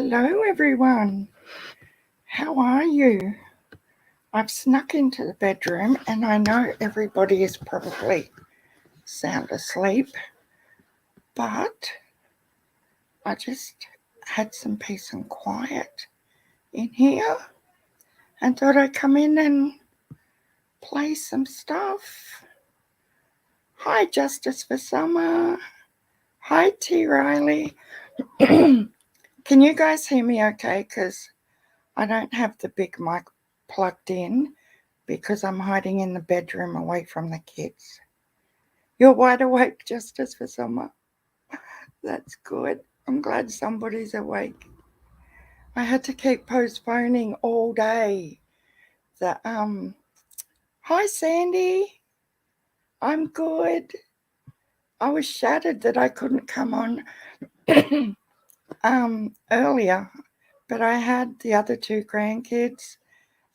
Hello everyone, how are you? I've snuck into the bedroom and I know everybody is probably sound asleep, but I just had some peace and quiet in here and thought I'd come in and play some stuff. Hi Justice for Summer. Hi T Riley. Can you guys hear me okay? Because I don't have the big mic plugged in because I'm hiding in the bedroom away from the kids. You're wide awake, Justice for Summer. That's good. I'm glad somebody's awake. I had to keep postponing all day. The Hi Sandy. I'm good. I was shattered that I couldn't come on earlier, but I had the other two grandkids,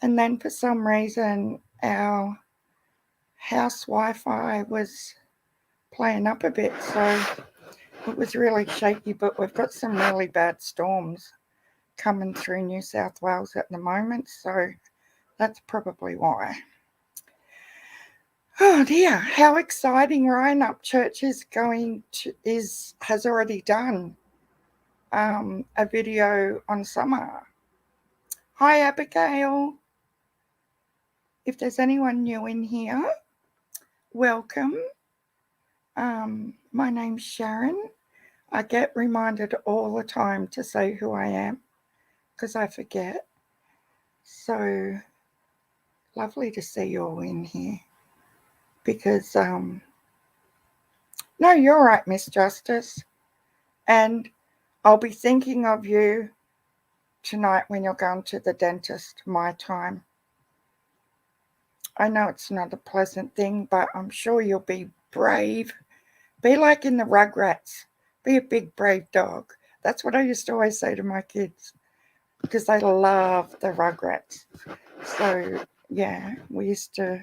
and then for some reason our house Wi-Fi was playing up a bit, so it was really shaky. But we've got some really bad storms coming through New South Wales at the moment, so that's probably why. Oh dear, how exciting! Ryan Upchurch has already done a video on summer. Hi Abigail. If there's anyone new in here, welcome. My name's Sharon. I get reminded all the time to say who I am because I forget. So lovely to see you all in here. Because no, you're right, Miss Justice. And I'll be thinking of you tonight when you're going to the dentist, my time. I know it's not a pleasant thing, but I'm sure you'll be brave. Be like in the Rugrats. Be a big, brave dog. That's what I used to always say to my kids because they love the Rugrats. So, yeah, we used to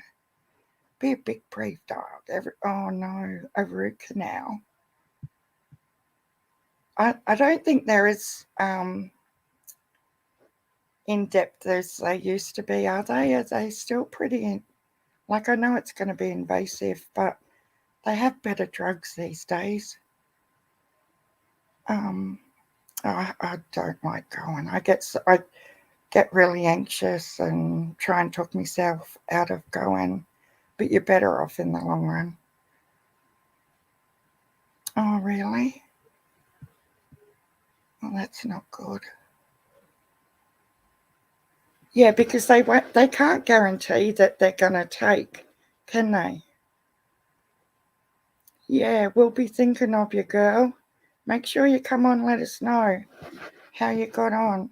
be a big, brave dog. Oh, no, a root canal. I don't think they're as in-depth as they used to be, are they? Are they still pretty like, I know it's going to be invasive, but they have better drugs these days. I don't like going. I get really anxious and try and talk myself out of going, but you're better off in the long run. Oh, really? Well, that's not good. Yeah, because they can't guarantee that they're going to take, can they? Yeah, we'll be thinking of you, girl. Make sure you come on and let us know how you got on.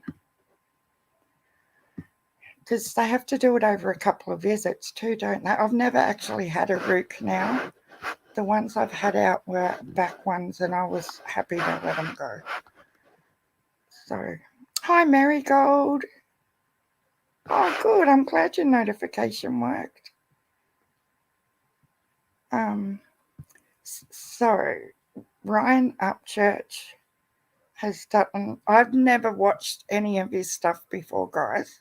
Because they have to do it over a couple of visits too, don't they? I've never actually had a root canal. The ones I've had out were back ones, and I was happy to let them go. So, hi Marigold. Oh, good. I'm glad your notification worked. So Ryan Upchurch has done. I've never watched any of his stuff before, guys.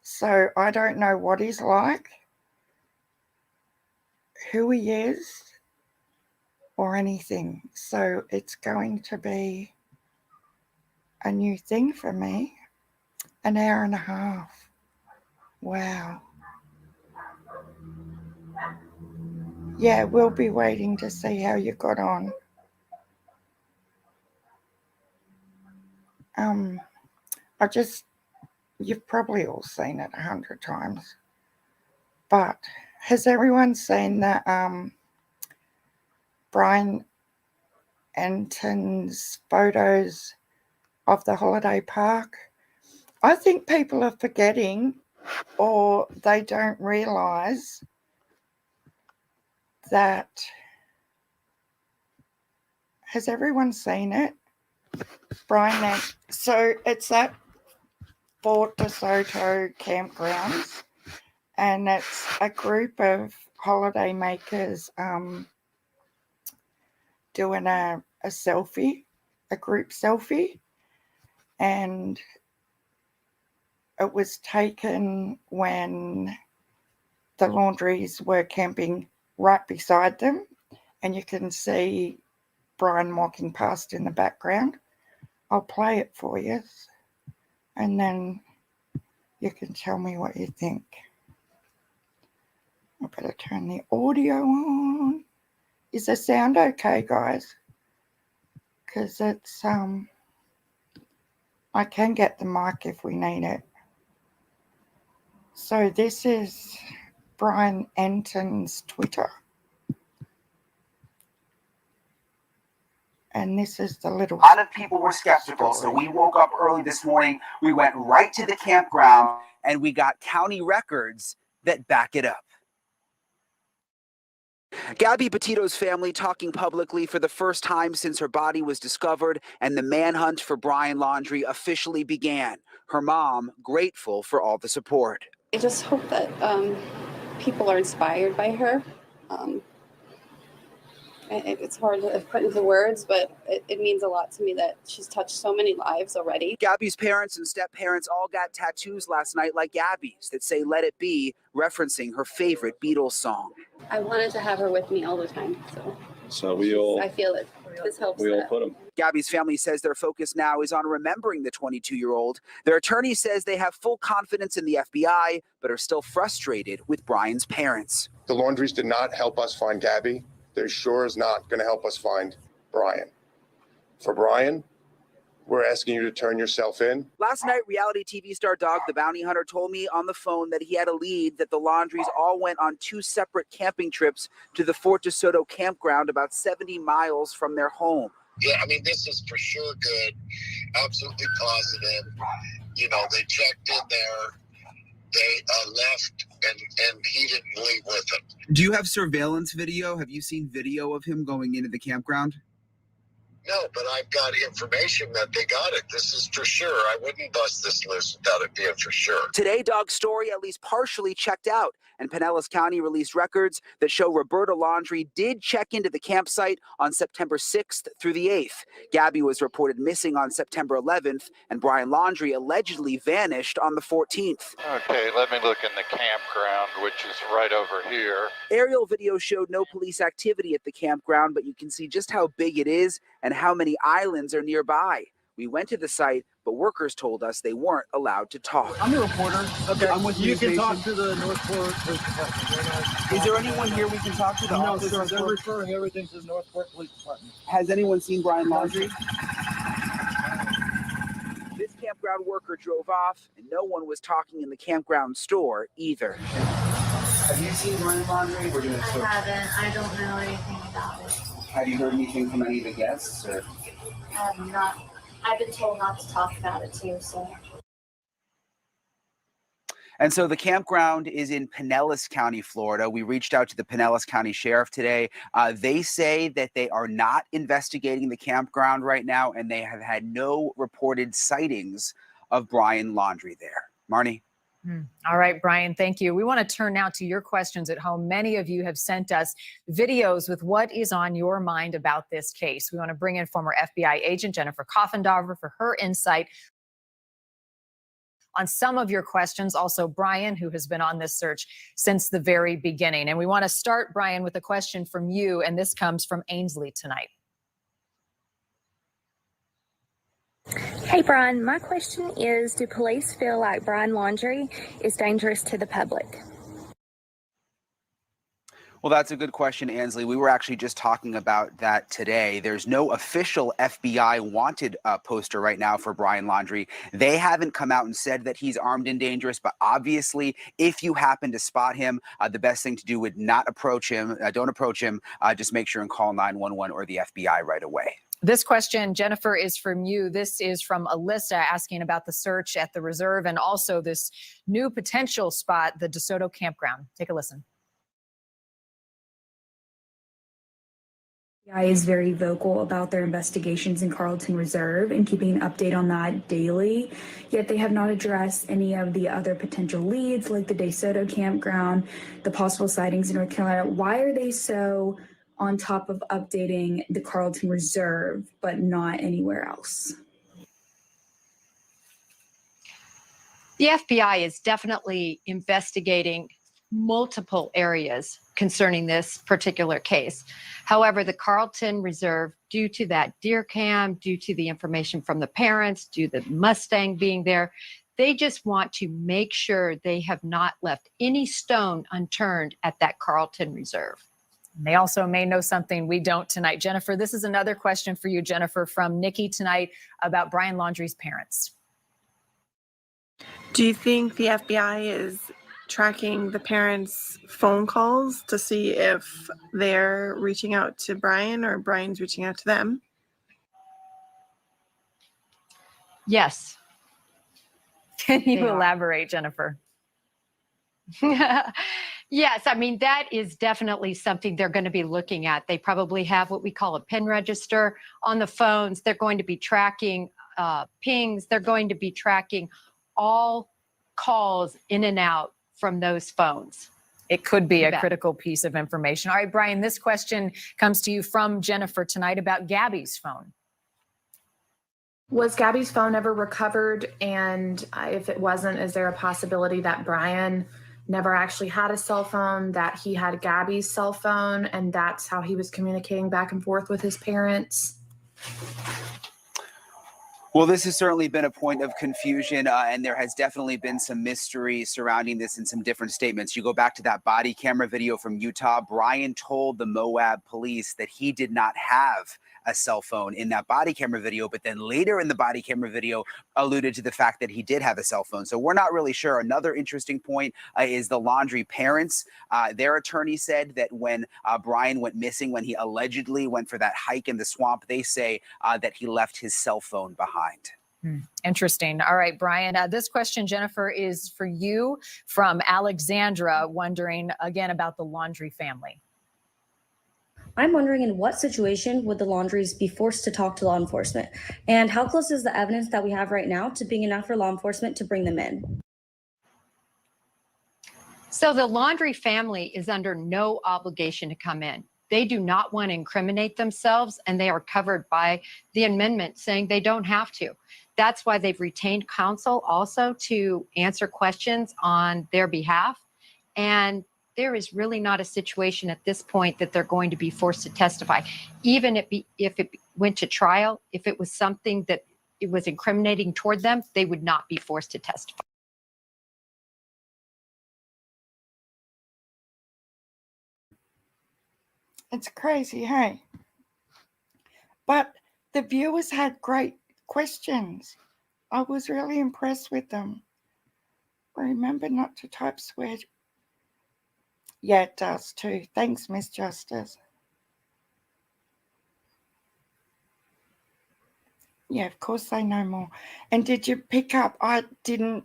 So I don't know what he's like, who he is, or anything. So it's going to be a new thing for me. An hour and a half. Wow. Yeah, we'll be waiting to see how you got on. You've probably all seen it 100 times. But has everyone seen that Brian Anton's photos of the holiday park? I think people are forgetting or they don't realise that. Has everyone seen it? Brian, so it's at Fort DeSoto campgrounds, and it's a group of holiday makers doing a selfie, a group selfie, and it was taken when the laundries were camping right beside them, and you can see Brian walking past in the background. I'll play it for you, and then you can tell me what you think. I better turn the audio on. Is the sound okay, guys? Because it's, I can get the mic if we need it. So this is Brian Enton's Twitter. And this is the little... A lot of people were skeptical, so we woke up early this morning. We went right to the campground, and we got county records that back it up. Gabby Petito's family talking publicly for the first time since her body was discovered and the manhunt for Brian Laundrie officially began. Her mom grateful for all the support. I just hope that people are inspired by her. It's hard to put into words, but it means a lot to me that she's touched so many lives already. Gabby's parents and step-parents all got tattoos last night like Gabby's that say "Let It Be," referencing her favorite Beatles song. I wanted to have her with me all the time, so we all... I feel it. This helps. We all put them. Gabby's family says their focus now is on remembering the 22-year-old. Their attorney says they have full confidence in the FBI, but are still frustrated with Brian's parents. The Laundries did not help us find Gabby. They sure is not going to help us find Brian. For Brian, we're asking you to turn yourself in. Last night, reality TV star Dog the Bounty Hunter told me on the phone that he had a lead that the Laundries all went on 2 separate camping trips to the Fort DeSoto campground about 70 miles from their home. Yeah, I mean, this is for sure good, absolutely positive. You know, they checked in there, they left, and he didn't leave with them. Do you have surveillance video? Have you seen video of him going into the campground? No, but I've got information that they got it. This is for sure. I wouldn't bust this loose without it being for sure. Today, Dog's story at least partially checked out, and Pinellas County released records that show Roberta Laundrie did check into the campsite on September 6th through the 8th. Gabby was reported missing on September 11th, and Brian Laundrie allegedly vanished on the 14th. Okay, let me look in the campground, which is right over here. Aerial video showed no police activity at the campground, but you can see just how big it is and how many islands are nearby. We went to the site, but workers told us they weren't allowed to talk. I'm a reporter. Okay, I'm with you. You can Nation. talk to the Northport Police Department. Is there anyone here we can talk to? No, sir. They're referring everything to the Northport Police Department. Has anyone seen Brian Laundrie? This campground worker drove off, and no one was talking in the campground store either. Have you seen Brian Laundrie? We're doing I haven't. I don't know anything about it. Have you heard anything from any of the guests? Or? Not. I've been told not to talk about it too, so. And so the campground is in Pinellas County, Florida. We reached out to the Pinellas County Sheriff today. They say that they are not investigating the campground right now, and they have had no reported sightings of Brian Laundrie there. Marnie? All right, Brian, thank you. We want to turn now to your questions at home. Many of you have sent us videos with what is on your mind about this case. We want to bring in former FBI agent Jennifer Coffendover for her insight on some of your questions. Also, Brian, who has been on this search since the very beginning. And we want to start, Brian, with a question from you, and this comes from Ainsley tonight. Hey, Brian, my question is, do police feel like Brian Laundrie is dangerous to the public? Well, that's a good question, Ainsley. We were actually just talking about that today. There's no official FBI wanted poster right now for Brian Laundrie. They haven't come out and said that he's armed and dangerous, but obviously, if you happen to spot him, the best thing to do would not approach him. Don't approach him. Just make sure and call 911 or the FBI right away. This question, Jennifer, is from you. This is from Alyssa asking about the search at the reserve and also this new potential spot, the DeSoto campground. Take a listen. FBI is very vocal about their investigations in Carlton Reserve and keeping an update on that daily, yet they have not addressed any of the other potential leads like the DeSoto campground, the possible sightings in North Carolina. Why are they so on top of updating the Carlton Reserve, but not anywhere else? The FBI is definitely investigating multiple areas concerning this particular case. However, the Carlton Reserve, due to that deer cam, due to the information from the parents, due to the Mustang being there, they just want to make sure they have not left any stone unturned at that Carlton Reserve. They also may know something we don't tonight. Jennifer, this is another question for you, Jennifer, from Nikki tonight about Brian Laundrie's parents. Do you think the FBI is tracking the parents' phone calls to see if they're reaching out to Brian or Brian's reaching out to them? Yes. Can you elaborate, Jennifer? Yes, I mean, that is definitely something they're going to be looking at. They probably have what we call a PIN register on the phones. They're going to be tracking pings. They're going to be tracking all calls in and out from those phones. It could be a critical piece of information. All right, Brian, this question comes to you from Jennifer tonight about Gabby's phone. Was Gabby's phone ever recovered? And if it wasn't, is there a possibility that Brian never actually had a cell phone, that he had Gabby's cell phone, and that's how he was communicating back and forth with his parents? Well, this has certainly been a point of confusion, and there has definitely been some mystery surrounding this in some different statements. You go back to that body camera video from Utah. Brian told the Moab police that he did not have a cell phone in that body camera video, but then later in the body camera video alluded to the fact that he did have a cell phone. So we're not really sure. Another interesting point is the Laundrie parents. Their attorney said that when Brian went missing, when he allegedly went for that hike in the swamp, they say that he left his cell phone behind. Interesting. All right, Brian, this question, Jennifer, is for you from Alexandra, wondering again about the Laundrie family. I'm wondering, in what situation would the Laundries be forced to talk to law enforcement? And how close is the evidence that we have right now to being enough for law enforcement to bring them in? So the Laundrie family is under no obligation to come in. They do not want to incriminate themselves, and they are covered by the amendment saying they don't have to. That's why they've retained counsel also to answer questions on their behalf. And there is really not a situation at this point that they're going to be forced to testify. Even if it went to trial, if it was something that it was incriminating toward them, they would not be forced to testify. It's crazy, hey? But the viewers had great questions. I was really impressed with them. Remember not to type swear. Yeah, it does too. Thanks, Miss Justice. Yeah, of course they know more. And did you pick up? I didn't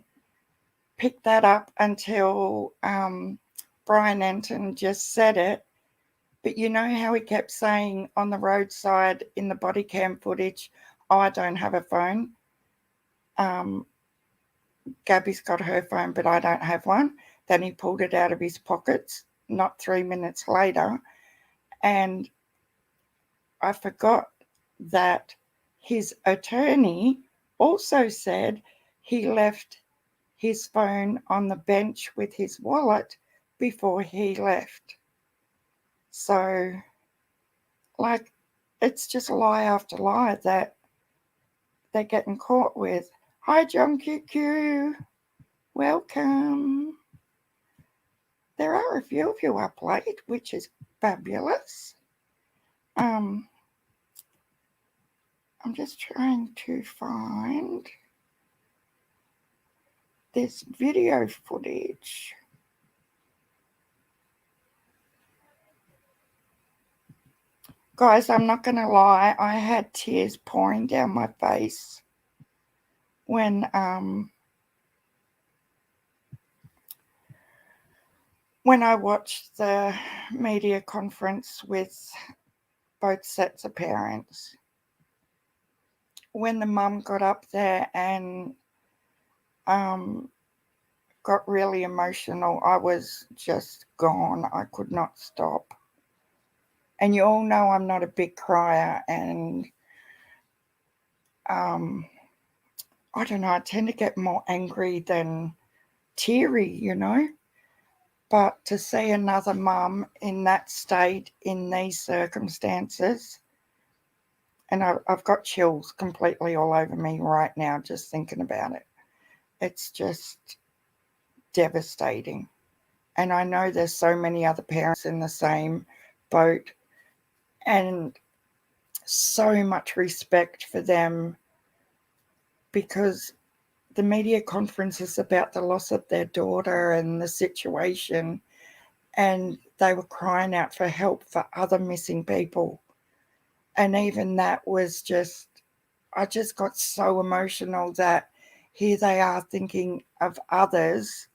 pick that up until Brian Anton just said it. But you know how he kept saying on the roadside in the body cam footage, oh, I don't have a phone. Gabby's got her phone, but I don't have one. Then he pulled it out of his pockets, not 3 minutes later. And I forgot that his attorney also said he left his phone on the bench with his wallet before he left. So, like, it's just lie after lie that they're getting caught with. Hi, John QQ. Welcome. There are a few of you up late, which is fabulous. I'm just trying to find this video footage. Guys, I'm not going to lie. I had tears pouring down my face when I watched the media conference with both sets of parents. When the mum got up there and got really emotional, I was just gone. I could not stop. And you all know I'm not a big crier, and I don't know, I tend to get more angry than teary, you know. But to see another mum in that state, in these circumstances, and I've got chills completely all over me right now just thinking about it. It's just devastating. And I know there's so many other parents in the same boat, and so much respect for them, because the media conference is about the loss of their daughter and the situation, and they were crying out for help for other missing people. And even that was just, I just got so emotional that here they are thinking of others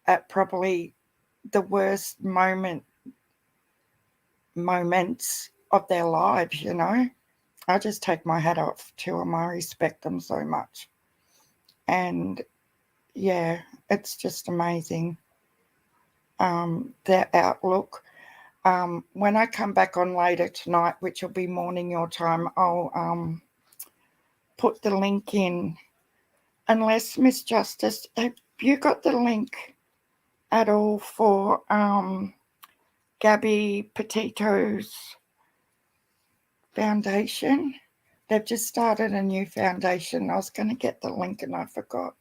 at probably the worst moments of their lives, you know. I just take my hat off to them. I respect them so much. And yeah, it's just amazing, their outlook. When I come back on later tonight, which will be morning your time, I'll put the link in. Unless, Miss Justice, have you got the link at all for Gabby Petito's foundation? They've just started a new foundation. I was going to get the link and I forgot.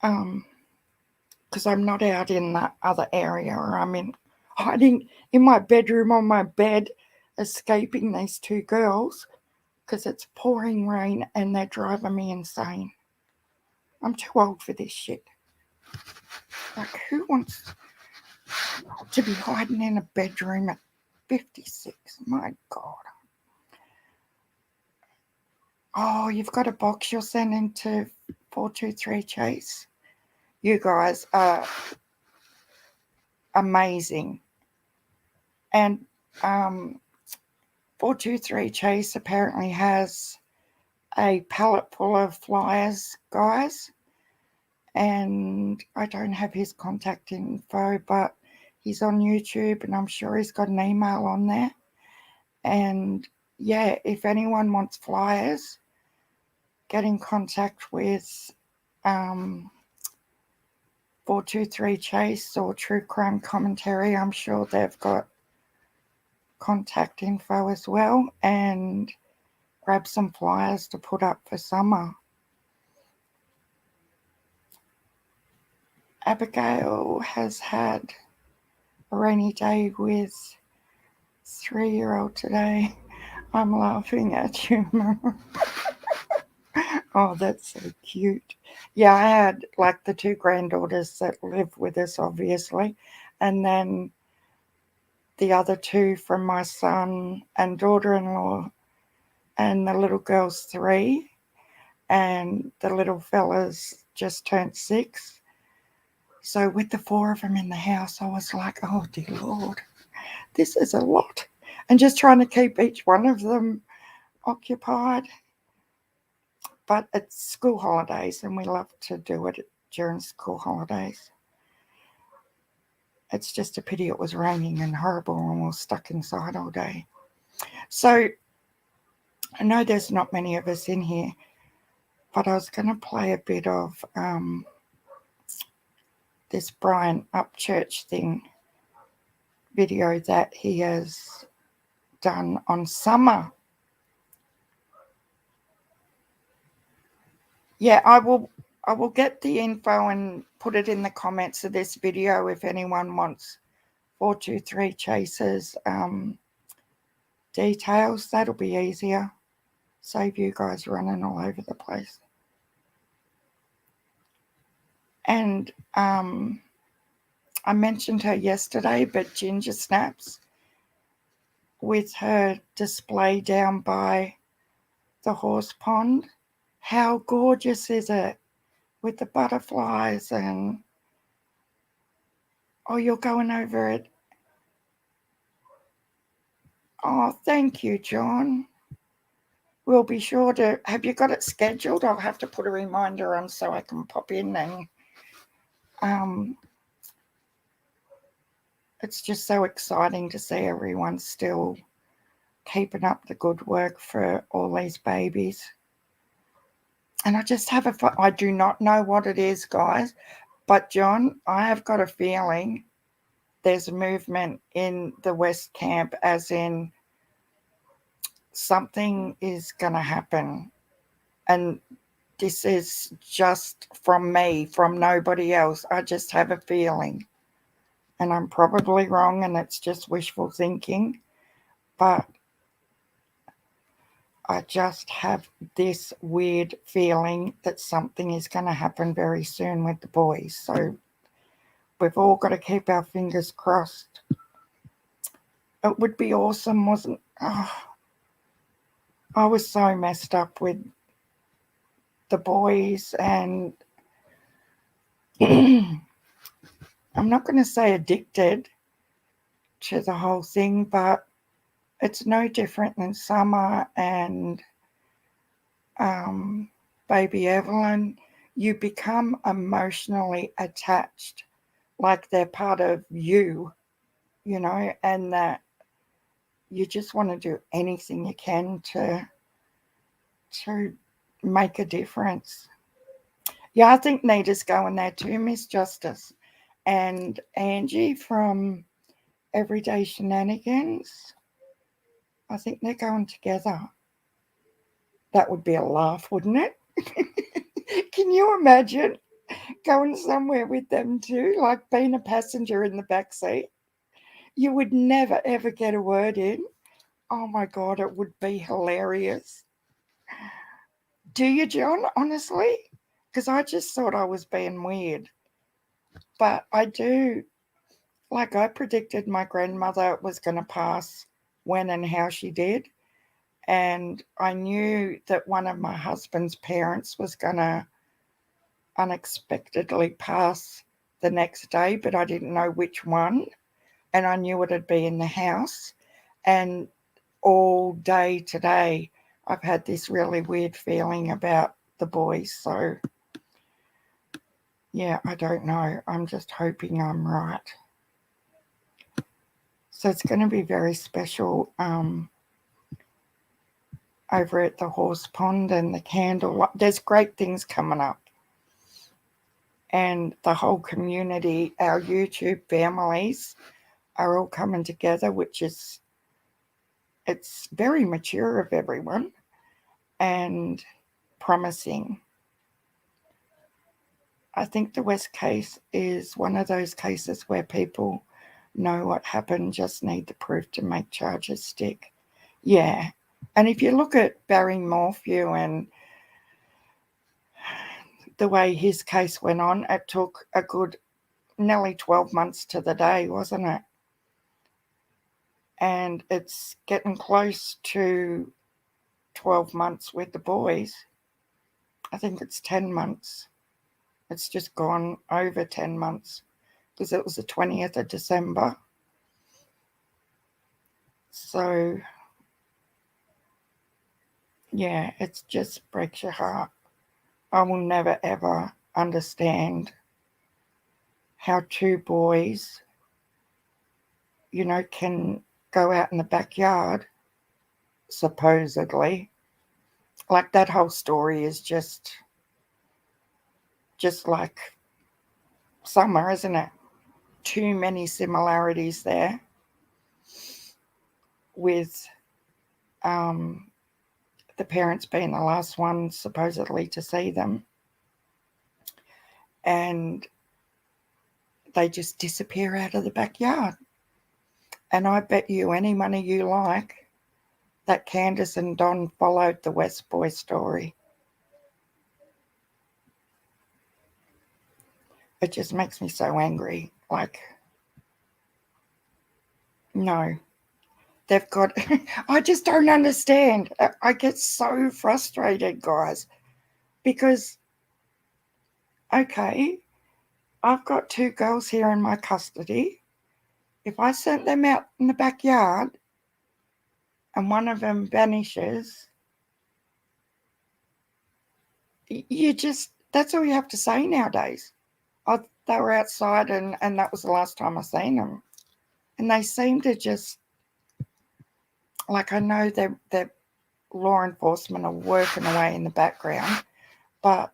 Because I'm not out in that other area, or I'm hiding in my bedroom on my bed, escaping these two girls because it's pouring rain and they're driving me insane. I'm too old for this shit. Like, who wants to be hiding in a bedroom at 56? My God. Oh, you've got a box you're sending to 423 Chase. You guys are amazing. And 423 Chase apparently has a pallet full of flyers, guys. And I don't have his contact info, but he's on YouTube and I'm sure he's got an email on there. And yeah, if anyone wants flyers, get in contact with 423 Chase or True Crime Commentary. I'm sure they've got contact info as well, and grab some flyers to put up for summer. Abigail has had a rainy day with 3-year-old today. I'm laughing at you. Oh, that's so cute. Yeah, I had like the two granddaughters that live with us, obviously, and then the other two from my son and daughter-in-law, and the little girl's 3, and the little fella's just turned 6. So with the 4 of them in the house, I was like, oh dear Lord, this is a lot. And just trying to keep each one of them occupied. But it's school holidays and we love to do it during school holidays. It's just a pity it was raining and horrible and we were stuck inside all day. So I know there's not many of us in here, but I was going to play a bit of this Brian Upchurch thing video that he has done on Summer. Yeah, I will get the info and put it in the comments of this video if anyone wants 423 Chase's details. That'll be easier. Save you guys running all over the place. And I mentioned her yesterday, but Ginger Snaps, with her display down by the horse pond, how gorgeous is it? With the butterflies and, oh, you're going over it. Oh, thank you, John. We'll be sure to, have you got it scheduled? I'll have to put a reminder on so I can pop in and it's just so exciting to see everyone still keeping up the good work for all these babies. And I just have I do not know what it is, guys. But, John, I have got a feeling there's a movement in the West Camp, as in something is going to happen. And this is just from me, from nobody else. I just have a feeling. And I'm probably wrong, and it's just wishful thinking. But I just have this weird feeling that something is going to happen very soon with the boys. So we've all got to keep our fingers crossed. It would be awesome, wasn't it? Oh, I was so messed up with the boys, and I'm not going to say addicted to the whole thing, but it's no different than Summer and baby Evelyn. You become emotionally attached, like they're part of you, you know, and that you just want to do anything you can to make a difference. Yeah, I think Nita's going there too, Miss Justice. And Angie from Everyday Shenanigans, I think they're going together. That would be a laugh, wouldn't it? Can you imagine going somewhere with them too, like being a passenger in the back seat? You would never, ever get a word in. Oh, my God, it would be hilarious. Do you, John, honestly? Because I just thought I was being weird. But I do, like I predicted my grandmother was going to pass when and how she did. And I knew that one of my husband's parents was going to unexpectedly pass the next day, but I didn't know which one. And I knew it'd be in the house. And all day today, I've had this really weird feeling about the boys. So, yeah, I don't know. I'm just hoping I'm right. So it's going to be very special over at the horse pond and the candle. There's great things coming up. And the whole community, our YouTube families, are all coming together, which is, it's very mature of everyone and promising. I think the West case is one of those cases where people know what happened, just need the proof to make charges stick. Yeah. And if you look at Barry Morphew and the way his case went on, it took a good nearly 12 months to the day, wasn't it? And it's getting close to 12 months with the boys. I think it's 10 months. It's just gone over 10 months because it was the 20th of December. So, yeah, it just breaks your heart. I will never, ever understand how two boys, you know, can go out in the backyard, supposedly. Like, that whole story is just like Summer, isn't it? Too many similarities there with the parents being the last ones supposedly to see them. And they just disappear out of the backyard. And I bet you any money you like that Candace and Don followed the West Boy story. It just makes me so angry. Like, no. They've got, I just don't understand. I get so frustrated, guys, because, okay, I've got two girls here in my custody. If I sent them out in the backyard and one of them vanishes, you just, that's all you have to say nowadays. Oh, they were outside and that was the last time I seen them. And they seem to just, like, I know that law enforcement are working away in the background, but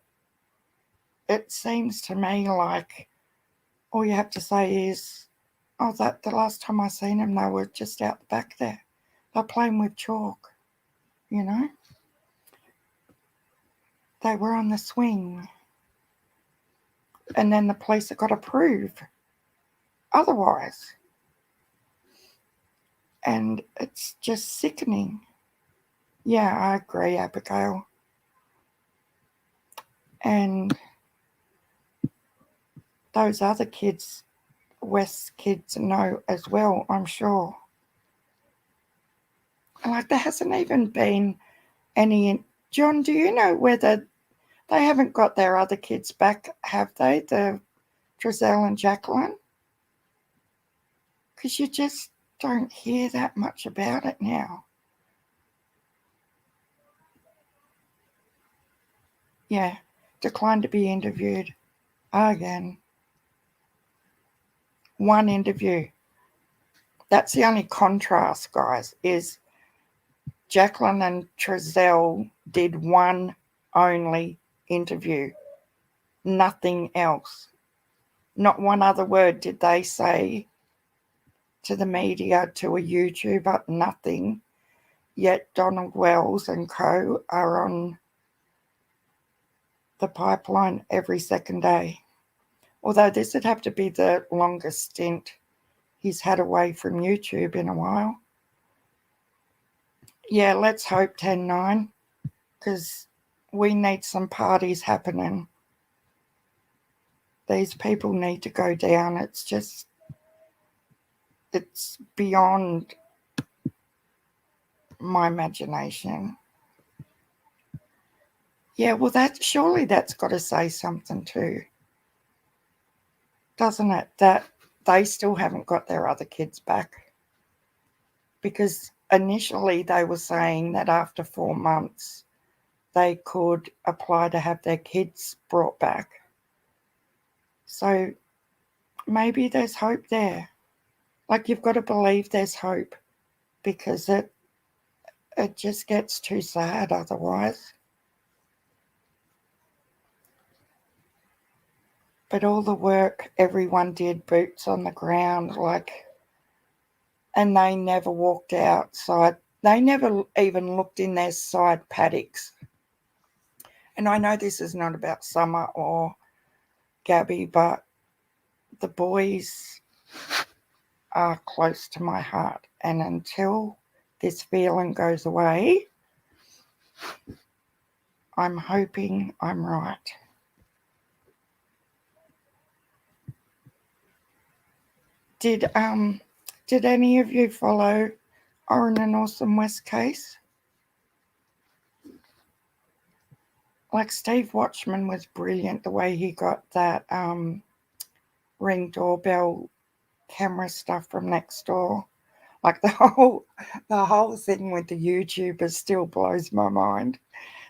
it seems to me like all you have to say is, oh, that the last time I seen them, they were just out the back there. They're playing with chalk, you know. They were on the swing. And then the police have got to prove otherwise. And it's just sickening. Yeah, I agree, Abigail. And those other kids, West's kids, know as well, I'm sure. Like, there hasn't even been any... John, do you know whether they haven't got their other kids back, have they? The Trezelle and Jacqueline? Because you just don't hear that much about it now. Yeah, declined to be interviewed again. One interview. That's the only contrast, guys, is Jacqueline and Trezelle did one only interview. Nothing else. Not one other word did they say to the media, to a YouTuber, nothing. Yet Donald Wells and co are on the pipeline every second day. Although this would have to be the longest stint he's had away from YouTube in a while. Yeah, let's hope 10-9, because we need some parties happening. These people need to go down. It's beyond my imagination. Yeah, well, surely that's got to say something too, doesn't it? That they still haven't got their other kids back. Because initially they were saying that after 4 months they could apply to have their kids brought back. So maybe there's hope there. Like, you've got to believe there's hope, because it just gets too sad otherwise. But all the work everyone did, boots on the ground, and they never walked outside. They never even looked in their side paddocks. And I know this is not about Summer or Gabby, but the boys are close to my heart. And until this feeling goes away, I'm hoping I'm right. Did any of you follow Orrin and Awesome West case? Like, Steve Watchman was brilliant, the way he got that Ring doorbell camera stuff from next door. Like, the whole thing with the YouTubers still blows my mind.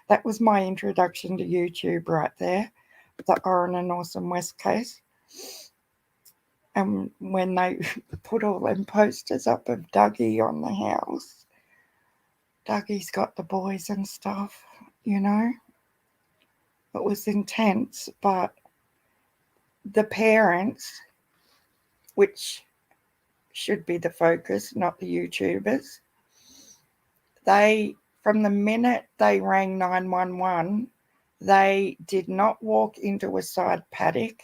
That was my introduction to YouTube right there, the Orrin and Awesome West case. And when they put all them posters up of Dougie on the house, Dougie's got the boys and stuff, you know. It was intense, but the parents, which should be the focus, not the YouTubers, from the minute they rang 911, they did not walk into a side paddock.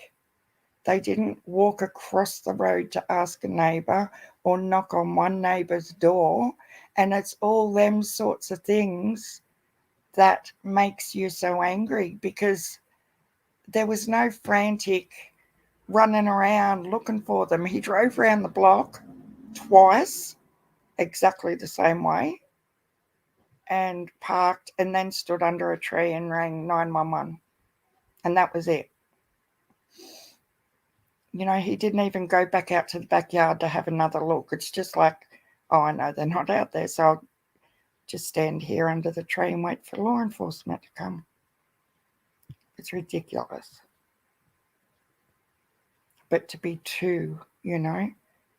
They didn't walk across the road to ask a neighbour or knock on one neighbour's door. And it's all them sorts of things that makes you so angry, because there was no frantic running around looking for them. He drove around the block twice, exactly the same way, and parked, and then stood under a tree and rang 911. And that was it. You know, he didn't even go back out to the backyard to have another look. It's just like, oh, I know they're not out there, so I'll just stand here under the tree and wait for law enforcement to come. It's ridiculous. But to be two, you know,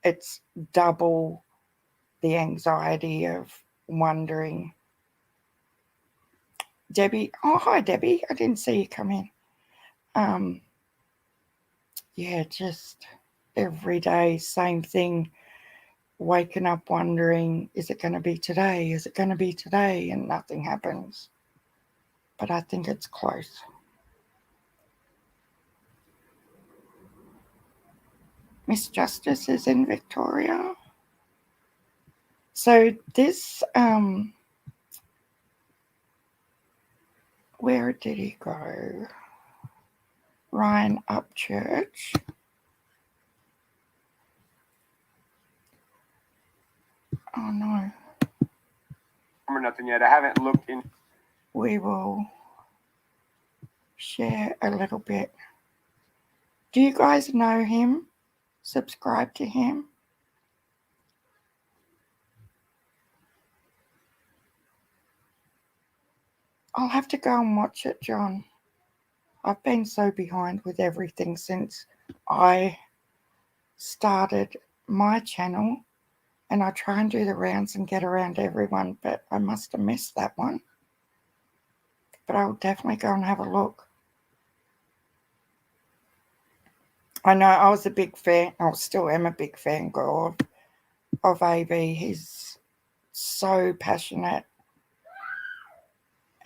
it's double the anxiety of wondering. Debbie. Oh, hi, Debbie. I didn't see you come in. Yeah, just every day, same thing. Waking up wondering, is it going to be today? Is it going to be today? And nothing happens. But I think it's close. Miss Justice is in Victoria. So this, where did he go? Ryan Upchurch. Oh no. Or nothing yet. I haven't looked in. We will share a little bit. Do you guys know him? Subscribe to him? I'll have to go and watch it, John. I've been so behind with everything since I started my channel, and I try and do the rounds and get around everyone, but I must have missed that one. But I'll definitely go and have a look. I know I was a big fan, I still am a big fan girl of AV. He's so passionate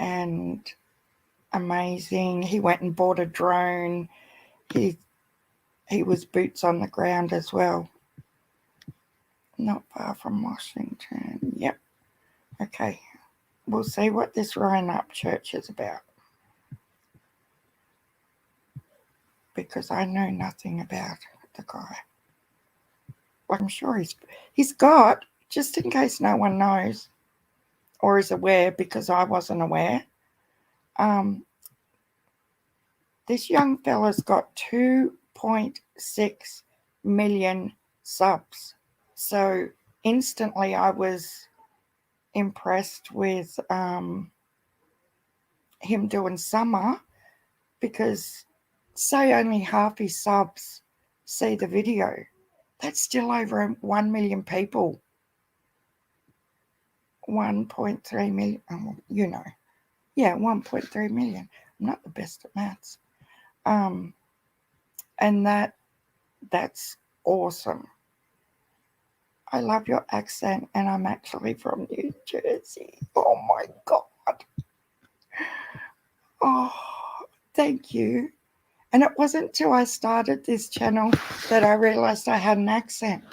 and amazing. He went and bought a drone. He was boots on the ground as well. Not far from Washington. Yep. Okay. We'll see what this Ryan Upchurch is about. Because I know nothing about the guy. Like, I'm sure he's got, just in case no one knows or is aware, because I wasn't aware, this young fella's got 2.6 million subs. So instantly I was impressed with him doing Summer, because say only half his subs see the video. That's still over 1 million people. 1.3 million, oh, you know. Yeah, 1.3 million. I'm not the best at maths. And that's awesome. I love your accent, and I'm actually from New Jersey. Oh my God. Oh, thank you. And it wasn't until I started this channel that I realized I had an accent.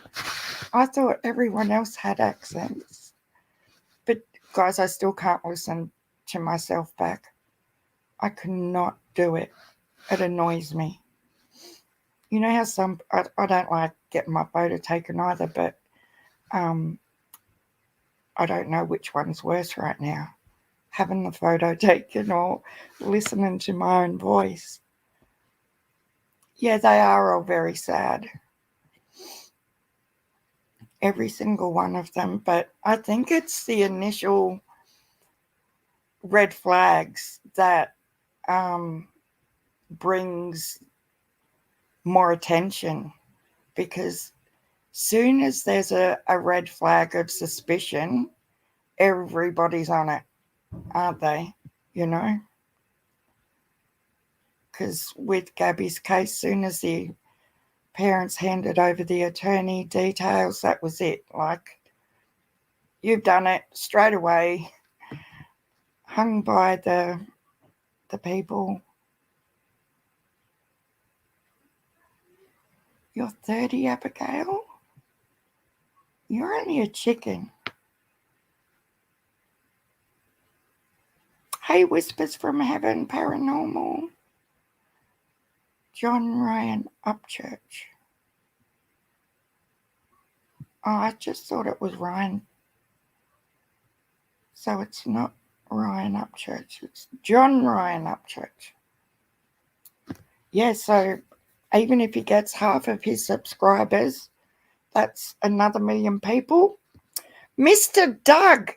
I thought everyone else had accents. But guys, I still can't listen to myself back. I cannot do it. It annoys me. You know how I don't like getting my photo taken either, but I don't know which one's worse right now. Having the photo taken or listening to my own voice. Yeah, they are all very sad. Every single one of them. But I think it's the initial red flags that brings more attention, because soon as there's a red flag of suspicion, everybody's on it, aren't they? You know? Because with Gabby's case, soon as the parents handed over the attorney details, that was it. Like, you've done it straight away, hung by the people. You're 30, Abigail? You're only a chicken. Hey, Whispers from Heaven, Paranormal. John Ryan Upchurch. Oh, I just thought it was Ryan. So it's not Ryan Upchurch. It's John Ryan Upchurch. Yeah, so even if he gets half of his subscribers, that's another 1 million people. Mr. Doug,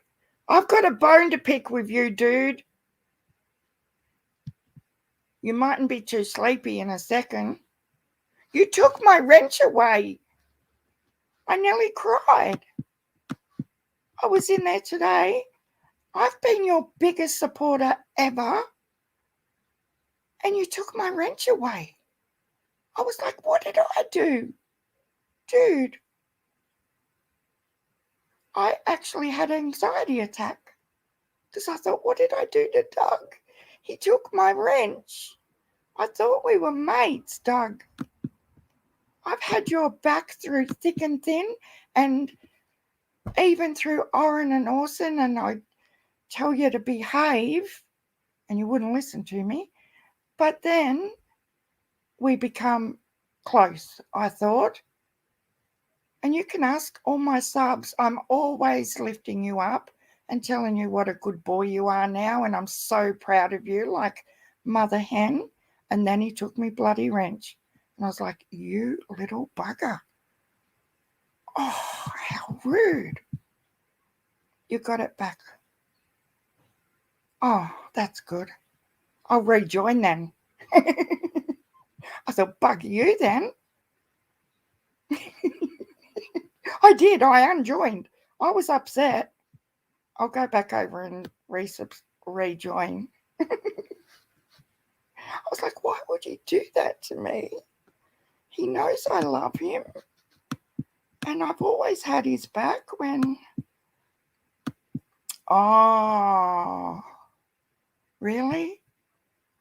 I've got a bone to pick with you, dude. You mightn't be too sleepy in a second. You took my wrench away. I nearly cried. I was in there today I've been your biggest supporter ever, and you took my wrench away. I was like, what did I do? Dude, I actually had an anxiety attack because I thought, what did I do to Doug? He took my wrench. I thought we were mates, Doug. I've had your back through thick and thin, and even through Oren and Orson, and I tell you to behave, and you wouldn't listen to me. But then we become close, I thought. And you can ask all my subs. I'm always lifting you up and telling you what a good boy you are now, and I'm so proud of you, like mother hen. And then he took me bloody wrench. And I was like, you little bugger. Oh, how rude. You got it back. Oh, that's good. I'll rejoin then. I thought, bug you then. I did. I unjoined. I was upset. I'll go back over and rejoin. I was like, why would he do that to me? He knows I love him. And I've always had his back when... Oh, really?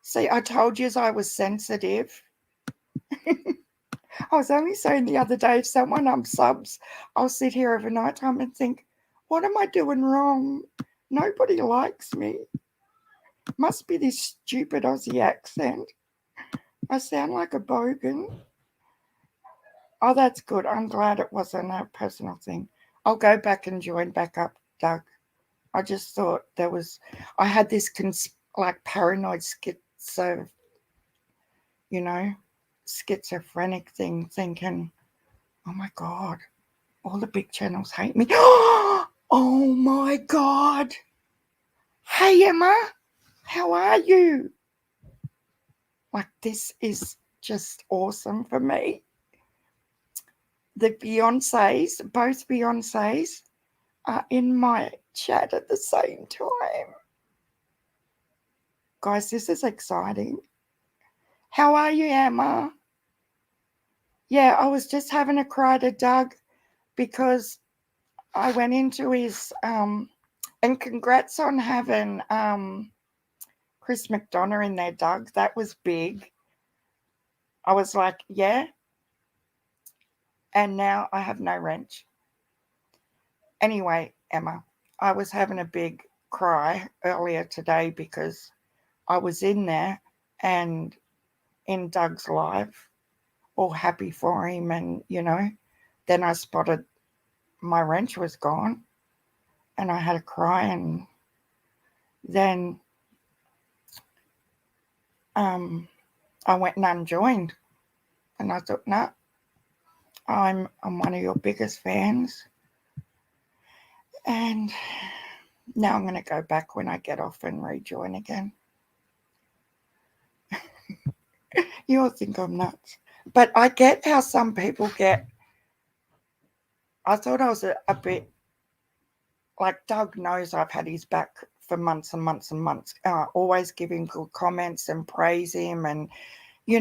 See, I told you I was sensitive. I was only saying the other day, if someone unsubs, I'll sit here over night time and think, what am I doing wrong? Nobody likes me. Must be this stupid Aussie accent. I sound like a bogan. Oh, that's good. I'm glad it wasn't a personal thing. I'll go back and join back up, Doug. I just thought I had this paranoid schizophrenic thing, thinking, oh my God, all the big channels hate me. Oh my God. Hey, Emma, how are you? Like, this is just awesome for me. The Beyoncés, both Beyoncés, are in my chat at the same time. Guys, this is exciting. How are you, Emma? Yeah, I was just having a cry to Doug because I went into his, and congrats on having Chris McDonough in there, Doug. That was big. I was like, yeah. And now I have no wrench. Anyway, Emma, I was having a big cry earlier today because I was in there and in Doug's live, all happy for him, and then I spotted my wrench was gone and I had a cry, and then I went and unjoined, and I thought, no, I'm one of your biggest fans, and now I'm going to go back when I get off and rejoin again. You all think I'm nuts, but I get how some people get. I thought I was a bit like, Doug knows I've had his back for months and months and months. Always give him good comments and praise him, and you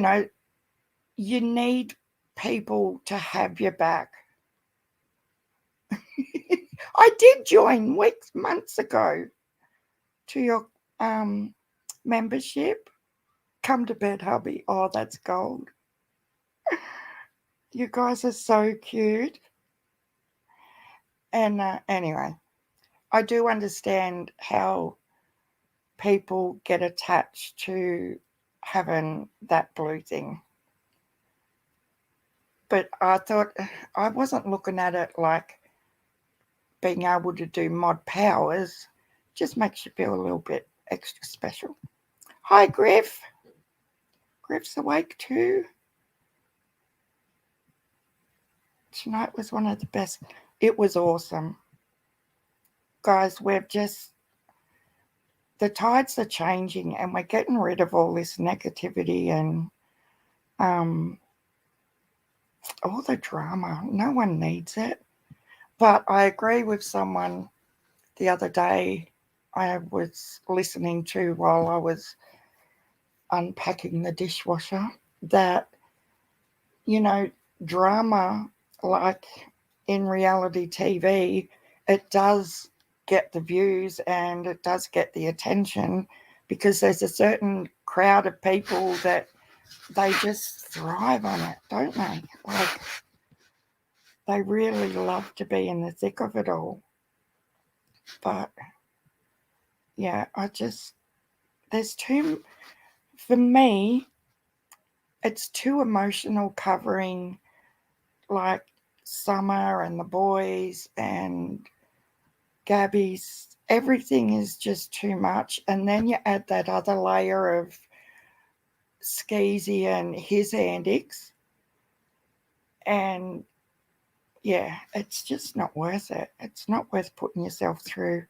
need people to have your back. I did join months ago to your membership. Come to bed, hubby. Oh, that's gold. You guys are so cute. And anyway, I do understand how people get attached to having that blue thing. But I thought, I wasn't looking at it like being able to do mod powers. Just makes you feel a little bit extra special. Hi, Griff. Griff's awake too. Tonight was one of the best. It was awesome. Guys, the tides are changing and we're getting rid of all this negativity and all the drama. No one needs it. But I agree with someone the other day I was listening to while I was unpacking the dishwasher, that, you know, drama, like in reality TV, it does get the views and it does get the attention, because there's a certain crowd of people that they just thrive on it, don't they? Like, they really love to be in the thick of it all. But yeah, there's too, for me, it's too emotional covering like Summer and the boys and Gabby's. Everything is just too much. And then you add that other layer of Skeezy and his antics. And yeah, it's just not worth it. It's not worth putting yourself through.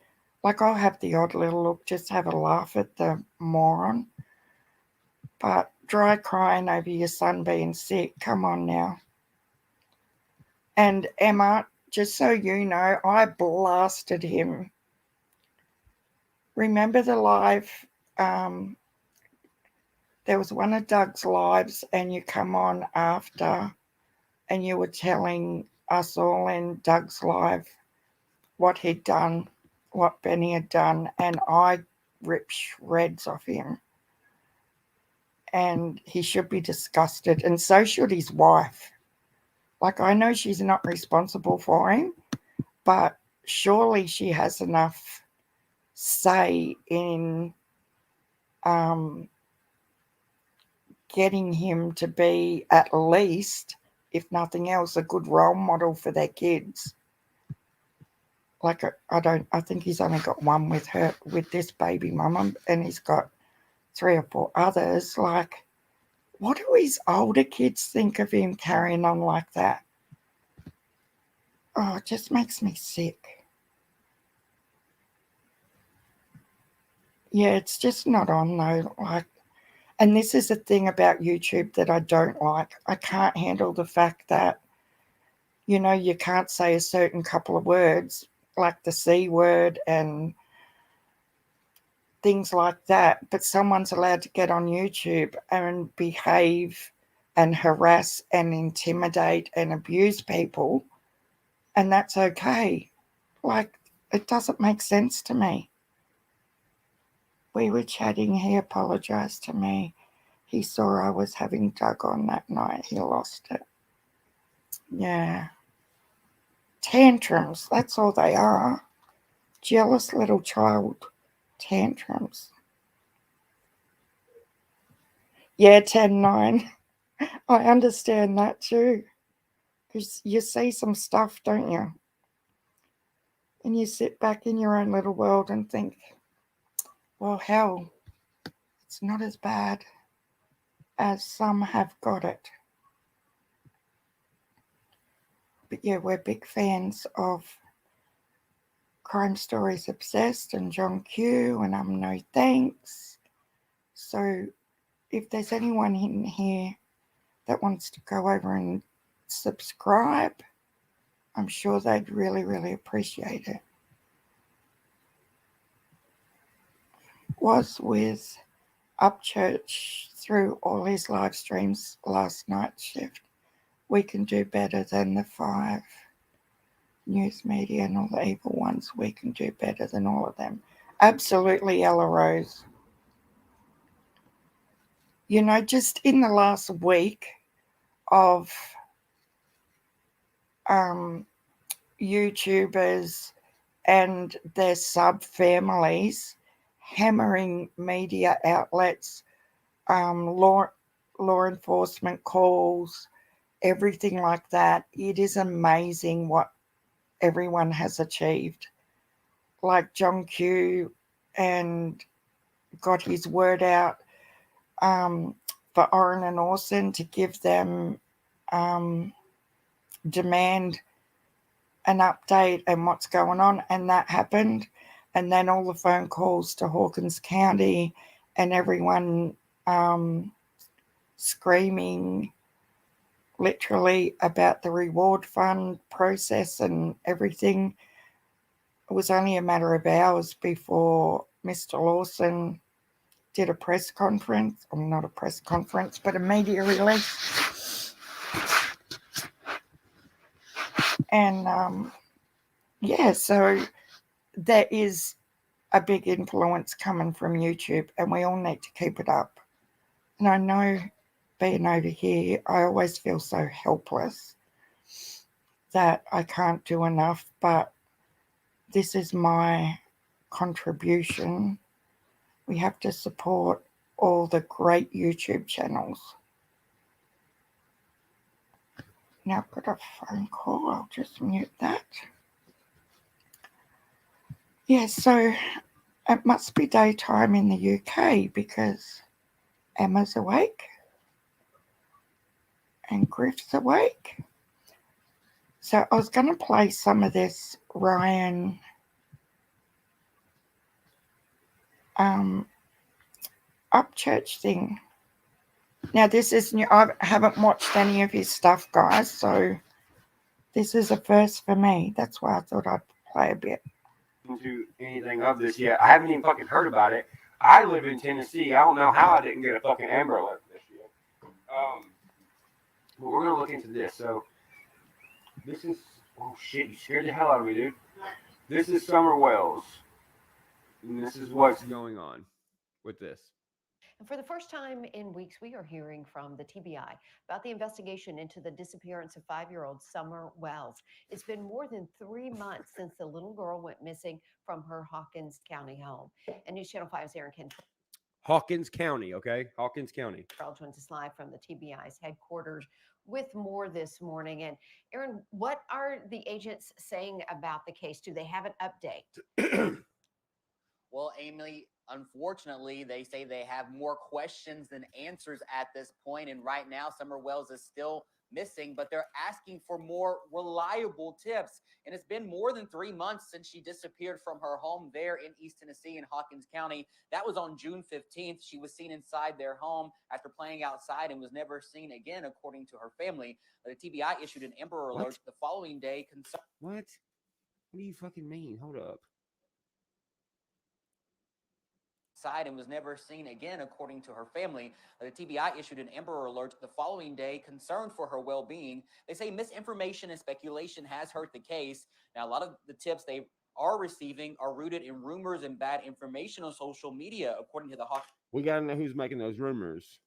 Like, I'll have the odd little look, just have a laugh at the moron. But dry crying over your son being sick, come on now. And Emma, just so you know, I blasted him. Remember the live, there was one of Doug's lives, and you come on after and you were telling us all in Doug's live what he'd done, what Benny had done, and I ripped shreds off him. And he should be disgusted, and so should his wife. Like, I know she's not responsible for him, but surely she has enough say in getting him to be, at least, if nothing else, a good role model for their kids. Like, I think he's only got one with her, with this baby mama, and he's got 3 or 4 others. Like, what do his older kids think of him carrying on like that? Oh, it just makes me sick. Yeah, it's just not on though. Like, and this is the thing about YouTube that I don't like. I can't handle the fact that, you know, you can't say a certain couple of words, like the C word and things like that, but someone's allowed to get on YouTube and behave and harass and intimidate and abuse people, and that's okay. Like, it doesn't make sense to me. We were chatting, he apologized to me. He saw I was having Doug on that night. He lost it. Yeah. Tantrums, that's all they are. Jealous little child tantrums. Yeah, 10-9. I understand that too. Because you see some stuff, don't you? And you sit back in your own little world and think, well, hell, it's not as bad as some have got it. But yeah, we're big fans of Crime Stories Obsessed and John Q and No Thanks. So if there's anyone in here that wants to go over and subscribe, I'm sure they'd really, really appreciate it. Was with Upchurch through all his live streams last night shift. We can do better than the 5 news media and all the evil ones. We can do better than all of them. Absolutely, Ella Rose. You know, just in the last week of YouTubers and their sub-families hammering media outlets, law enforcement calls, everything like that. It is amazing what everyone has achieved. Like John Q and got his word out for Orrin and Orson to give them demand an update and what's going on, and that happened. And then all the phone calls to Hawkins County and everyone screaming literally about the reward fund process and everything. it was only a matter of hours before Mr. Lawson did a press conference, or not a press conference, but a media release. And yeah, so there is a big influence coming from YouTube, and we all need to keep it up. And I know being over here, I always feel so helpless that I can't do enough, but this is my contribution. We have to support all the great YouTube channels. Now I've got a phone call, I'll just mute that. Yeah, so it must be daytime in the UK because Emma's awake and Griff's awake. So I was going to play some of this Ryan Upchurch thing. Now this is new. I haven't watched any of his stuff, guys, so this is a first for me. That's why I thought I'd play a bit. Into anything of this yet. I haven't even fucking heard about it. I live in Tennessee. I don't know how I didn't get a fucking Amber Alert this year. But we're gonna look into this. So this is, oh shit, you scared the hell out of me, dude. This is Summer Wells, and this is what's going on with this. And for the first time in weeks, we are hearing from the TBI about the investigation into the disappearance of 5-year-old Summer Wells. It's been more than 3 months since the little girl went missing from her Hawkins County home. And News Channel 5's Aaron Kent. Hawkins County, okay? Hawkins County. Carl joins us live from the TBI's headquarters with more this morning. And Aaron, what are the agents saying about the case? Do they have an update? Well, Amy, unfortunately, they say they have more questions than answers at this point. And right now, Summer Wells is still missing, but they're asking for more reliable tips. And it's been more than 3 months since she disappeared from her home there in East Tennessee in Hawkins County. That was on June 15th. She was seen inside their home after playing outside and was never seen again, according to her family. The TBI issued an Amber Alert the following day. What? What do you fucking mean? Hold up. And was never seen again, according to her family. The TBI issued an Amber Alert the following day, concerned for her well-being. They say misinformation and speculation has hurt the case. Now, a lot of the tips they are receiving are rooted in rumors and bad information on social media, according to the Hawk. We gotta know who's making those rumors.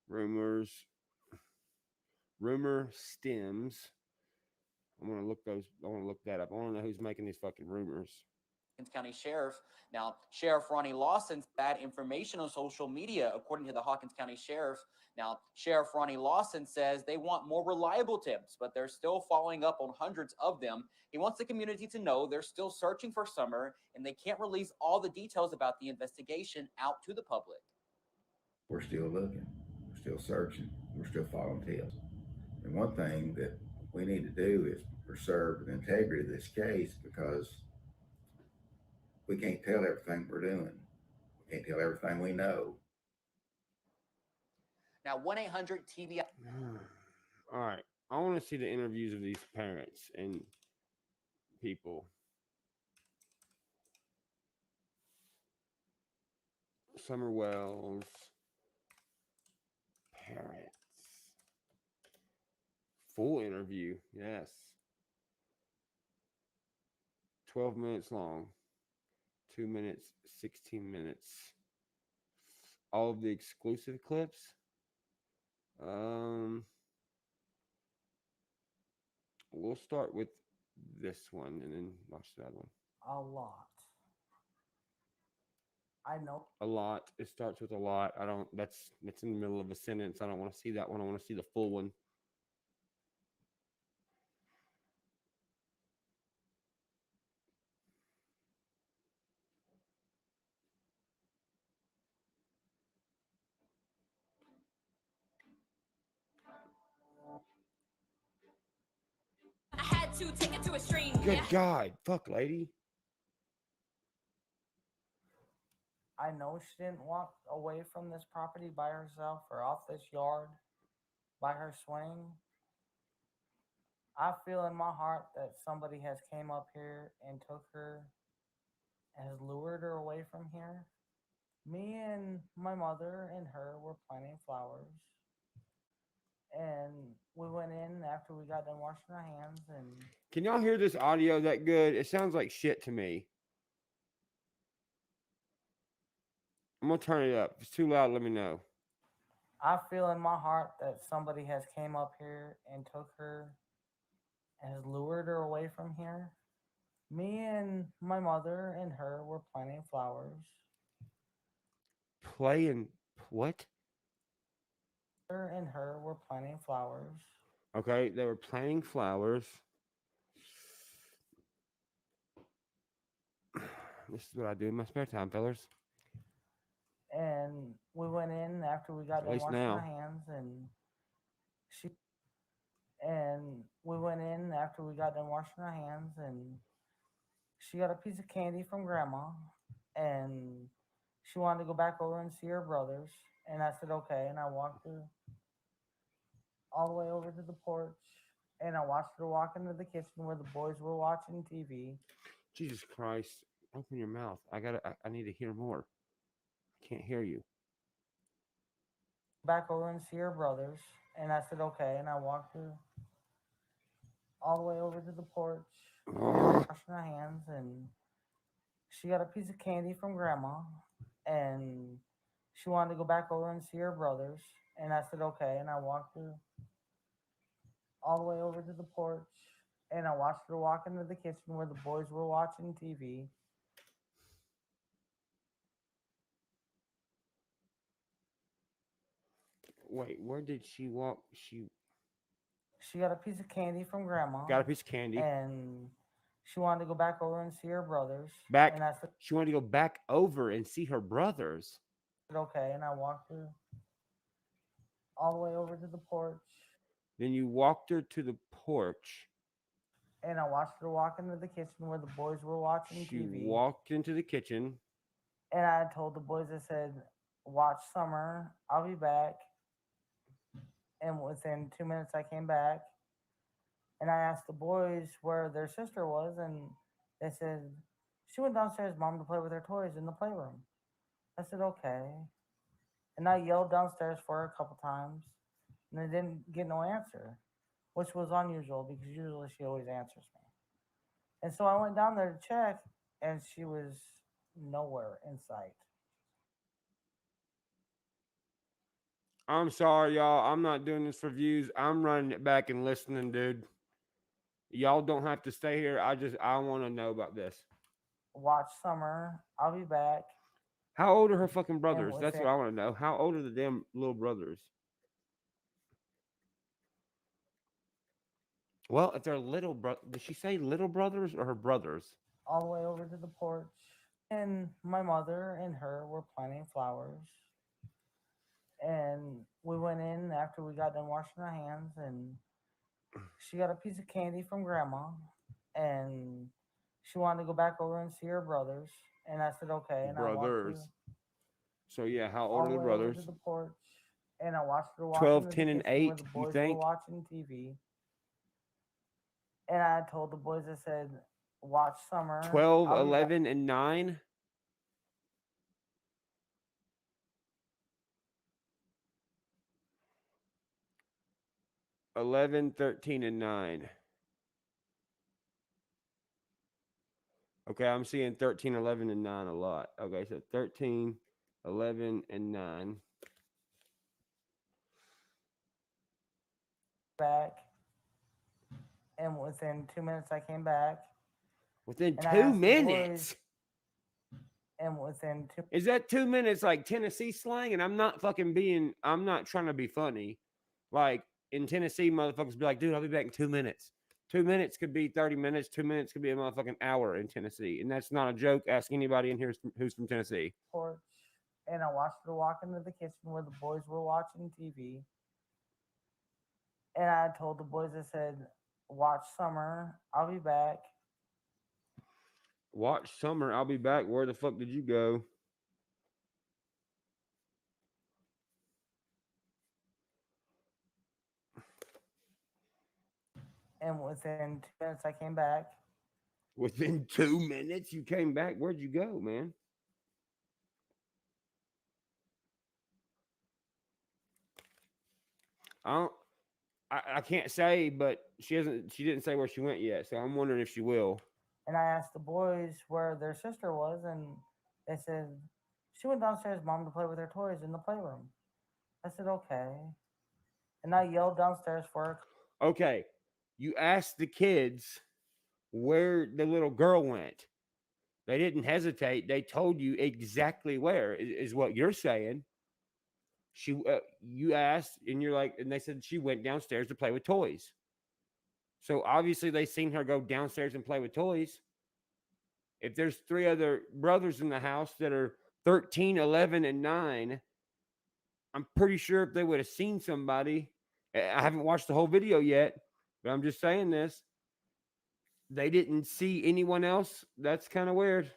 Rumor stems. I want to look that up. I want to know who's making these fucking rumors. County Sheriff. Now, Sheriff Ronnie Lawson's bad information on social media, according to the Hawkins County Sheriff. Now, Sheriff Ronnie Lawson says they want more reliable tips, but they're still following up on hundreds of them. He wants the community to know they're still searching for Summer, and they can't release all the details about the investigation out to the public. We're still looking. We're still searching. We're still following tips. And one thing that we need to do is preserve the integrity of this case, because we can't tell everything we're doing. We can't tell everything we know. Now, 1-800-TBI. All right. I want to see the interviews of these parents and people. Summer Wells. Parents. Full interview. Yes. 12 minutes long. 2 minutes, 16 minutes. All of the exclusive clips. We'll start with this one and then watch the other one. A lot. I know. A lot. It starts with a lot. That's in the middle of a sentence. I don't want to see that one. I want to see the full one. I had to take it to a stream. Good God. Fuck, lady. I know she didn't walk away from this property by herself or off this yard by her swing. I feel in my heart that somebody has came up here and took her, has lured her away from here. Me and my mother and her were planting flowers. And we went in after we got done washing our hands, and Can y'all hear this audio that good? It sounds like shit to me. I'm gonna turn it up. If it's too loud, let me know. I feel in my heart that somebody has came up here and took her, has lured her away from here. Me and my mother and her were planting flowers. Playing what? Her and her were planting flowers. Okay, they were planting flowers. This is what I do in my spare time, fellas. And we went in after we got At done least washing now. our hands, and we went in after we got done washing our hands, and she got a piece of candy from grandma, and she wanted to go back over and see her brothers, and I said okay, and I walked her all the way over to the porch, and I watched her walk into the kitchen where the boys were watching TV. Jesus Christ! Open your mouth. I need to hear more. I can't hear you. Back over and see her brothers, and I said okay, and I walked her all the way over to the porch, washing her hands, and she got a piece of candy from grandma, and she wanted to go back over and see her brothers, and I said okay, and I walked her all the way over to the porch, and I watched her walk into the kitchen where the boys were watching TV. Wait, where did she walk? She got a piece of candy from grandma. Got a piece of candy. And she wanted to go back over and see her brothers. Back. And I said, She wanted to go back over and see her brothers. okay, and I walked her all the way over to the porch. Then you walked her to the porch. And I watched her walk into the kitchen where the boys were watching She TV. walked into the kitchen. And I told the boys, I said, watch Summer, I'll be back. And within 2 minutes, I came back. And I asked the boys where their sister was, and they said, she went downstairs, Mom, to play with her toys in the playroom. I said, okay. And I yelled downstairs for her a couple times, and I didn't get no answer, which was unusual because usually she always answers me. And so I went down there to check, and she was nowhere in sight. I'm sorry, y'all. I'm not doing this for views. I'm running it back and listening, dude. Y'all don't have to stay here. I want to know about this. Watch Summer. I'll be back. How old are her fucking brothers? That's what I want to know. How old are the damn little brothers? Well, if they're little did she say little brothers or her brothers? All the way over to the porch. And my mother and her were planting flowers. And we went in after we got done washing our hands, and she got a piece of candy from grandma, and she wanted to go back over and see her brothers, and I said okay, and Brothers. I walked her So yeah, how all old the are the way brothers? over to the porch, and I watched her walk 12, into 10, the and kitchen where 8, the you boys think? were watching TV, and I told the boys, I said, watch Summer. 12, I'll be back. 11, and 9? $11, 13, and 9. Okay, I'm seeing 13, 11, and 9 a lot. Okay, so 13, 11, and 9. Back, and within 2 minutes I came back. Within And I 2 asked the minutes? boys, and within 2 Is that 2 minutes like Tennessee slang? And I'm not trying to be funny. Like in Tennessee, motherfuckers be like, dude, I'll be back in 2 minutes. 2 minutes could be 30 minutes. 2 minutes could be a motherfucking hour in Tennessee. And that's not a joke. Ask anybody in here who's from Tennessee. porch, and I watched her walk into the kitchen where the boys were watching TV. And I told the boys, I said, watch Summer. I'll be back. Watch Summer. I'll be back. Where the fuck did you go? And within 2 minutes, I came back. Within 2 minutes, you came back. Where'd you go, man? I don't. I can't say, but she didn't say where she went yet. So I'm wondering if she will. And I asked the boys where their sister was, and they said she went downstairs, mom, to play with her toys in the playroom. I said, okay. And I yelled downstairs for her. Okay, you asked the kids where the little girl went. They didn't hesitate. They told you exactly where is what you're saying. You asked, and you're like, and they said she went downstairs to play with toys. So obviously they seen her go downstairs and play with toys. If there's 3 other brothers in the house that are 13, 11, and 9, I'm pretty sure if they would have seen somebody, I haven't watched the whole video yet, but I'm just saying this. They didn't see anyone else. That's kind of weird.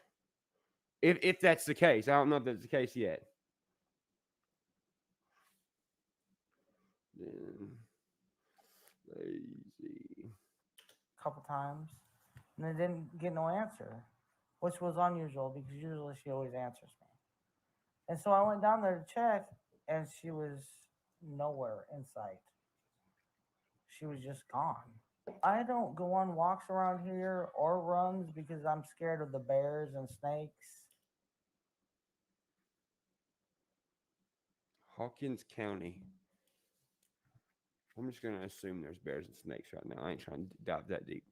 If that's the case, I don't know if that's the case yet. Lazy. A couple times, and they didn't get no answer, which was unusual because usually she always answers me. And so I went down there to check, and she was nowhere in sight. She was just gone. I don't go on walks around here or runs because I'm scared of the bears and snakes. Hawkins County. I'm just going to assume there's bears and snakes right now. I ain't trying to dive that deep.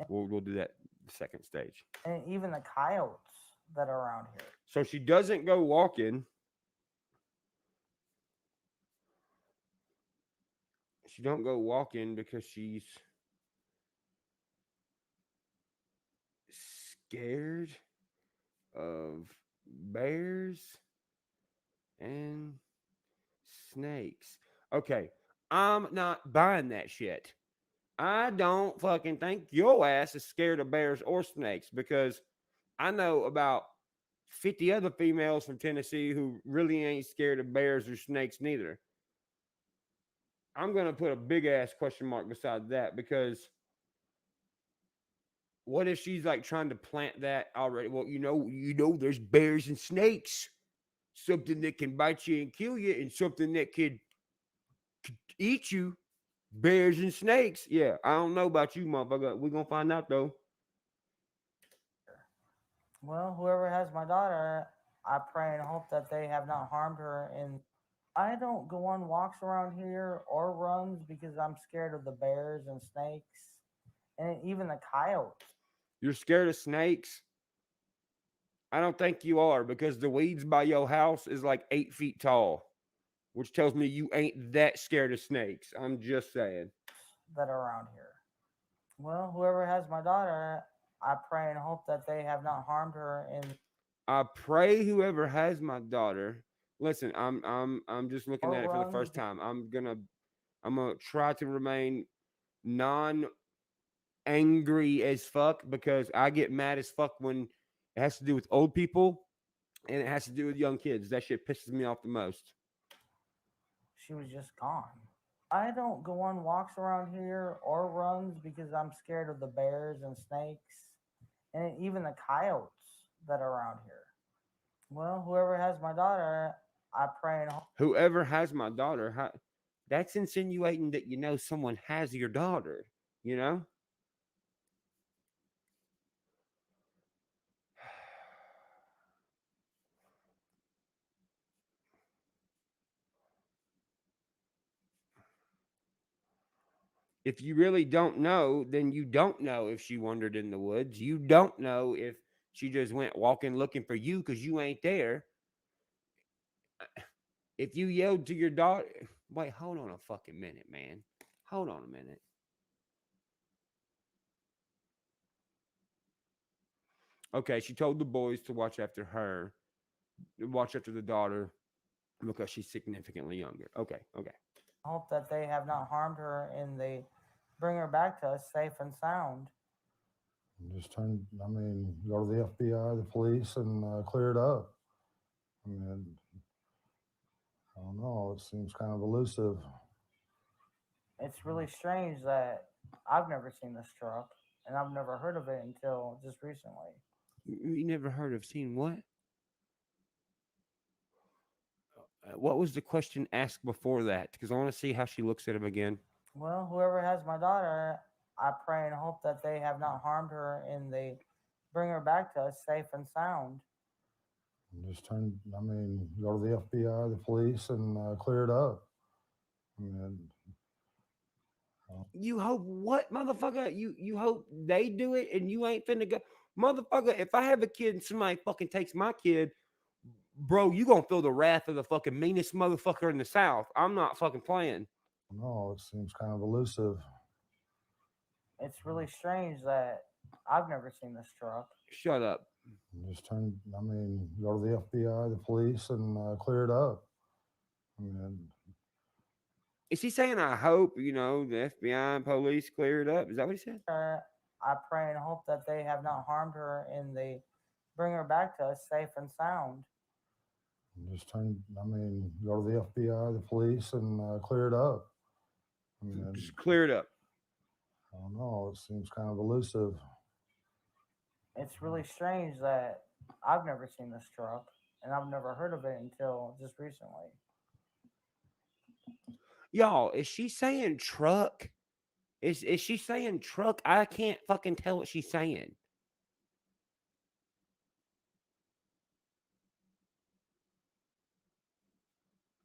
We'll do that the second stage. And even the coyotes that are around here. So she doesn't go walking. She don't go walking because she's scared of bears and snakes. Okay, I'm not buying that shit. I don't fucking think your ass is scared of bears or snakes, because I know about 50 other females from Tennessee who really ain't scared of bears or snakes neither. I'm going to put a big ass question mark beside that, because what if she's like trying to plant that already? Well, you know, there's bears and snakes, something that can bite you and kill you, and something that could eat you. Bears and snakes. Yeah, I don't know about you, motherfucker. We're going to find out, though. Well, whoever has my daughter, I pray and hope that they have not harmed her. And I don't go on walks around here or runs because I'm scared of the bears and snakes and even the coyotes. You're scared of snakes? I don't think you are, because the weeds by your house is like 8 feet tall, which tells me you ain't that scared of snakes. I'm just saying. That are around here. Well, whoever has my daughter, I pray and hope that they have not harmed her. And I pray whoever has my daughter. Listen, I'm just looking at it for the first time. I'm gonna try to remain non-angry as fuck, because I get mad as fuck when it has to do with old people and it has to do with young kids. That shit pisses me off the most. She was just gone. I don't go on walks around here or runs because I'm scared of the bears and snakes and even the coyotes that are around here. Well, whoever has my daughter, I pray and hope. Whoever has my daughter, that's insinuating that, you know, someone has your daughter, you know? If you really don't know, then you don't know if she wandered in the woods. You don't know if she just went walking looking for you because you ain't there. If you yelled to your daughter, wait, hold on a fucking minute, man. Hold on a minute. Okay, she told the boys to watch after her, watch after the daughter, because she's significantly younger. Okay. Hope that they have not harmed her and they bring her back to us safe and sound. Just go to the FBI, the police, and clear it up. I mean, I don't know. It seems kind of elusive. It's really strange that I've never seen this truck, and I've never heard of it until just recently. You never heard of seeing what? What was the question asked before that? Because I want to see how she looks at him again. Well, whoever has my daughter, I pray and hope that they have not harmed her and they bring her back to us safe and sound. Just go to the FBI, the police, and clear it up. I mean, You hope what, motherfucker? You hope they do it and you ain't finna go. Motherfucker, if I have a kid and somebody fucking takes my kid, bro, you gonna feel the wrath of the fucking meanest motherfucker in the South. I'm not fucking playing. no, it seems kind of elusive. It's really strange that I've never seen this truck. Shut up. Go to the FBI, the police, and clear it up. I mean, Is he saying, I hope, the FBI and police clear it up? Is that what he said? I pray and hope that they have not harmed her and they bring her back to us safe and sound. go to the FBI, the police, and clear it up. I mean, just clear it up. I don't know. It seems kind of elusive. It's really strange that I've never seen this truck, and I've never heard of it until just recently. Y'all, is she saying truck? Is she saying truck? I can't fucking tell what she's saying.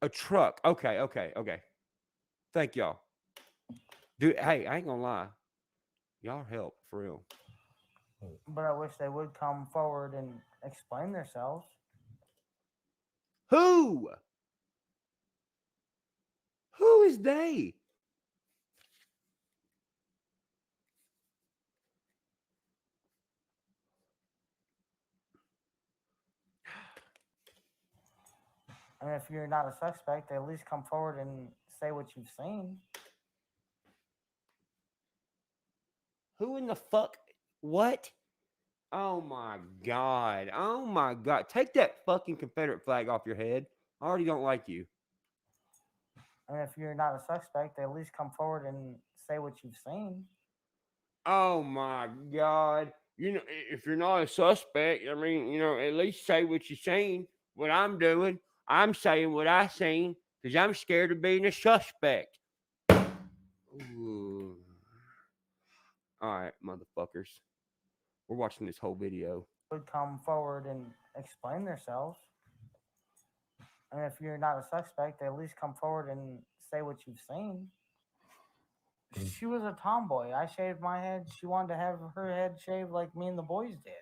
A truck. Okay. Thank y'all. Dude, hey, I ain't gonna lie. Y'all help, for real. But I wish they would come forward and explain themselves. Who? Who is they? And if you're not a suspect, at least come forward and say what you've seen. Who in the fuck? What? Oh my God. Oh my God. Take that fucking Confederate flag off your head. I already don't like you. And if you're not a suspect, at least come forward and say what you've seen. Oh my God. If you're not a suspect, at least say what you've seen. What I'm doing, I'm saying what I seen because I'm scared of being a suspect. Ooh. All right, motherfuckers. We're watching this whole video. Would come forward and explain themselves. And if you're not a suspect, at least come forward and say what you've seen. She was a tomboy. I shaved my head. She wanted to have her head shaved like me and the boys did.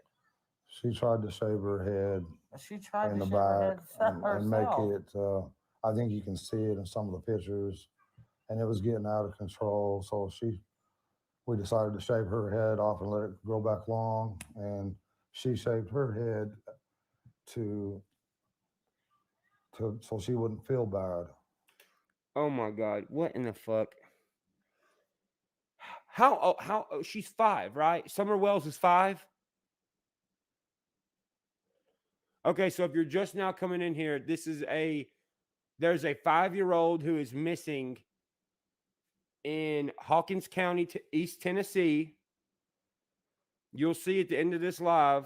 She tried to shave her head She tried in to the shave her back head and make herself. it. I think you can see it in some of the pictures, and it was getting out of control. So we decided to shave her head off and let it grow back long, and she shaved her head so she wouldn't feel bad. Oh my God. What in the fuck? How she's 5, right? Summer Wells is 5. Okay, so if you're just now coming in here, there's a 5-year-old who is missing in Hawkins County, East Tennessee. You'll see at the end of this live.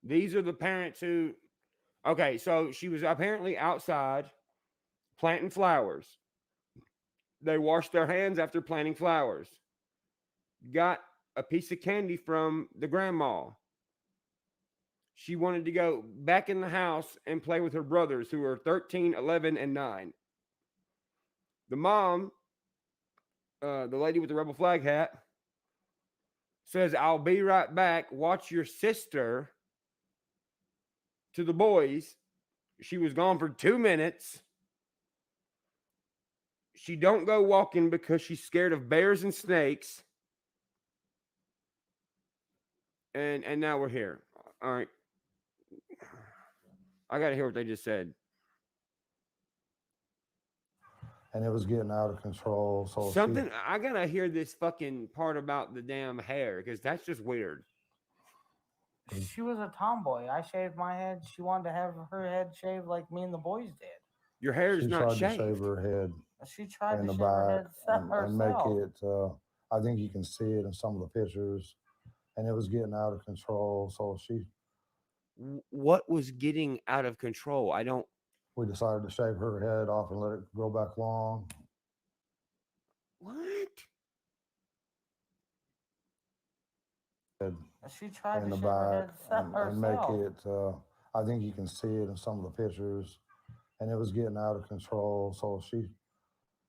These are the parents who, okay, so she was apparently outside planting flowers. They washed their hands after planting flowers. Got a piece of candy from the grandma. She wanted to go back in the house and play with her brothers who are 13, 11, and 9. The mom, the lady with the rebel flag hat, says, I'll be right back. Watch your sister. To the boys. She was gone for 2 minutes. She don't go walking because she's scared of bears and snakes. And now we're here. All right. I got to hear what they just said. And it was getting out of control. So I got to hear this fucking part about the damn hair because that's just weird. She was a tomboy. I shaved my head. She wanted to have her head shaved like me and the boys did. Your hair is not shaved. She tried to shaved. shave her head She tried in to the shave her back head and make herself. it. I think you can see it in some of the pictures, and it was getting out of control. So What was getting out of control? I don't. we decided to shave her head off and let it grow back long. What? She tried In to the shave her back head and make herself. it. I think you can see it in some of the pictures, and it was getting out of control. So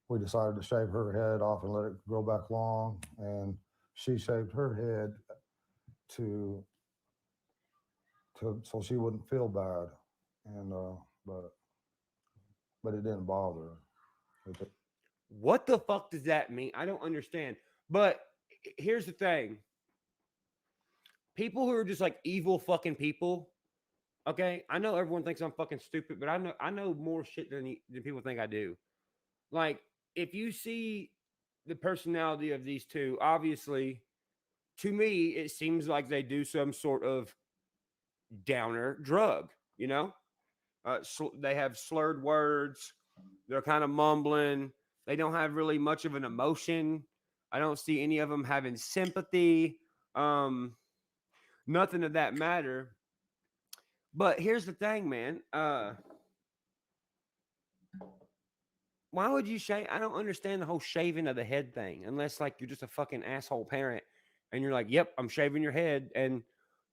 we decided to shave her head off and let it grow back long, and she shaved her head to so she wouldn't feel bad, and but it didn't bother her. What the fuck does that mean? I don't understand. But here's the thing. People who are just like evil fucking people. Okay, I know everyone thinks I'm fucking stupid, but I know more shit than people think I do. Like, if you see the personality of these two, obviously, to me, it seems like they do some sort of downer drug. You know, they have slurred words. They're kind of mumbling. They don't have really much of an emotion. I don't see any of them having sympathy. Nothing of that matter. But here's the thing, man. Why would you shave? I don't understand the whole shaving of the head thing, unless like you're just a fucking asshole parent and you're like, "Yep, I'm shaving your head." And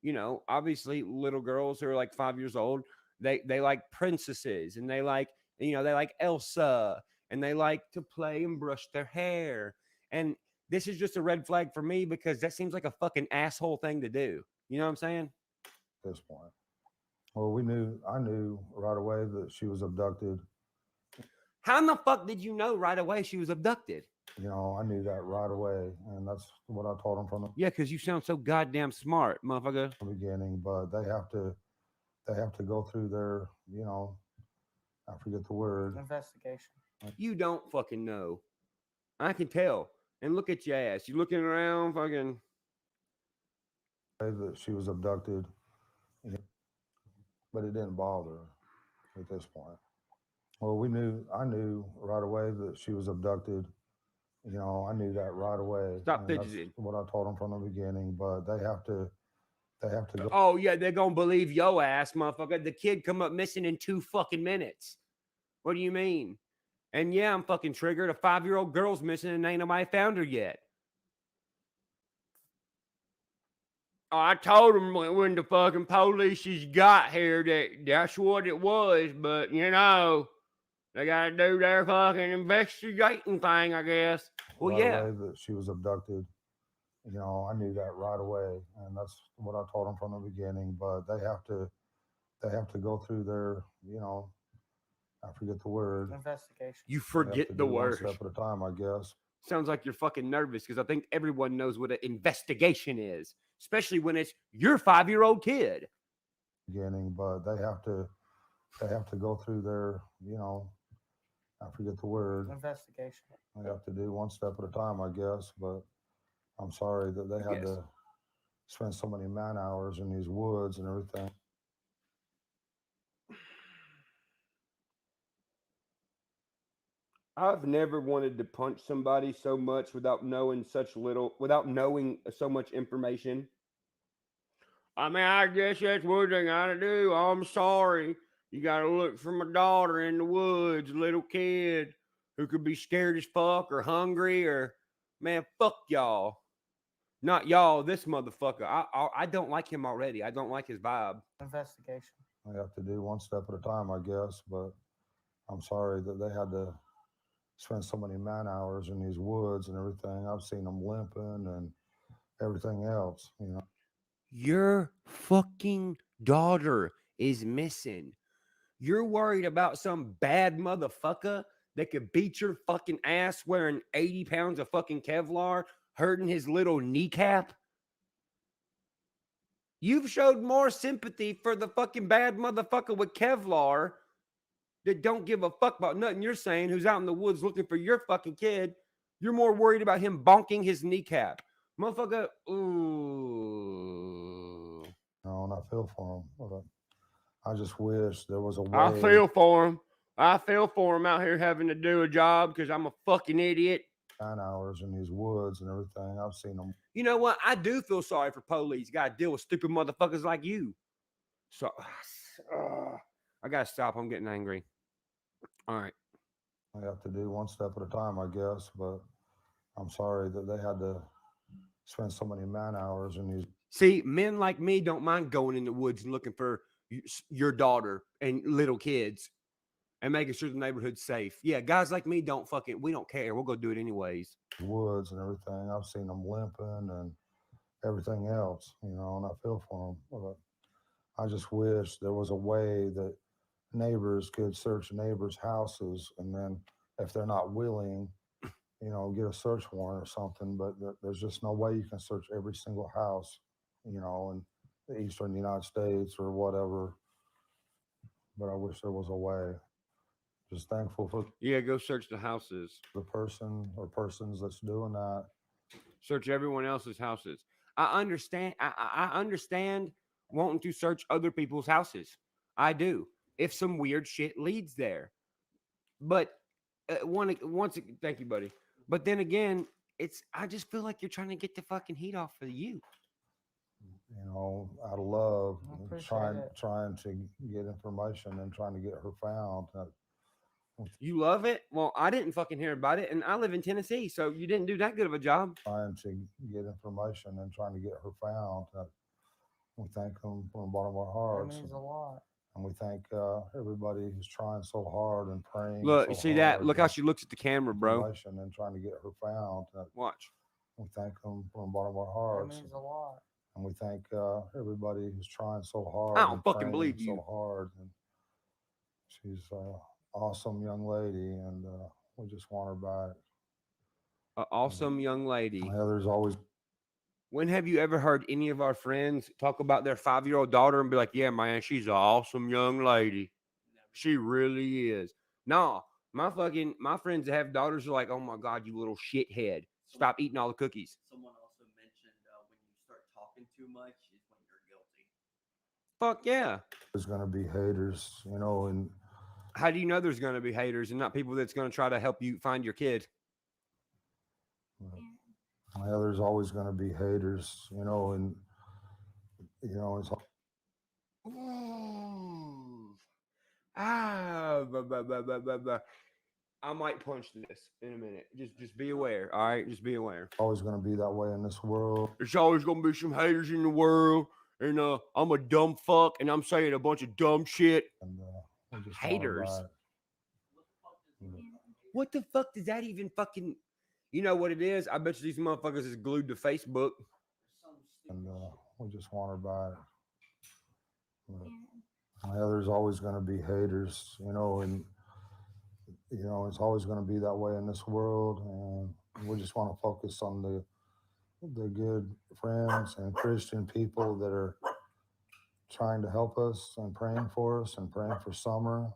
you know, obviously, little girls who are like 5 years old, they like princesses and they like they like Elsa and they like to play and brush their hair. And this is just a red flag for me because that seems like a fucking asshole thing to do. You know what I'm saying? At this point, well, I knew right away that she was abducted. How in the fuck did you know right away she was abducted? You know, I knew that right away, and that's what I told them from the Yeah, because you sound so goddamn smart, motherfucker. beginning. But they have to go through their, I forget the word. Investigation. You don't fucking know. I can tell. And look at your ass. You looking around, fucking. That she was abducted, but it didn't bother her at this point. Well, I knew right away that she was abducted. You know, I knew that right away. Stop and that's fidgeting. what I told them from the beginning. But they have to go. Oh, yeah, they're going to believe yo ass, motherfucker. The kid come up missing in 2 fucking minutes. What do you mean? And yeah, I'm fucking triggered. A 5-year-old girl's missing and ain't nobody found her yet. Oh, I told them when the fucking police got here that's what it was, but they gotta do their fucking investigating thing, I guess. Well, right yeah. away that she was abducted. You know, I knew that right away, and that's what I told them from the beginning. But they have to go through their, I forget the word. Investigation. You forget the word. One step at a time, I guess. Sounds like you're fucking nervous because I think everyone knows what an investigation is, especially when it's your 5-year-old kid. Beginning, but they have to go through their, I forget the word. Investigation. They have to do one step at a time, I guess. But I'm sorry that they had to spend so many man hours in these woods and everything. I've never wanted to punch somebody so much without knowing so much information. I mean, I guess that's what they gotta do. I'm sorry. You gotta look for my daughter in the woods, little kid who could be scared as fuck or hungry or, man, fuck y'all. Not y'all, this motherfucker. I don't like him already. I don't like his vibe. Investigation. They have to do one step at a time, I guess. But I'm sorry that they had to spend so many man hours in these woods and everything. I've seen them limping and everything else, Your fucking daughter is missing. You're worried about some bad motherfucker that could beat your fucking ass wearing 80 pounds of fucking Kevlar, hurting his little kneecap? You've showed more sympathy for the fucking bad motherfucker with Kevlar that don't give a fuck about nothing you're saying, who's out in the woods looking for your fucking kid. You're more worried about him bonking his kneecap. Motherfucker, ooh. No, and I feel for him. I just wish there was a way. I feel for him. I feel for him out here having to do a job because I'm a fucking idiot. 9 hours in these woods and everything. I've seen them. You know what? I do feel sorry for police. Got to deal with stupid motherfuckers like you. So, I got to stop. I'm getting angry. All right. I have to do one step at a time, I guess, but I'm sorry that they had to spend so many man hours in these. See, men like me don't mind going in the woods and looking for your daughter and little kids and making sure the neighborhood's safe. Yeah, guys like me we don't care. We'll go do it anyways. Woods and everything. I've seen them limping and everything else, and I feel for them. But I just wish there was a way that neighbors could search neighbors' houses, and then if they're not willing, get a search warrant or something. But there's just no way you can search every single house, in the eastern United States or whatever. But I wish there was a way. Just thankful for go search the houses. The person or persons that's doing that. Search everyone else's houses. I understand. I understand wanting to search other people's houses. I do. If some weird shit leads there, but thank you, buddy. But then again, I just feel like you're trying to get the fucking heat off of you. Out of love, trying to get information and trying to get her found. You love it? Well, I didn't fucking hear about it, and I live in Tennessee, so you didn't do that good of a job. Trying to get information and trying to get her found. We thank them from the bottom of our hearts. That means a lot. And we thank everybody who's trying so hard and praying. Look, so you see hard that? Look how she looks at the camera, bro. And trying to get her found. Watch. We thank them from the bottom of our hearts. That means a lot. And we thank everybody who's trying so hard. I don't fucking believe you. So hard. And she's an awesome young lady, and we just want her back. An awesome young lady. Yeah, there's always. When have you ever heard any of our friends talk about their 5-year-old daughter and be like, yeah, man, she's an awesome young lady. She really is. No, my friends that have daughters are like, oh my God, you little shithead. Stop eating all the cookies. Someone also mentioned when you start talking too much is when you're guilty. Fuck yeah. There's going to be haters, and. How do you know there's going to be haters and not people that's going to try to help you find your kid? Yeah, there's always going to be haters, and it's. I might punch this in a minute. Just be aware. All right, just be aware. Always going to be that way in this world. There's always going to be some haters in the world, and I'm a dumb fuck, and I'm saying a bunch of dumb shit. And, haters. What the fuck does that even fucking? You know what it is? I bet you these motherfuckers is glued to Facebook. And we just want her back. Yeah, there's always going to be haters, and it's always going to be that way in this world. And we just want to focus on the good friends and Christian people that are trying to help us and praying for us and praying for Summer.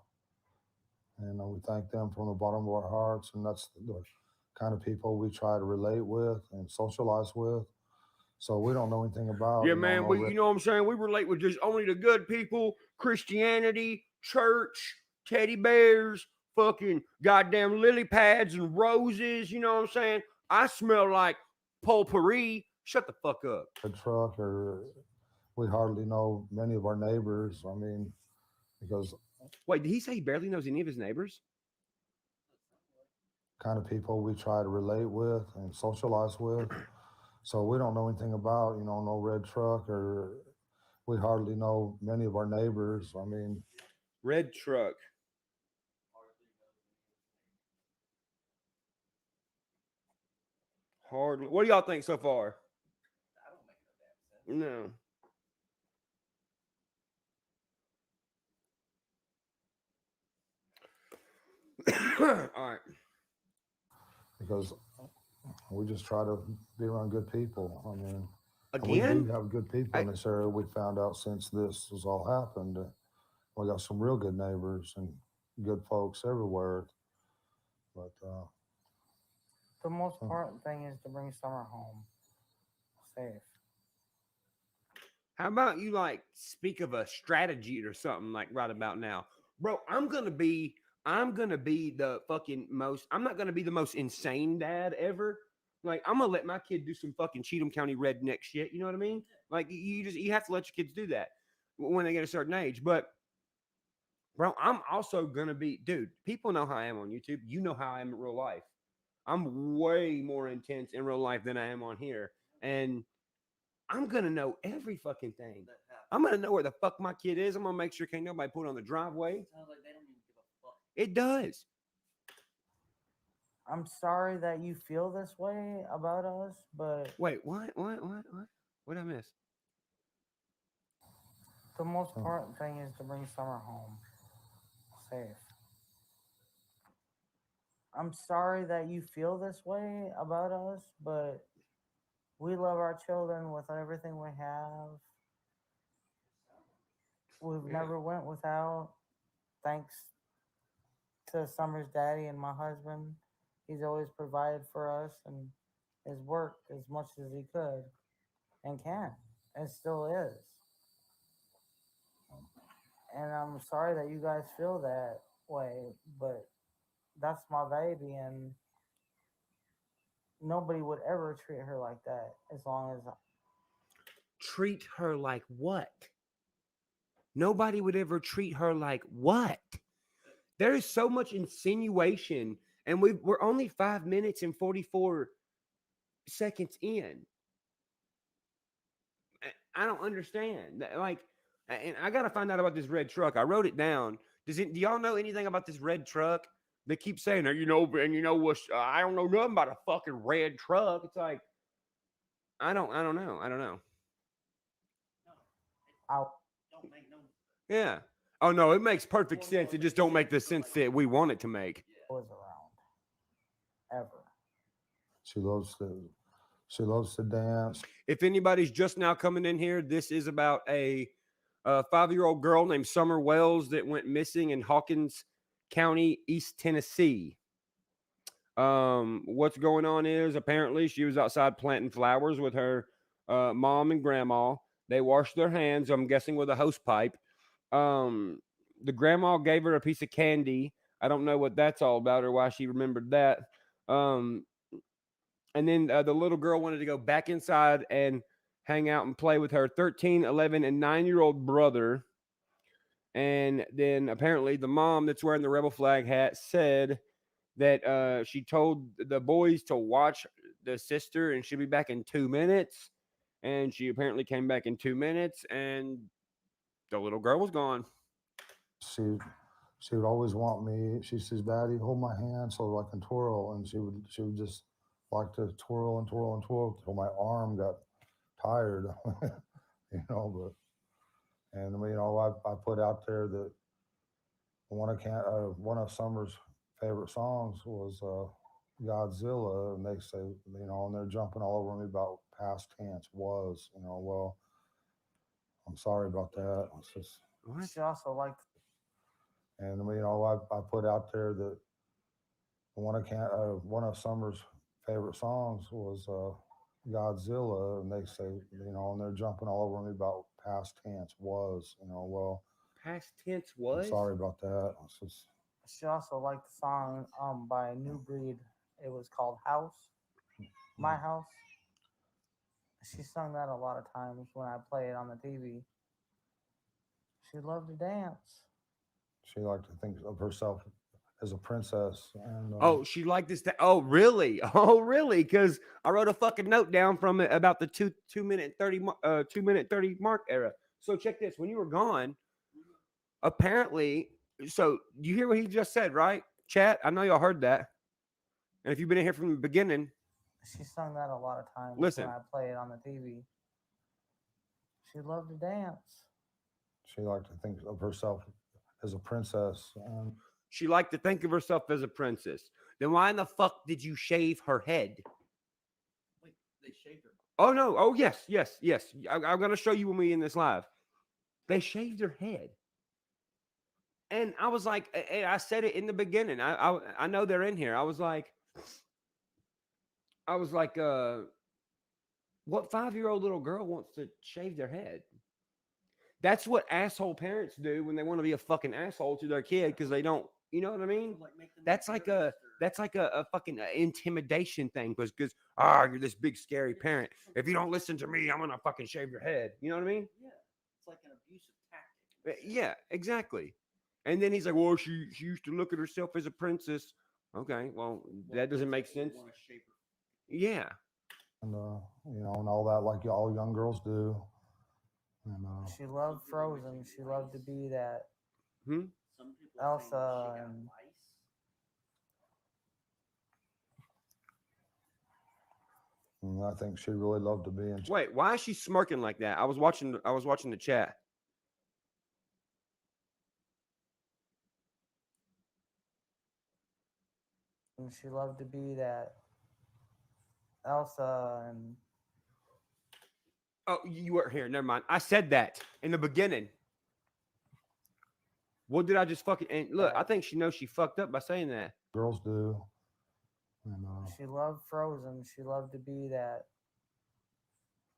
And we thank them from the bottom of our hearts. And that's the kind of people we try to relate with and socialize with. So we don't know anything about. Yeah, man. You know what I'm saying? We relate with just only the good people, Christianity, church, teddy bears, fucking goddamn lily pads and roses. You know what I'm saying? I smell like potpourri. Shut the fuck up. A truck, or we hardly know many of our neighbors. I mean, because. Wait, did he say he barely knows any of his neighbors? Kind of people we try to relate with and socialize with. So we don't know anything about, no red truck, or we hardly know many of our neighbors. I mean, red truck. Hardly. What do y'all think so far? No. All right. Because we just try to be around good people. I mean, again, we do have good people in this area. We found out since this has all happened. We got some real good neighbors and good folks everywhere. But the most important thing is to bring Summer home safe. How about you speak of a strategy or something right about now? Bro, I'm going to be I'm gonna be the fucking most. I'm not gonna be the most insane dad ever. Like, I'm gonna let my kid do some fucking Cheatham County redneck shit. You know what I mean? Like, you have to let your kids do that when they get a certain age. But bro, I'm also gonna be, dude. People know how I am on YouTube. You know how I am in real life. I'm way more intense in real life than I am on here, and I'm gonna know every fucking thing. I'm gonna know where the fuck my kid is. I'm gonna make sure can't nobody put it on the driveway. It does. I'm sorry that you feel this way about us, but Wait, what? What did I miss? the most important thing is to bring Summer home safe. I'm sorry that you feel this way about us, but we love our children with everything we have. We've never went without. Thanks to Summer's daddy and my husband. He's always provided for us and has worked as much as he could and can and still is. And I'm sorry that you guys feel that way, but that's my baby, and nobody would ever treat her like that as long as Treat her like what? Nobody would ever treat her like what? There is so much insinuation, and we're only 5 minutes and 44 seconds in. I don't understand. Like, and I gotta find out about this red truck. I wrote it down. Do y'all know anything about this red truck? They keep saying, and you know what? I don't know nothing about a fucking red truck. It's like, I don't know. Yeah. Oh no, it makes perfect sense. It just don't make the sense that we want it to make. was around ever. She loves to dance. If anybody's just now coming in here, this is about a 5-year-old girl named Summer Wells that went missing in Hawkins County, East Tennessee. What's going on is apparently she was outside planting flowers with her mom and grandma. They washed their hands, I'm guessing with a hose pipe. The grandma gave her a piece of candy. I don't know what that's all about or why she remembered that. And then the little girl wanted to go back inside and hang out and play with her 13, 11, and 9-year-old brother. And then apparently the mom that's wearing the rebel flag hat said that she told the boys to watch the sister and she'll be back in 2 minutes. And she apparently came back in 2 minutes and the little girl was gone. She would always want me. She says, "Daddy, hold my hand so I can twirl." And she would just like to twirl and twirl and twirl until my arm got tired, you know. And I put out there that one of Summer's favorite songs was Godzilla, and they say, and they're jumping all over me about past tense was, well, I'm sorry about that. It's just, She also liked. and I put out there that one of Summer's favorite songs was Godzilla, and they say, and they're jumping all over me about past tense was, well, past tense was. I'm sorry about that. It's just, She also liked the song by New Breed. It was called House, My House. She sung that a lot of times when I play it on the TV. She loved to dance. She liked to think of herself as a princess. And, oh, she liked this. Oh, really? Oh, really? Because I wrote a fucking note down from it about the 2 minute 30 mark era. So check this. When you were gone, apparently, so you hear what he just said, right? Chat. I know y'all heard that. And if you've been in here from the beginning, she sung that a lot of times listen, when I play it on the TV. She loved to dance. She liked to think of herself as a princess. And she liked to think of herself as a princess. Then why in the fuck did you shave her head? Wait, they shaved her. Oh, no. Oh, yes. I'm going to show you when we in this live. They shaved her head. And I was like, I said it in the beginning. I know they're in here. I was like, what 5-year-old little girl wants to shave their head? That's what asshole parents do when they want to be a fucking asshole to their kid because they don't You know what I mean? That's like a fucking intimidation thing because you're this big scary parent. If you don't listen to me, I'm gonna fucking shave your head. You know what I mean? Yeah, it's like an abusive tactic. Yeah, exactly. And then he's like, well, she used to look at herself as a princess. Okay, well, that doesn't make sense. Yeah. And and all that, like all young girls do. And She loved Frozen. She loved to be that Elsa and I think she really loved to be in. Wait, why is she smirking like that? I was watching the chat. she loved to be that Elsa and Oh, you weren't here. Never mind. I said that in the beginning. What did I just fucking... And look, I think she knows she fucked up by saying that. Girls do. And she loved Frozen. She loved to be that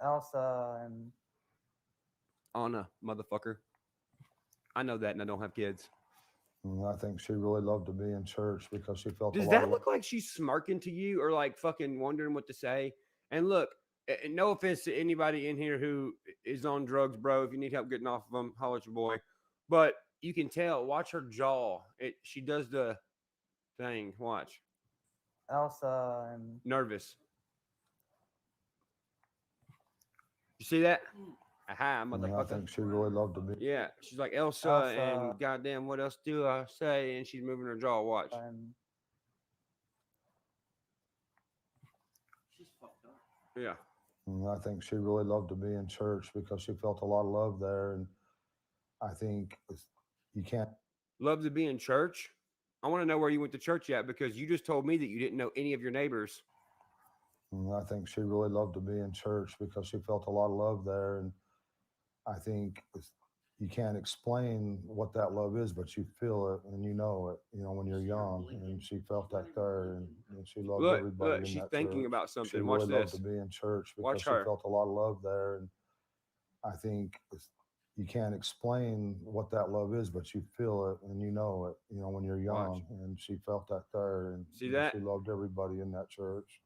Elsa and Anna, motherfucker. I know that and I don't have kids. I think she really loved to be in church because she felt. Does that look like she's smirking to you or like fucking wondering what to say? And look, no offense to anybody in here who is on drugs, bro. If you need help getting off of them, holler at your boy. But you can tell. Watch her jaw. She does the thing. Watch. Elsa and Nervous. You see that? Aha, motherfucker. I think she really loved to be. Yeah, she's like Elsa, and goddamn, what else do I say? And she's moving her jaw. Watch. She's fucked up. Yeah. I think she really loved to be in church because she felt a lot of love there, and I think you can't love to be in church. I want to know where you went to church at because you just told me that you didn't know any of your neighbors. I think she really loved to be in church because she felt a lot of love there, and I think you can't explain what that love is, but you feel it and you know it. You know when you're young, and she felt that there, and she loved everybody. Look, in she's that thinking church. about something. She Watch really this. loved to be in church because Watch she her. felt a lot of love there, and I think you can't explain what that love is, but you feel it and you know it. You know when you're young, and she felt that there, and See that? she loved everybody in that church.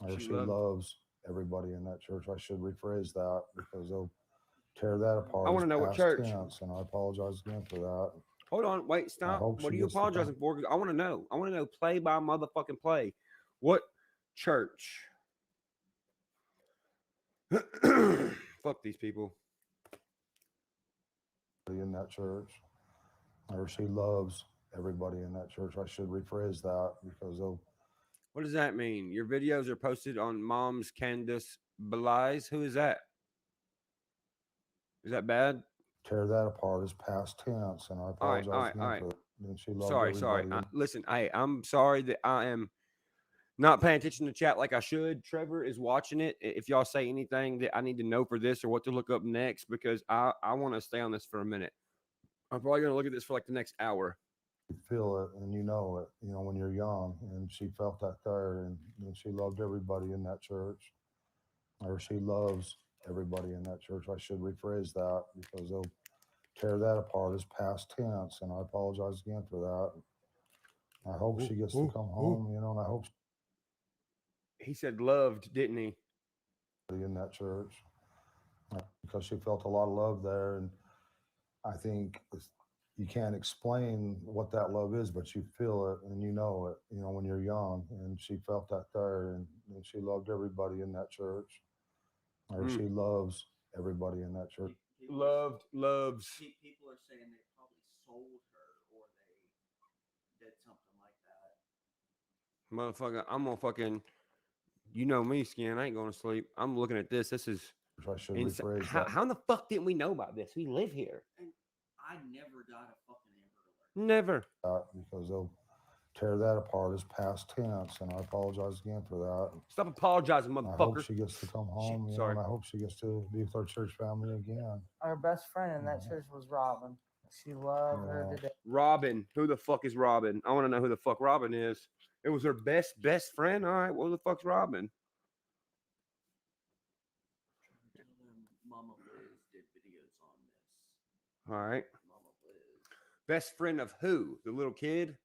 Or she loves everybody in that church. I should rephrase that because they'll tear that apart. I want to know what past church. tense, and I apologize again for that. Hold on, wait, stop. What are you apologizing for? I want to know. I want to know play by motherfucking play. What church? Fuck these people. In that church, or she loves everybody in that church. I should rephrase that because they'll. What does that mean? Your videos are posted on Mom's Candace Belize. Who is that? Is that bad? Tear that apart as past tense, and I apologize again for that. And she loved Sorry. everybody. Listen, I'm sorry that I am not paying attention to chat like I should. Trevor is watching it. If y'all say anything that I need to know for this or what to look up next, because I want to stay on this for a minute. I'm probably going to look at this for like the next hour. You feel it and you know it, you know, when you're young, and she felt that there, and she loved everybody in that church, or she loves everybody in that church. I should rephrase that because they'll tear that apart as past tense, and I apologize again for that. I hope she gets to come home, you know, and I hope he said loved, didn't he? In that church, because she felt a lot of love there, and I think you can't explain what that love is, but you feel it and you know it, you know, when you're young, and she felt that there, and she loved everybody in that church, or she loves everybody in that church. Loves. People are saying they probably sold her or they did something like that. Motherfucker, I'm gonna fucking, you know me, Skin. I ain't going to sleep. I'm looking at this. This is I should insane. rephrase How, that. how in the fuck didn't we know about this? We live here. And I never got a fucking Amber Alert. Never. Because they'll tear that apart as past tense, and I apologize again for that. Stop apologizing, I motherfucker. hope she gets to come home, you know, Sorry. and I hope she gets to be with our church family again. our best friend in that church was Robin. She loved her to death. Robin. Who the fuck is Robin? I want to know who the fuck Robin is. It was her best friend. All right. What the fuck's Robin? Mama Liz did videos on this. All right. Mama Liz. Best friend of who? The little kid?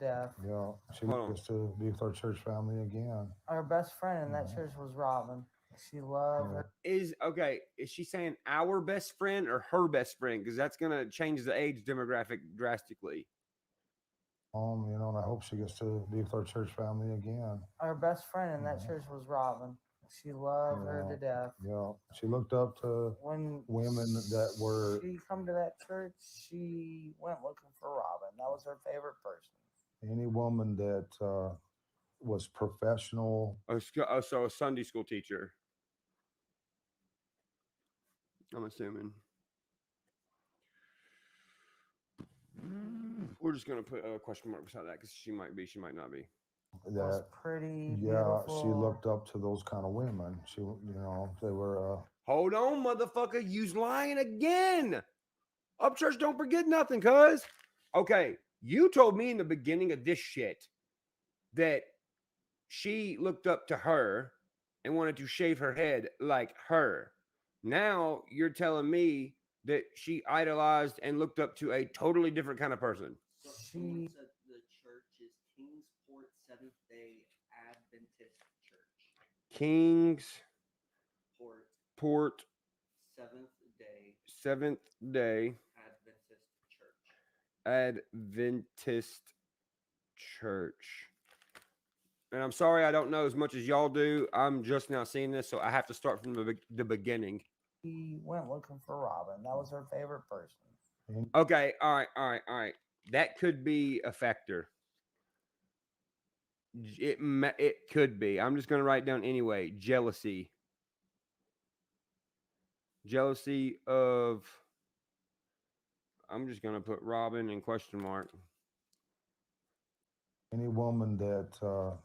Deaf. Yeah, she Hold on. used to be with our church family again. Our best friend in that church was Robin. She loved her. Is she saying our best friend or her best friend? Because that's gonna change the age demographic drastically. You know, and I hope she gets to be with our church family again. Our best friend in that church was Robin. She loved her to death. Yeah, she looked up to When women that were. she come to that church, she went looking for Robin. That was her favorite person. Any woman that was professional. So a Sunday school teacher. I'm assuming. We're just gonna put a question mark beside that because she might be, she might not be. That was pretty yeah, beautiful. she looked up to those kind of women. She, you know, they were. Hold on, motherfucker, you's lying again. Up church, don't forget nothing, cuz. Okay, you told me in the beginning of this shit that she looked up to her and wanted to shave her head like her. Now you're telling me that she idolized and looked up to a totally different kind of person. Someone said the church is Kingsport Seventh-day Adventist Church. Kingsport Seventh-day Adventist Church. And I'm sorry I don't know as much as y'all do. I'm just now seeing this, so I have to start from the beginning. She went looking for Robin. That was her favorite person. Okay, all right. That could be a factor. It could be. I'm just going to write down anyway. Jealousy of. I'm just going to put Robin in question mark. Any woman that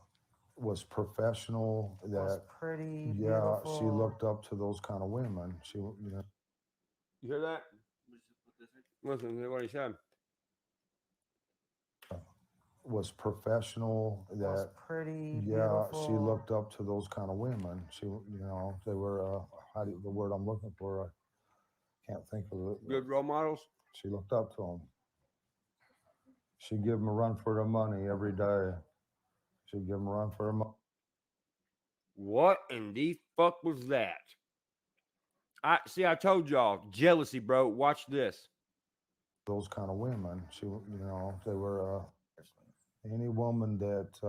was professional, that was pretty yeah, beautiful. she looked up to those kind of women. She, you know. You hear that? Listen to what he said. Was professional, that was pretty yeah, beautiful. she looked up to those kind of women. She, you know, they were the word I'm looking for, I can't think of it. Good role models. She looked up to them. She'd give them a run for their money every day. She'd give them a run for their money. What in the fuck was that? I told y'all, jealousy, bro. Watch this. Those kind of women. She, you know, they were any woman that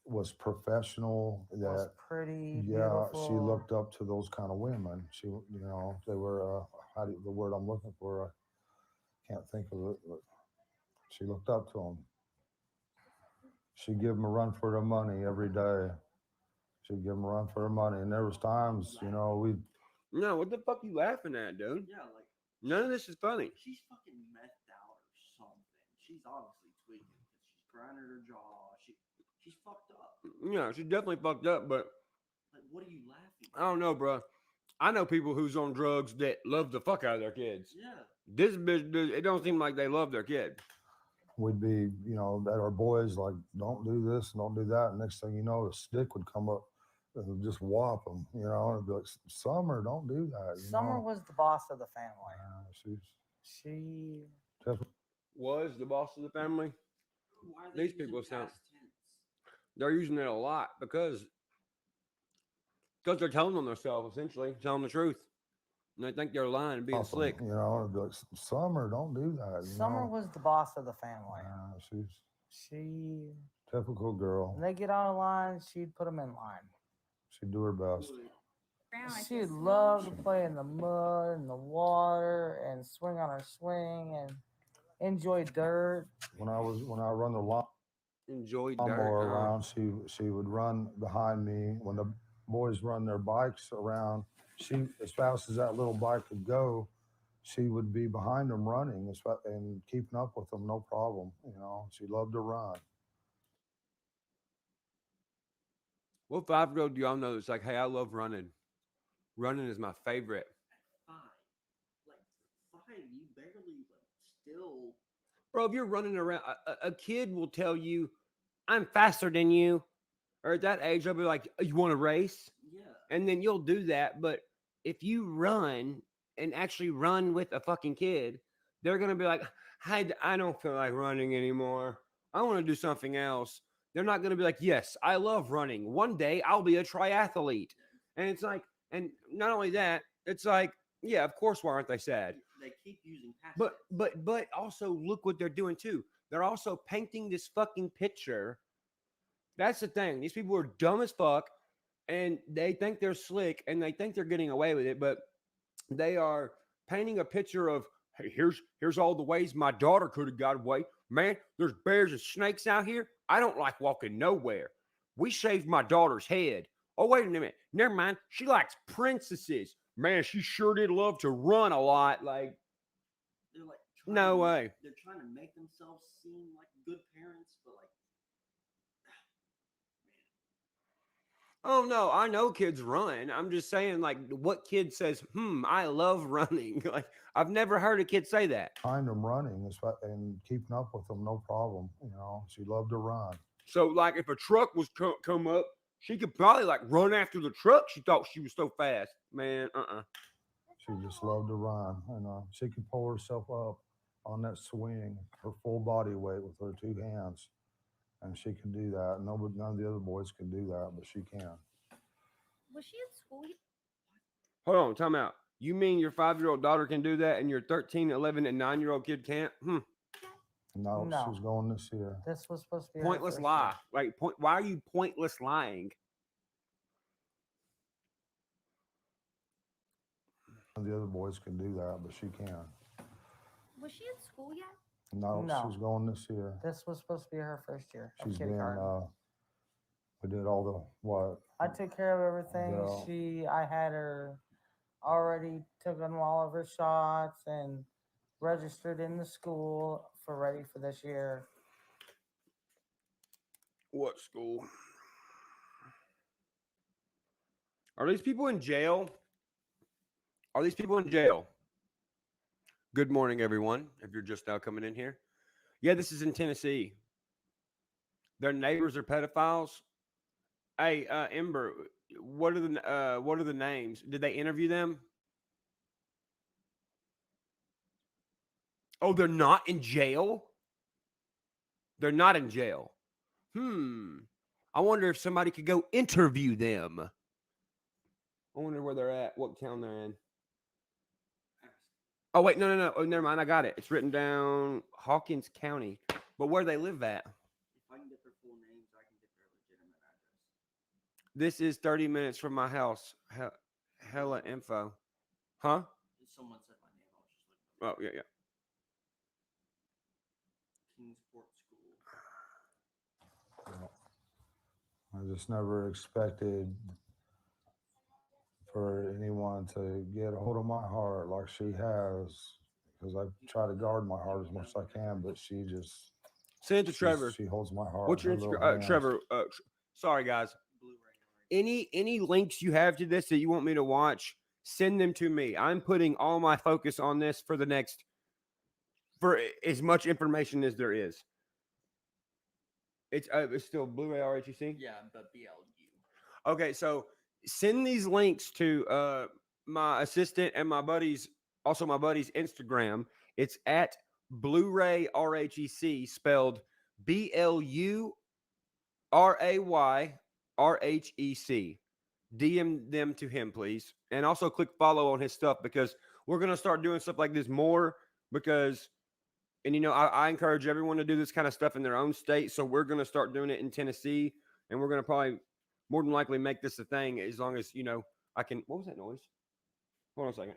was professional, that was pretty yeah, beautiful. she looked up to those kind of women. She, you know, they were the word I'm looking for, I can't think of it. But she looked up to them. She'd give them a run for their money every day. She'd give them a run for their money, and there was times, you know, we. No, what the fuck you laughing at, dude? Yeah, like none of this is funny. She's fucking methed out or something. She's obviously tweaking because she's grinding her jaw. She's fucked up. Yeah, she's definitely fucked up, but like, what are you laughing at? I don't know, bro. I know people who's on drugs that love the fuck out of their kids. Yeah. This bitch, it don't seem like they love their kid. We'd be, you know, at our boys like, don't do this, don't do that. And next thing you know, a stick would come up and just whop them, you know, and it'd be like, Summer, don't do that. Summer was the boss of the family. She was the boss of the family. Why are they These people sound. They're using it a lot because they're telling on themselves, essentially, telling the truth. And they think they're lying and being slick. You know, it'd be like, Summer, don't do that. Summer was the boss of the family. She typical girl. When they get on a line, she'd put them in line. She'd do her best. She'd love to play in the mud and the water and swing on her swing and enjoy dirt. When I run the lawnmower around, she would run behind me. When the boys run their bikes around, she, as fast as that little bike could go, she would be behind them running and keeping up with them, no problem. You know, she loved to run. What 5-year-old do y'all know that's like, hey, I love running. Running is my favorite. Five, you barely still. Bro, if you're running around, a kid will tell you, I'm faster than you. Or at that age, they'll be like, you want to race? Yeah. And then you'll do that. But if you run and actually run with a fucking kid, they're going to be like, I don't feel like running anymore. I want to do something else. They're not going to be like, yes, I love running. One day I'll be a triathlete. And it's like, and not only that, it's like, yeah, of course, why aren't they sad? They keep using past But also look what they're doing too. They're also painting this fucking picture. That's the thing. These people are dumb as fuck, and they think they're slick, and they think they're getting away with it, but they are painting a picture of, hey, here's all the ways my daughter could have got away. Man, there's bears and snakes out here. I don't like walking nowhere. We shaved my daughter's head. Oh, wait a minute. Never mind. She likes princesses. Man, she sure did love to run a lot. Like, they're like no way. They're trying to make themselves seem like good parents, but like, Oh no, I know kids run. I'm just saying, like, what kid says, I love running? Like, I've never heard a kid say that. Find them running and keeping up with them, no problem. You know, she loved to run. So, like, if a truck was come up, she could probably like run after the truck. She thought she was so fast, man. She just loved to run, and she could pull herself up on that swing, her full body weight with her two hands, and she can do that. None of the other boys can do that, but she can. Was she in school? Hold on, time out. You mean your 5-year-old daughter can do that, and your 13, 11, and 9-year-old kid can't? No, she's going this year. This was supposed to be Pointless lie. Like, why are you pointless lying? The other boys can do that, but she can. Was she in school yet? No, she's going this year. This was supposed to be her first year. She's been. We did all the what? I took care of everything. Yeah. I had her already taken all of her shots and registered in the school for ready for this year. What school? Are these people in jail? Are these people in jail? Good morning, everyone. If you're just now coming in here. Yeah, this is in Tennessee. Their neighbors are pedophiles. Hey, Ember, what are the names? Did they interview them? Oh, they're not in jail? They're not in jail. I wonder if somebody could go interview them. I wonder where they're at, what town they're in. Oh, wait, no. Oh, never mind. I got it. It's written down Hawkins County. But where they live at? if I can get their full names, I can get their legitimate address. This is 30 minutes from my house. Hella info. Huh? Someone said my name. I was just looking. Oh, yeah. Kingsport School. I just never expected for anyone to get a hold of my heart like she has, because I try to guard my heart as much as I can, but she just send it to Trevor. She holds my heart. What's your Instagram? Trevor, sorry guys. Any links you have to this that you want me to watch, send them to me. I'm putting all my focus on this for as much information as there is. It's still Blu-ray RHEC? Yeah, but BLU. Okay, so send these links to my assistant and my buddy's Instagram. It's at Blu-ray RHEC, spelled BLURAYRHEC. DM them to him, please. And also click follow on his stuff, because we're going to start doing stuff like this more, and I encourage everyone to do this kind of stuff in their own state. So we're going to start doing it in Tennessee, and we're going to probably more than likely make this a thing, as long as, I can. What was that noise? Hold on a second.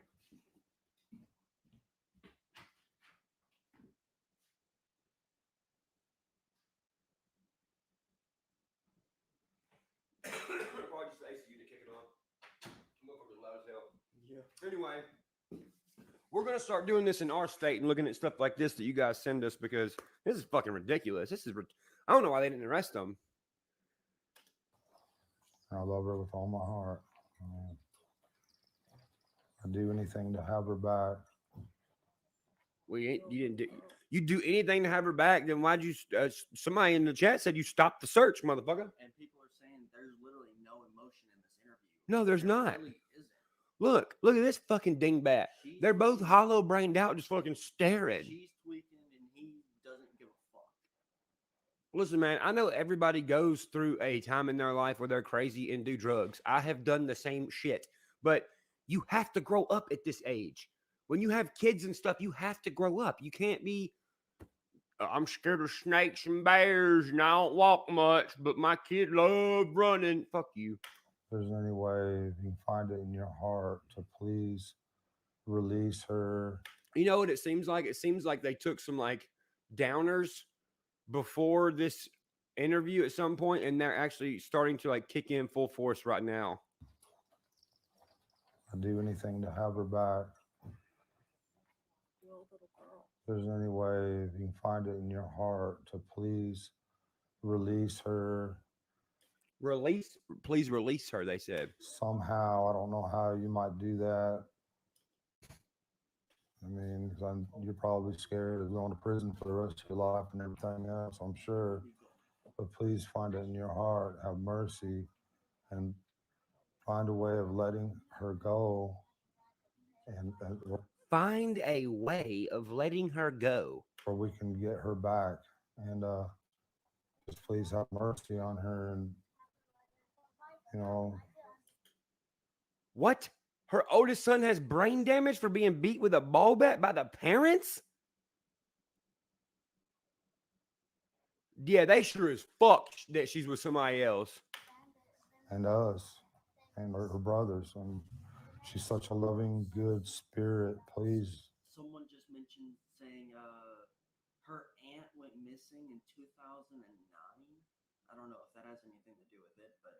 Probably just the AC unit kicking on. Motherfucker's loud as hell. Yeah. Anyway, we're going to start doing this in our state and looking at stuff like this that you guys send us, because this is fucking ridiculous. I don't know why they didn't arrest them. I love her with all my heart. I'd do anything to have her back. You do anything to have her back? Then why'd you? Somebody in the chat said you stopped the search, motherfucker. And people are saying there's literally no emotion in this interview. No, there's not. Really isn't. Look at this fucking dingbat. They're both hollow brained out, just fucking staring. She's tweaking and Listen, man, I know everybody goes through a time in their life where they're crazy and do drugs. I have done the same shit, but you have to grow up at this age. When you have kids and stuff, you have to grow up. You can't be, I'm scared of snakes and bears and I don't walk much, but my kid love running. Fuck you. If there's any way you can find it in your heart to please release her. You know what it seems like? It seems like they took some like downers before this interview at some point, and they're actually starting to like kick in full force right now. I'd do anything to have her back. If there's any way you can find it in your heart to please release her. Please release her, they said. Somehow, I don't know how you might do that. I mean, because you're probably scared of going to prison for the rest of your life and everything else, I'm sure. But please find it in your heart, have mercy, and find a way of letting her go. And find a way of letting her go, where we can get her back. And just please have mercy on her. And you know, what? Her oldest son has brain damage for being beat with a ball bat by the parents? Yeah, they sure as fuck that she's with somebody else. And us, and her brothers. And she's such a loving, good spirit. Please. Someone just mentioned saying her aunt went missing in 2009. I don't know if that has anything to do with it, but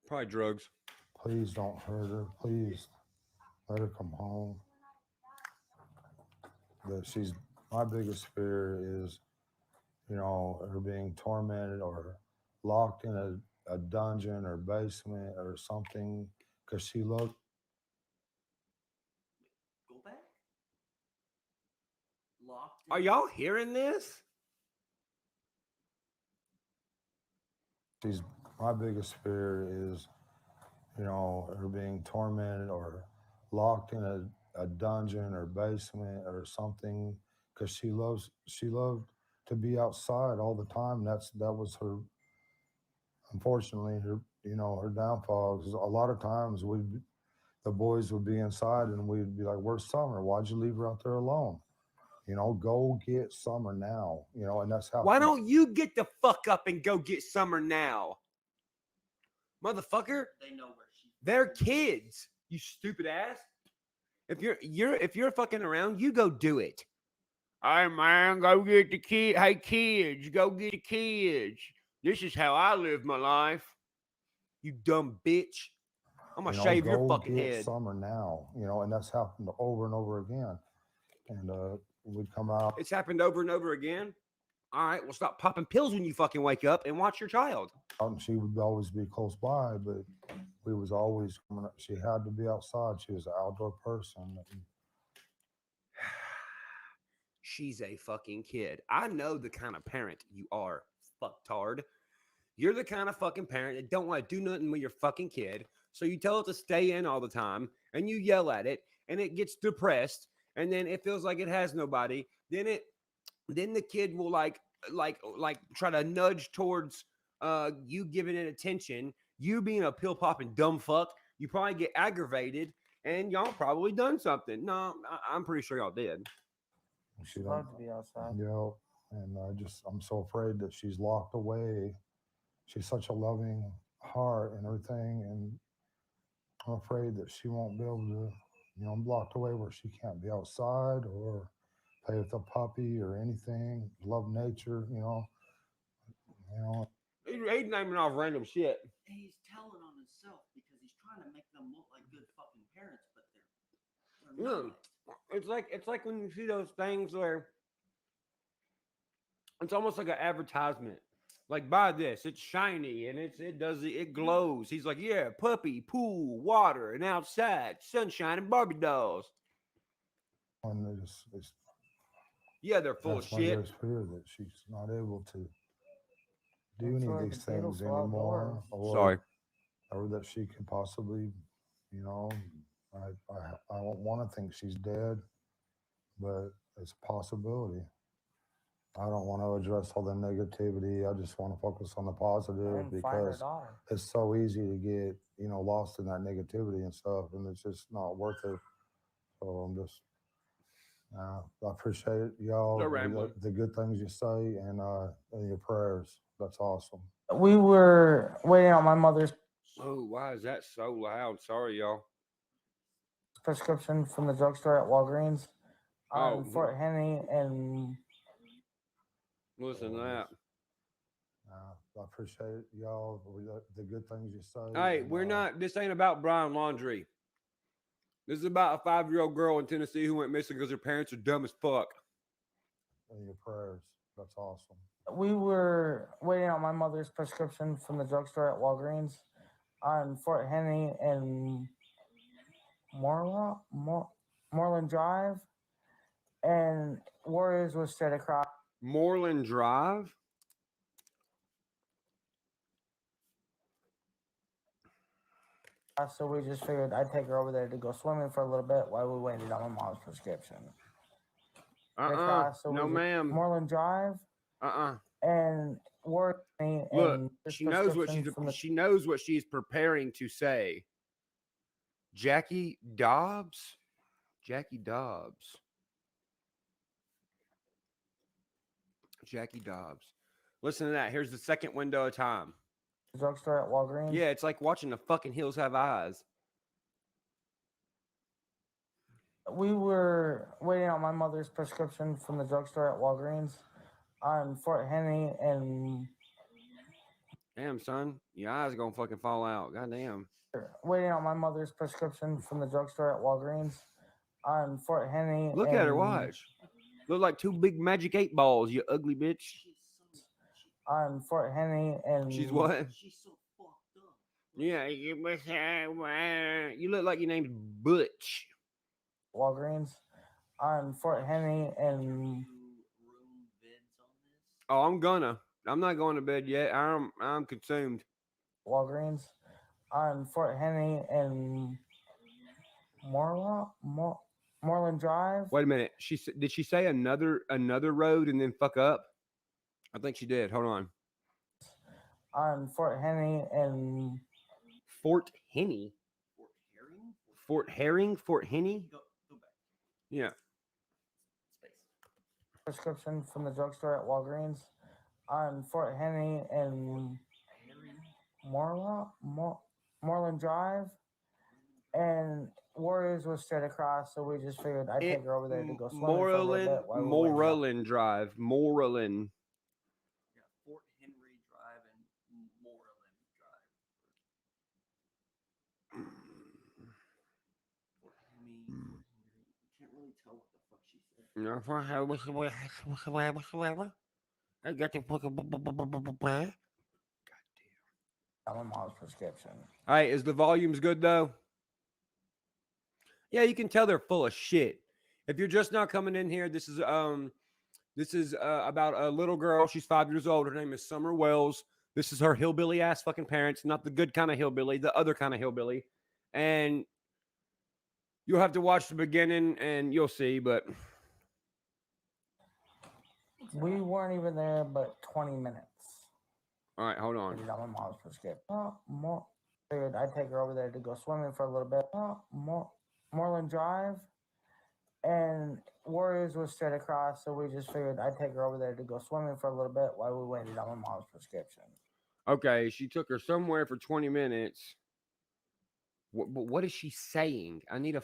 probably drugs. Please don't hurt her. Please let her come home. That she's my biggest fear is, you know, her being tormented or locked in a dungeon or basement or something because she loved. Go back. Locked. Are y'all hearing this? She's my biggest fear is, you know, her being tormented or locked in a dungeon or basement or something because she loved to be outside all the time. That was her, unfortunately, her, you know, her downfall. 'Cause a lot of times the boys would be inside and we'd be like, "Where's Summer? Why'd you leave her out there alone? You know, go get Summer now." You know, and that's how. Why don't you get the fuck up and go get Summer now? Motherfucker. They know where she. They're kids, you stupid ass. If you're fucking around, you go do it. Hey man, go get the kid. Hey kids, go get the kids. This is how I live my life. You dumb bitch. I'm gonna shave your fucking head. Summer now, you know, and that's happened over and over again. And we'd come out. It's happened over and over again. All right, well, stop popping pills when you fucking wake up and watch your child. She would always be close by, but we was always coming up. She had to be outside. She was an outdoor person. She's a fucking kid. I know the kind of parent you are, fucktard. You're the kind of fucking parent that don't want to do nothing with your fucking kid. So you tell it to stay in all the time and you yell at it and it gets depressed and then it feels like it has nobody. Then the kid will like try to nudge towards you giving it attention. You being a pill popping dumb fuck, you probably get aggravated and y'all probably done something. No, I'm pretty sure y'all did. She loved to be outside. Yeah, and I'm so afraid that she's locked away. She's such a loving heart and everything, and I'm afraid that she won't be able to, you know, I'm locked away where she can't be outside or play with a puppy or anything. Love nature, you know. He's naming off random shit. He's telling on himself because he's trying to make them look like good fucking parents, but they're not. It's like when you see those things where it's almost like an advertisement. Like, buy this, it's shiny and it glows. He's like, yeah, puppy, pool, water, and outside, sunshine, and Barbie dolls. And yeah, they're full of shit. That's my fear that she's not able to do any of these things anymore. Or that she could possibly, you know, I don't want to think she's dead, but it's a possibility. I don't want to address all the negativity. I just want to focus on the positive And find her because daughter. it's so easy to get, lost in that negativity and stuff, and it's just not worth it. So I'm just, I appreciate y'all, No rambling. the good things you say, and your prayers. That's awesome. We were waiting on my mother's Oh, why is that so loud? Sorry, y'all. prescription from the drugstore at Walgreens on Oh, Fort Henry and listen to that. I appreciate y'all, the good things you say. Hey, and, we're not. This ain't about Brian Laundrie. This is about a 5-year-old girl in Tennessee who went missing because her parents are dumb as fuck. And your prayers. That's awesome. we were waiting on my mother's prescription from the drugstore at Walgreens on Fort Henry and Moreland Drive, and Warriors was straight across. Moreland Drive? So we just figured I'd take her over there to go swimming for a little bit while we waited on my mom's prescription. No, ma'am. Moreland Drive. And Warriors. Look, she knows what she's preparing to say. Jackie Dobbs? Jackie Dobbs. Jackie Dobbs. Listen to that. Here's the second window of time. Drugstore at Walgreens. Yeah, it's like watching the fucking hills have eyes. We were waiting on my mother's prescription from the drugstore at Walgreens on Fort Henry and Damn, son. Your eyes are gonna fucking fall out. Goddamn. waiting on my mother's prescription from the drugstore at Walgreens on Fort Henry. Look at her, watch. Look like two big magic 8 balls, you ugly bitch. On Fort Henry and She's what? She's so fucked up. Yeah, you look like your name's Butch. Walgreens on Fort Henry and Oh, I'm not going to bed yet. I'm consumed. Walgreens on Fort Henry and Moreland Drive. Wait a minute. Did she say another road and then fuck up? I think she did. Hold on. On Fort Henry and Fort Henry. Fort Herring. Fort Henry. Go back. Yeah. Prescription from the drugstore at Walgreens on Fort Henry and Moreland Drive, and Warriors was straight across, so we just figured I'd take her over there to go swimming for a little bit. Moreland Drive. Moreland. Yeah, Fort Henry Drive and Moreland Drive. Fort Henry. Can't really tell what the fuck she said. I got the fucking. My mom's prescription. All right, is the volumes good though? Yeah, you can tell they're full of shit. If you're just not coming in here, this is about a little girl. She's 5 years old. Her name is Summer Wells. This is her hillbilly ass fucking parents, not the good kind of hillbilly, the other kind of hillbilly. And you'll have to watch the beginning and you'll see, but we weren't even there but 20 minutes. All right, hold on. My mom's prescription. Figured I'd take her over there to go swimming for a little bit. Moreland Drive, and Warriors was straight across, so we just figured I'd take her over there to go swimming for a little bit while we waited on my mom's prescription. Okay, she took her somewhere for 20 minutes. What is she saying? I need to.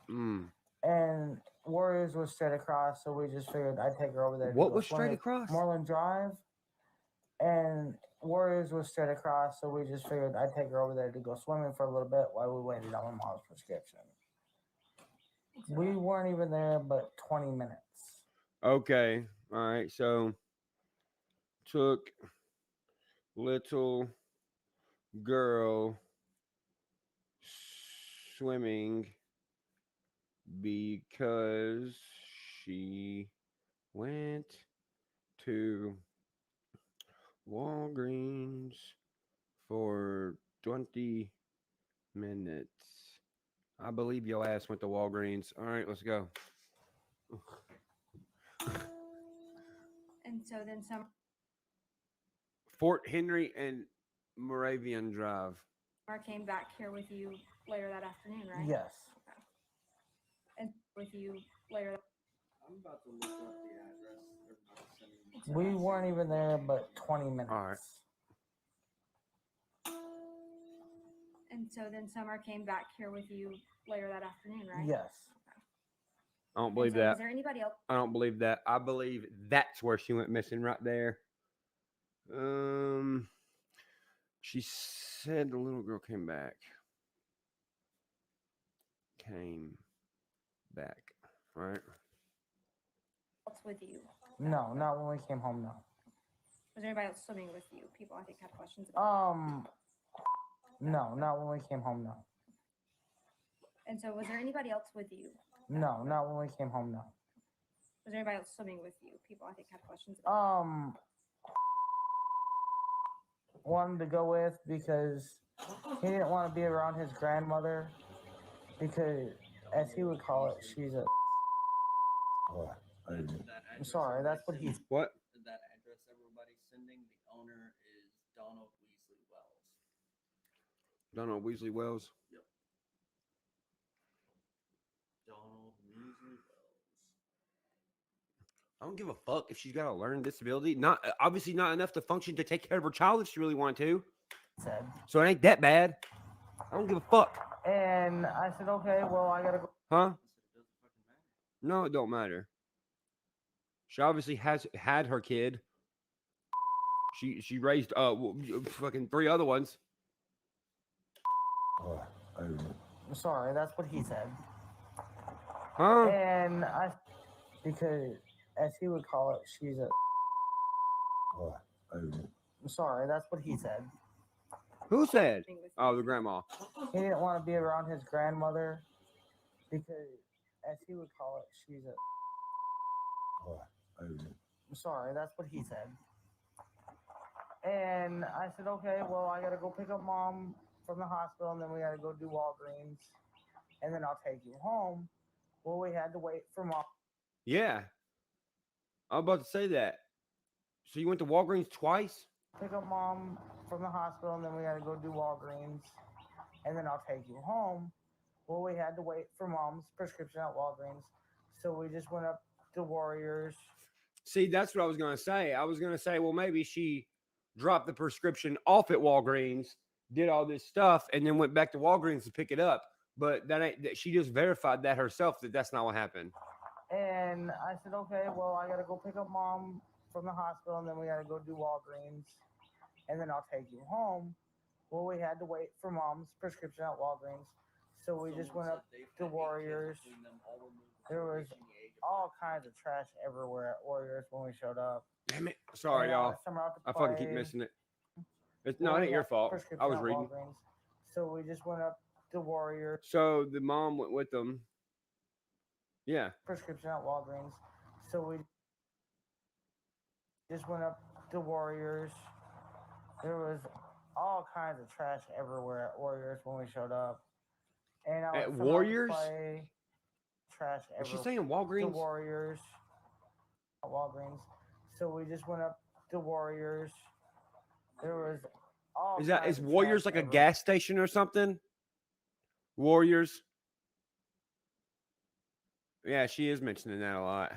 And Warriors was straight across, so we just figured I'd take her over there. What was straight across? Moreland Drive, and Warriors was straight across, so we just figured I'd take her over there to go swimming for a little bit while we waited on my mom's prescription. We weren't even there but 20 minutes. Okay, all right. So took little girl swimming because she went to Walgreens for 20 minutes. I believe your ass went to Walgreens. All right, let's go. And so then Summer Fort Henry and Moravian Drive. came back here with you later that afternoon, right? Yes. Okay. And with you later. I'm about to look up the address. They're about to send me the We text. weren't even there but 20 minutes. All right. And so then Summer came back here with you later that afternoon, right? Yes. I don't believe so that. was there anybody else? I don't believe that. I believe that's where she went missing right there. She said the little girl came back. Right? Else with you? No, not when we came home, no. Was there anybody else swimming with you? People I think had questions about. No, not when we came home, no. And so was there anybody else with you? No, not when we came home, no. Was there anybody else swimming with you? People I think had questions about. Wanted to go with because he didn't want to be around his grandmother because, as he would call it, she's a. I'm sorry, that's what he's. What? That address everybody's sending, the owner is Donald Weasley Wells. Donald Weasley Wells. Yep. Donald Weasley Wells. I don't give a fuck if she's got a learning disability. Not obviously not enough to function to take care of her child if she really wanted to. Said. So it ain't that bad. I don't give a fuck. And I said, okay, well, I gotta go. Huh? No, it don't matter. She obviously has had her kid. She raised fucking 3 other ones. I'm sorry, that's what he said. Huh? And because, as he would call it, she's a. I'm sorry, that's what he said. Who said? Oh, the grandma. He didn't want to be around his grandmother because, as he would call it, she's a. I'm sorry, that's what he said. And I said, okay, well, I gotta go pick up mom from the hospital, and then we gotta go do Walgreens, and then I'll take you home. Well, we had to wait for mom. Yeah. I'm about to say that. So you went to Walgreens twice? Pick up mom from the hospital, and then we gotta go do Walgreens, and then I'll take you home. Well, we had to wait for mom's prescription at Walgreens, so we just went up to Warriors. See, that's what I was going to say. I was going to say, well, maybe she dropped the prescription off at Walgreens, did all this stuff, and then went back to Walgreens to pick it up. But that ain't. She just verified that herself that that's not what happened. And I said, okay, well, I gotta go pick up mom from the hospital, and then we gotta go do Walgreens, and then I'll take you home. Well, we had to wait for mom's prescription at Walgreens, so we just went up to Warriors. There was all kinds of trash everywhere at Warriors when we showed up. Damn it. Sorry, y'all. I fucking keep missing it. It's no, it ain't your fault. I was reading. So we just went up to Warriors. So the mom went with them. Yeah. Prescription at Walgreens. So we just went up to Warriors. There was all kinds of trash everywhere at Warriors when we showed up. And at Warriors? Trash everywhere. Is she saying Walgreens? The Warriors. At Walgreens. So we just went up to Warriors. There was all is Warriors like a gas station or something? Warriors. Yeah, she is mentioning that a lot.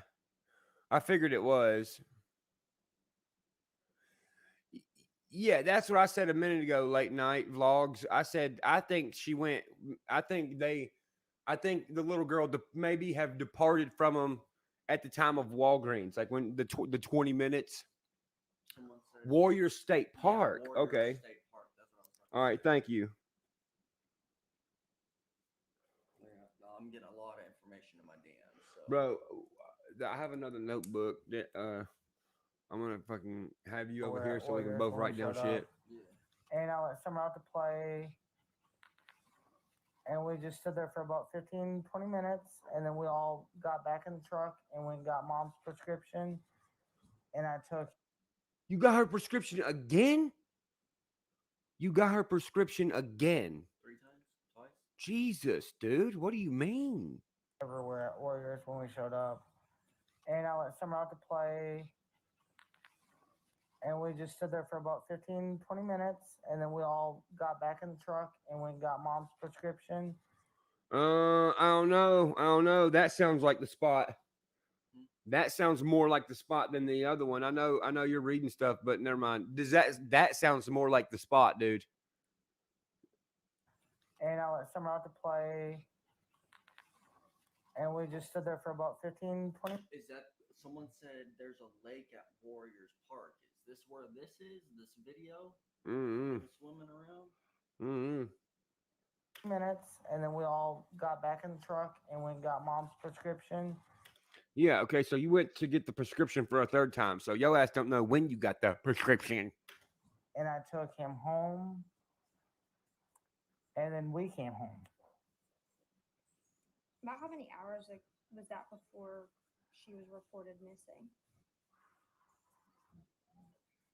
I figured it was. Yeah, that's what I said a minute ago, late night vlogs. I said, I think she went, I think the little girl maybe have departed from them at the time of Walgreens, like when the 20 minutes. Warrior State Park. Yeah, Warrior okay. State Park. That's what I was talking All right, thank you. Yeah, I'm getting a lot of information in my DMs. So. Bro, I have another notebook that I'm gonna fucking have you over here so we can both write down shit. Yeah. And I let Summer out to play. And we just stood there for about 15, 20 minutes. And then we all got back in the truck and we got mom's prescription. And I took. You got her prescription again? You got her prescription again? 3 times? Twice? Jesus, dude. What do you mean? Everywhere at Warriors when we showed up. And I let Summer out to play. And we just stood there for about 15, 20 minutes. And then we all got back in the truck and we got mom's prescription. I don't know. I don't know. That sounds like the spot. That sounds more like the spot than the other one. I know you're reading stuff, but never mind. Does that sounds more like the spot, dude? And I let Summer out to play. And we just stood there for about 15, 20. Is that someone said there's a lake at Warriors Park? Is this where this is? This video? Mm-hmm. Swimming around? Mm-hmm. Minutes, and then we all got back in the truck and we got mom's prescription. Yeah, okay, so you went to get the prescription for a third time. So your ass don't know when you got the prescription. And I took him home. And then we came home. About how many hours was that before she was reported missing?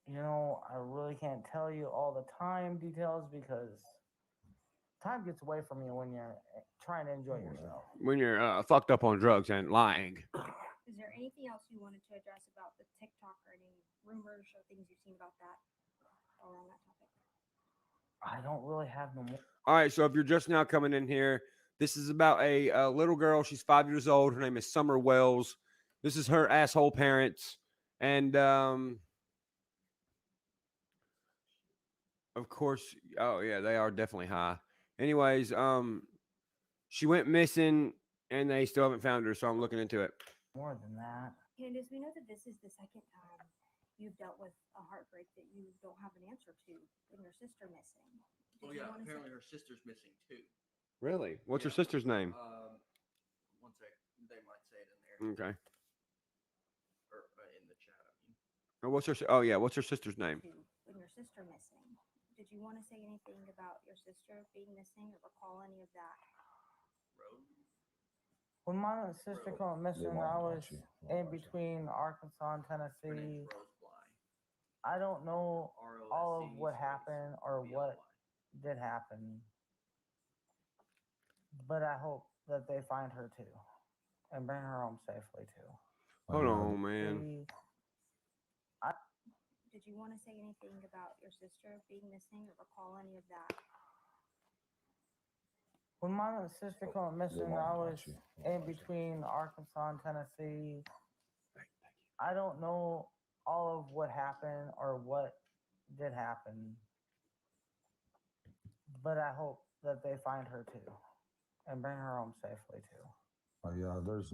You know, I really can't tell you all the time details because time gets away from you when you're trying to enjoy yourself. When you're fucked up on drugs and lying. Is there anything else you wanted to address about the TikTok or any rumors or things you've seen about that or on that topic? I don't really have no more. All right, so if you're just now coming in here, this is about a little girl. She's 5 years old. Her name is Summer Wells. This is her asshole parents. And, of course, oh, yeah, they are definitely high. Anyways, she went missing, and they still haven't found her, so I'm looking into it. More than that. Candace, we know that this is the second time you've dealt with a heartbreak that you don't have an answer to and your sister missing. Oh yeah, apparently her sister's missing too. Really? What's your sister's name? One sec, they might say it in there. Okay. Or in the chat, I mean. What's her sister's name? When your sister missing, did you want to say anything about your sister being missing or recall any of that? When my sister went missing, I was in between Arkansas and Tennessee. I don't know all of what happened or what did happen, but I hope that they find her too and bring her home safely too. Hold on, man. Did you want to say anything about your sister being missing or recall any of that? When my sister went missing, I was in between Arkansas and Tennessee. I don't know all of what happened or what did happen, but I hope that they find her too and bring her home safely too. Yeah, there's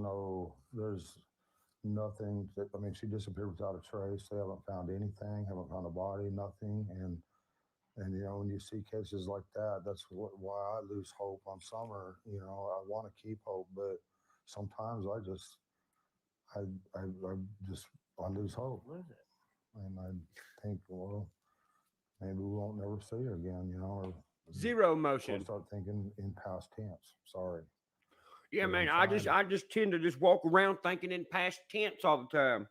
nothing that, I mean, she disappeared without a trace. They haven't found anything, haven't found a body, nothing. And you know, when you see cases like that, that's why I lose hope on Summer. You know, I want to keep hope, but sometimes I lose hope. Lose it. And I think, well, maybe we won't never see her again, you know. Or Zero motion. I'll start thinking in past tense. Sorry. Yeah, man, I just tend to just walk around thinking in past tense all the time.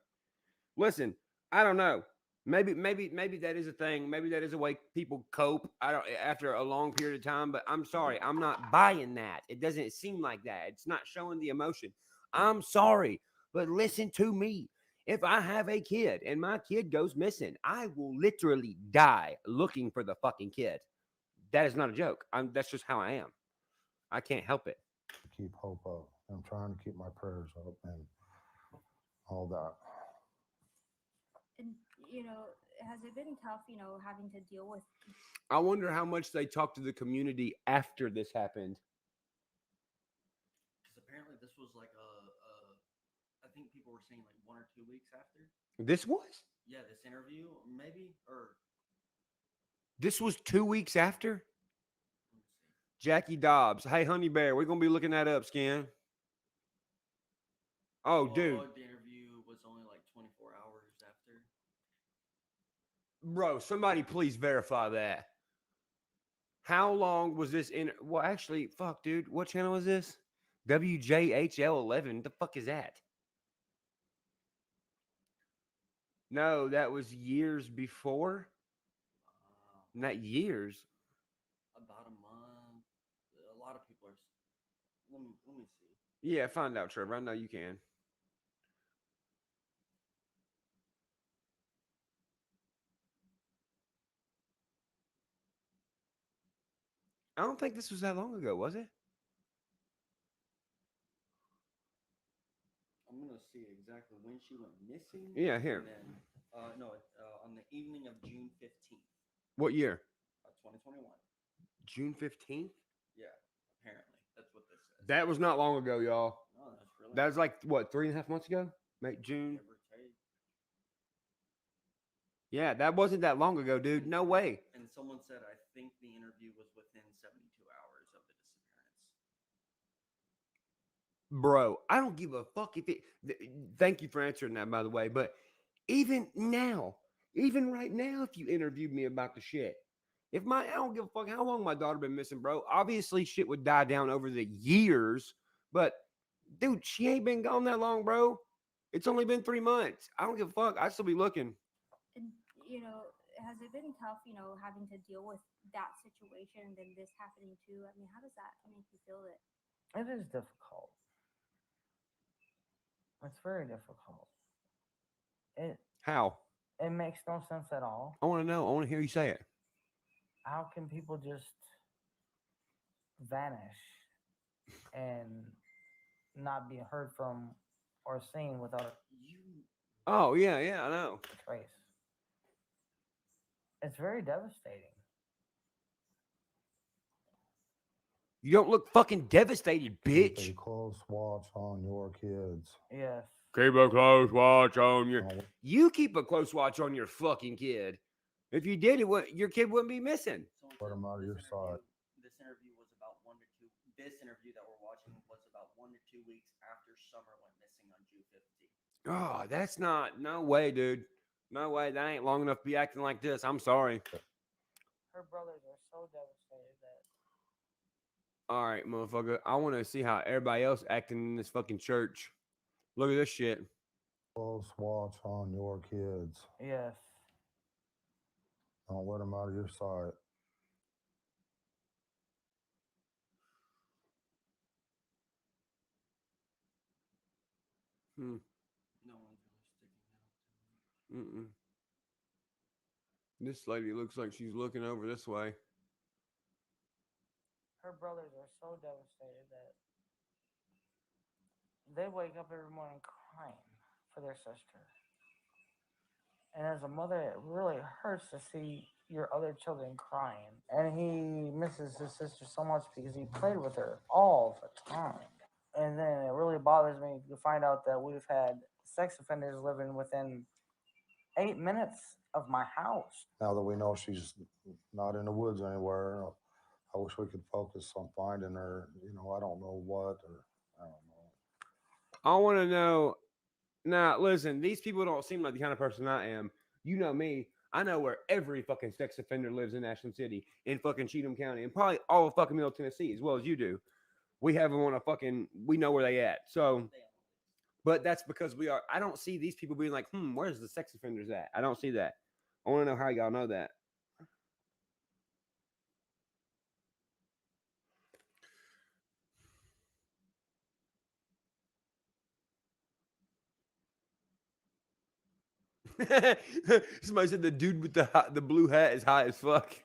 Listen, I don't know. Maybe that is a thing. Maybe that is a way people cope. I don't after a long period of time. But I'm sorry, I'm not buying that. It doesn't seem like that. It's not showing the emotion. I'm sorry, but listen to me. If I have a kid and my kid goes missing, I will literally die looking for the fucking kid. That is not a joke. That's just how I am. I can't help it. Keep hope up. I'm trying to keep my prayers up and all that. And, you know, has it been tough, you know, having to deal with? I wonder how much they talked to the community after this happened. Because apparently this was like I think people were saying like 1 or 2 weeks after. This was? Yeah, this interview, maybe, or This was 2 weeks after? Jackie Dobbs. Hey, Honey Bear, we're going to be looking that up, Skin. Oh, dude. The interview was only like 24 hours after. Bro, somebody please verify that. How long was this in? Well, actually, fuck, dude. What channel is this? WJHL 11. The fuck is that? No, that was years before. Not years. About a month. A lot of people are. Let me see. Yeah, find out, Trevor. I know you can. I don't think this was that long ago, was it? I'm gonna see exactly when she went missing. Yeah, here. And then, on the evening of June 15th, What year? 2021. June 15th? Yeah, apparently that's what this says. That was not long ago, y'all. No, that's really. That was like, what, 3.5 months ago? June. Give or take. Yeah, that wasn't that long ago, dude. No way. And someone said, I think the interview was within 72 hours of the disappearance. Bro, I don't give a fuck if it. Thank you for answering that, by the way. But even now, even right now, if you interviewed me about the shit, I don't give a fuck how long my daughter been missing, bro. Obviously, shit would die down over the years. But, dude, she ain't been gone that long, bro. It's only been 3 months. I don't give a fuck. I'd still be looking. And, has it been tough, having to deal with that situation and then this happening too? I mean, how does that make you feel that? It is difficult. It's very difficult. How? It makes no sense at all. I want to know. I want to hear you say it. How can people just vanish and not be heard from or seen without a Oh, yeah, I know. trace? It's very devastating. You don't look fucking devastated, bitch. Keep a close watch on your kids. Yes. Keep a close watch on your. You keep a close watch on your fucking kid. If you did, your kid wouldn't be missing. Put them out of your sight. This interview was about 1 to 2. This interview that we're watching was about 1 to 2 weeks after Summer went missing on June 15th. Oh, that's not. No way, dude. No way. That ain't long enough to be acting like this. I'm sorry. Her brothers are so devastated that. All right, motherfucker. I want to see how everybody else acting in this fucking church. Look at this shit. Close watch on your kids. Yes. Don't let them out of your sight. Hmm. No one's really sticking out. This lady looks like she's looking over this way. Her brothers are so devastated that they wake up every morning crying for their sister. And as a mother, it really hurts to see your other children crying. And he misses his sister so much because he played with her all the time. And then it really bothers me to find out that we've had sex offenders living within 8 minutes of my house. Now that we know she's not in the woods anywhere, I wish we could focus on finding her. I don't know what, or I don't know. I want to know. Now, listen, these people don't seem like the kind of person I am. You know me. I know where every fucking sex offender lives in Ashland City, in fucking Cheatham County, and probably all of fucking Middle Tennessee, as well as you do. We have them on a fucking, we know where they at. So, but that's because I don't see these people being like, where's the sex offenders at? I don't see that. I want to know how y'all know that. Somebody said the dude with the blue hat is high as fuck.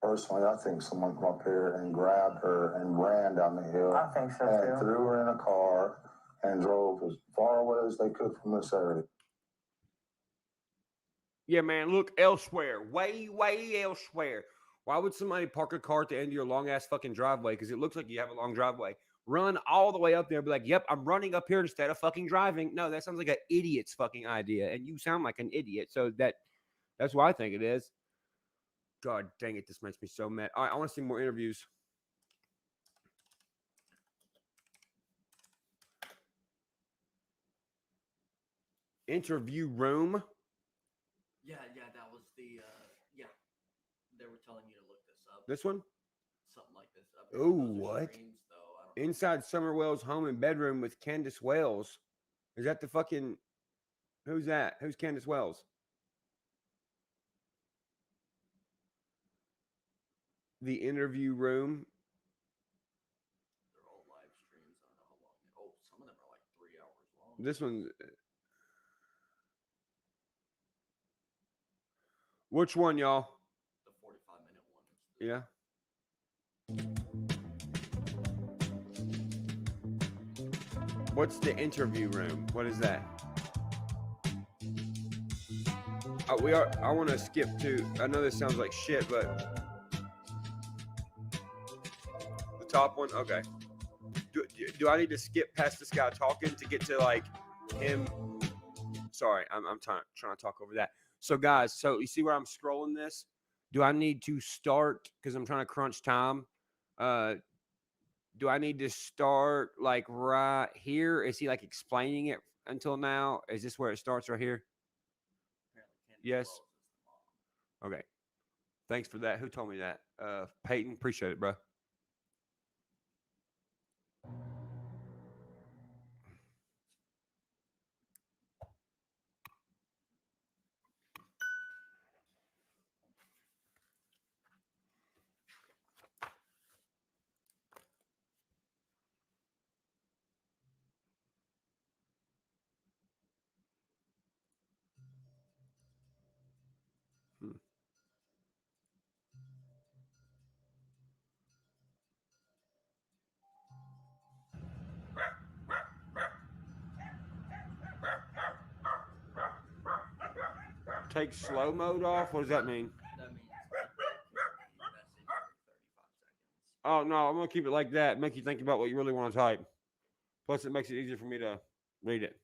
Personally, I think someone come up here and grabbed her and ran down the hill. I think so and too. Threw her in a car and drove as far away as they could from this area. Yeah, man, look elsewhere. Way, way elsewhere. Why would somebody park a car at the end of your long-ass fucking driveway? Because it looks like you have a long driveway. Run all the way up there and be like, yep, I'm running up here instead of fucking driving. No, that sounds like an idiot's fucking idea. And you sound like an idiot. So that's what I think it is. God dang it, this makes me so mad. All right, I want to see more interviews. Interview room. Yeah, that was the, they were telling you to look this up. This one? Something like this. Oh, what? Streams, though. I don't know. Inside Summer Wells' home and bedroom with Candace Wells. Is that the fucking... Who's that? Who's Candace Wells? The interview room. They're all live streams. I don't know how long. Oh, some of them are like 3 hours long. This one's... Which one, y'all? The 45-minute one. Yeah. What's the interview room? What is that? I want to skip to. I know this sounds like shit, but the top one. Okay. Do I need to skip past this guy talking to get to like him? Sorry, I'm trying to talk over that. So guys, so you see where I'm scrolling this? Do I need to start because I'm trying to crunch time? Do I need to start like right here? Is he like explaining it until now? Is this where it starts right here? Yes. Okay. Thanks for that. Who told me that? Peyton, appreciate it, bro. Take slow mode off? What does that mean? That means keep the message for 35 seconds. Oh, no, I'm going to keep it like that. Make you think about what you really want to type. Plus, it makes it easier for me to read it.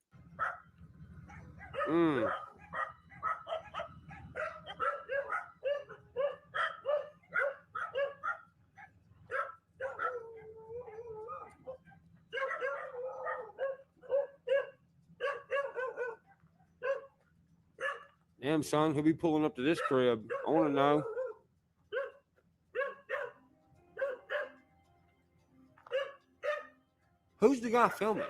Damn, son, who'll be pulling up to this crib? I want to know. Who's the guy filming?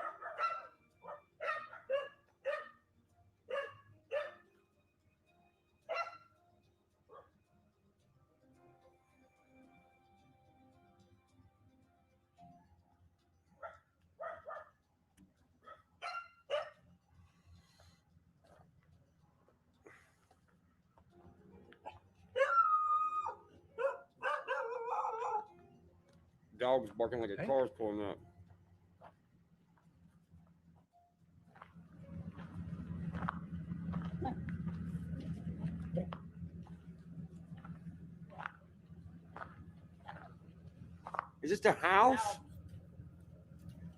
Dog's barking like a car's pulling up. Is this the house?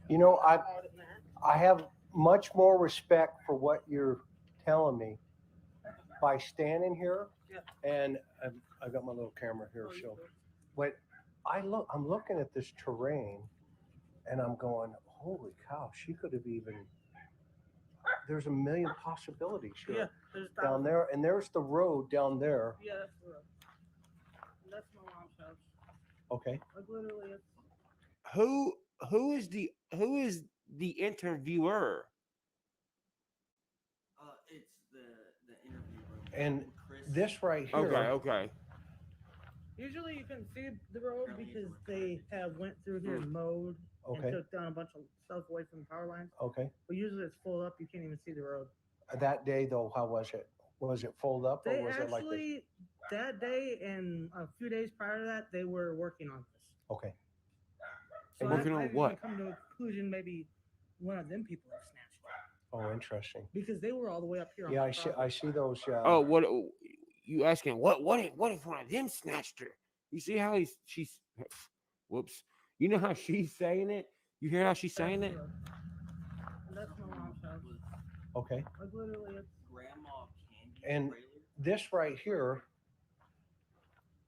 You know, I have much more respect for what you're telling me by standing here, and I've got my little camera here, so. But I'm looking at this terrain, and I'm going, holy cow, she could have even. There's a million possibilities here. Yeah, down there, and there's the road down there. Yeah, that's the road. That's my mom's house. Okay. Like literally, it's. Who is the interviewer? It's the interview room. And this right here. Okay. Usually you can see the road because they have went through here and mowed and took down a bunch of stuff away from the power lines. Okay. But usually it's full up. You can't even see the road. That day though, how was it? Was it full up or was it like this? Actually, that day and a few days prior to that, they were working on this. Okay. So working on what? Come to a conclusion, maybe one of them people have snatched it. Oh, interesting. Because they were all the way up here. Yeah, I see those. Oh, what you asking? What if one of them snatched her? You see how she's whoops. You know how she's saying it? You hear how she's saying it? That's my mom's house. Okay. Like literally, it's Grandma Candy. And this right here.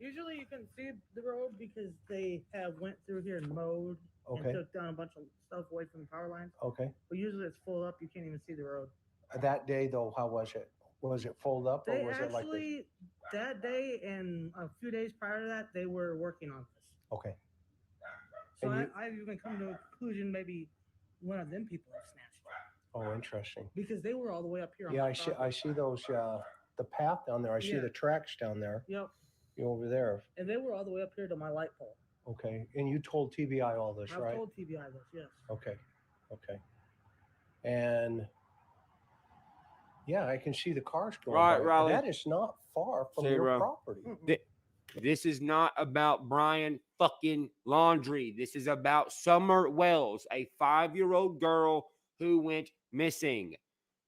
Usually you can see the road because they have went through here and mowed and took down a bunch of stuff away from the power lines. Okay. But usually it's full up. You can't even see the road. That day though, how was it? Was it full up or was it like this? Actually, that day and a few days prior to that, they were working on this. Okay. So I've even come to a conclusion maybe one of them people have snatched it. Oh, interesting. Because they were all the way up here. Yeah, I see those the path down there. I see the tracks down there. Yep. Over there. And they were all the way up here to my light pole. Okay. And you told TBI all this, right? I told TBI this, yes. Okay. And yeah, I can see the cars going by. Riley. That is not far from your property. This is not about Brian fucking laundry. This is about Summer Wells, a 5-year-old girl who went missing.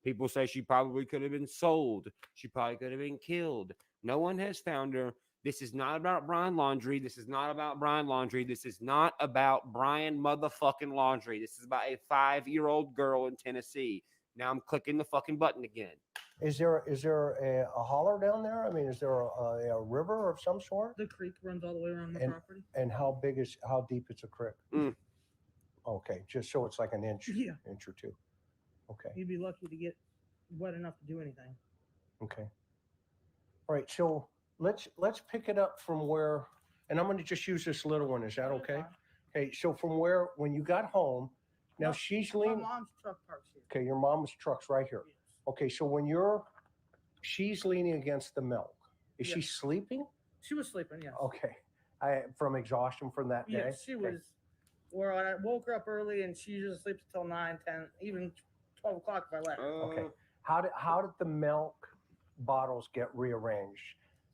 People say she probably could have been sold. She probably could have been killed. No one has found her. This is not about Brian Laundrie. This is not about Brian Laundrie. This is not about Brian motherfucking Laundrie. This is about a 5-year-old girl in Tennessee. Now I'm clicking the fucking button again. Is there a holler down there? I mean, is there a river of some sort? The creek runs all the way around the And- property. And how deep is a creek? Okay, just so it's like an inch, Yeah. inch or two. Okay, You'd be lucky to get wet enough to do anything. okay. All right, so let's pick it up from where, and I'm going to just use this little one. Is that okay? Okay, so from when you got home, now she's My leaning. mom's truck parks here. Okay, your mom's truck's right here. Okay, so she's leaning against the milk. Is she Yes. sleeping? She was sleeping, yes. Okay, from exhaustion from that day. Yes, she Okay. was. Where I woke her up early, and she usually sleeps until 9, 10, even 12 o'clock if I let her. Okay. How did the milk bottles get rearranged?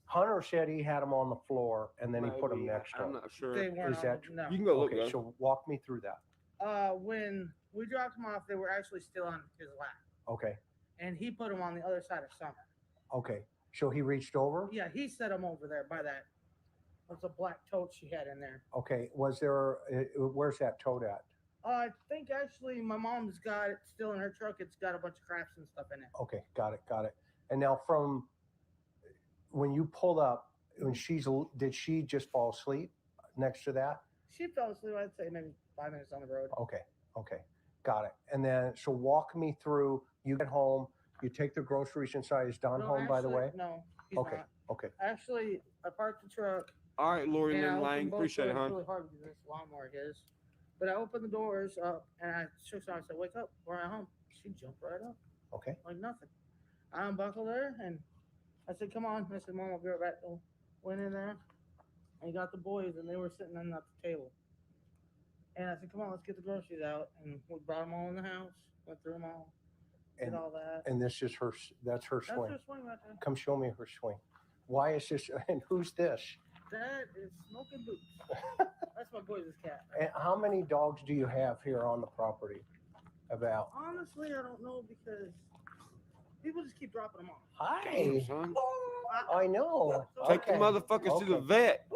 Hunter said he had them on the floor and then he put them next to him. I'm not sure. They weren't Is that on, no. You can go look. okay? Though. So walk me through that. When we dropped them off, they were actually still on his lap, Okay. and he put them on the other side of Summer. Okay. So he reached over. Yeah, he set them over there by that. What's a black tote she had in there? Okay. Was there? Where's that tote at? I think actually my mom's got it still in her truck. It's got a bunch of crafts and stuff in it. Okay. Got it. And now from when you pulled up, did she just fall asleep next to that? She fell asleep, I'd say maybe 5 minutes on the road. Okay. Got it. And then, so walk me through, you get home, you take the groceries inside. Is Don No, home, by the actually, way? No, he's Okay. not. Okay. Actually, I parked the truck. All right, Lori and I Lynn opened Lang. both Appreciate it, doors hon. really hard because this lawnmower is. But I opened the doors up and I shook her. I said, "Wake up, we're at home." She jumped right up. Okay. Like nothing. I unbuckled her and I said, "Come on." I said, "Mom, I'll be right back." So went in there and got the boys and they were sitting at the table. And I said, "Come on, let's get the groceries out." And we brought them all in the house, went through them all, did all that. And this is that's her That's swing. her swing right there. Come show me her swing. Why is this, and who's this? That is Smoking Boots. That's my boy's cat. And how many dogs do you have here on the property? About. Honestly, I don't know because people just keep dropping them off. Hi. Son. I know. Take the motherfuckers to the vet.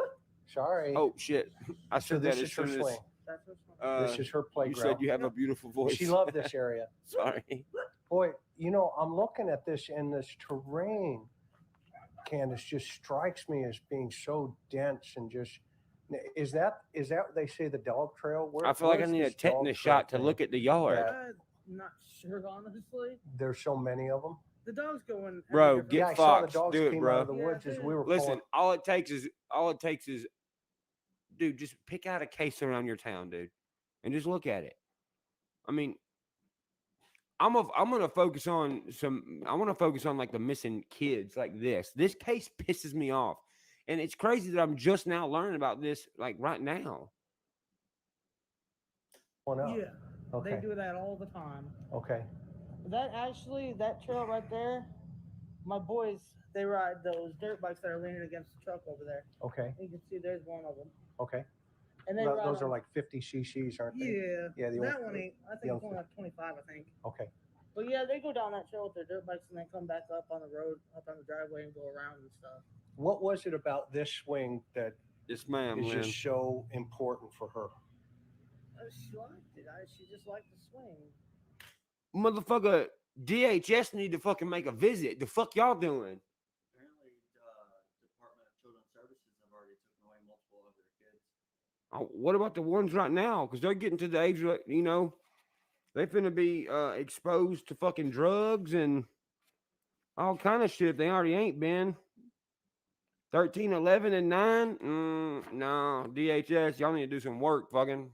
Sorry. Oh shit! I So said this that is as her soon as. swing. That's her swing. This is her playground. You said you have a beautiful voice. She loved this area. Sorry. Boy, I'm looking at this, and this terrain, Candace, just strikes me as being so dense and just. Is that what they say, the dog trail? Where, I feel like I where's need a this dog tetanus trail shot to thing? look at the yard. I'm not sure, honestly. There's so many of them. The dogs go in. Bro, Yeah, I get saw the Fox. dogs Do it, came bro. out of the woods as we were Listen, pulling. all it takes is, dude, just pick out a case around your town, dude, and just look at it. I mean, I want to focus on like the missing kids like this. This case pisses me off. And it's crazy that I'm just now learning about this like right now. Yeah. Okay. They do that all the time. Okay. That trail right there, my boys, they ride those dirt bikes that are leaning against the truck over there. Okay. You can see there's one of them. Okay. And they Those ride are on- like 50 cc's, aren't they? Yeah. Yeah. That one ain't. I think it's only like 25, I think. Okay. But yeah, they go down that trail with their dirt bikes and then come back up on the road, up on the driveway and go around and stuff. What was it about this swing that Yes, ma'am. is Lynn. just so important for her? She liked it. She just liked the swing. Motherfucker, DHS need to fucking make a visit. The fuck y'all doing? Apparently, Department of Children's Services have already taken away multiple of their kids. What about the ones right now? Because they're getting to the age, they finna be exposed to fucking drugs and all kind of shit. They already ain't been. 13, 11, and 9? No, DHS, y'all need to do some work, fucking.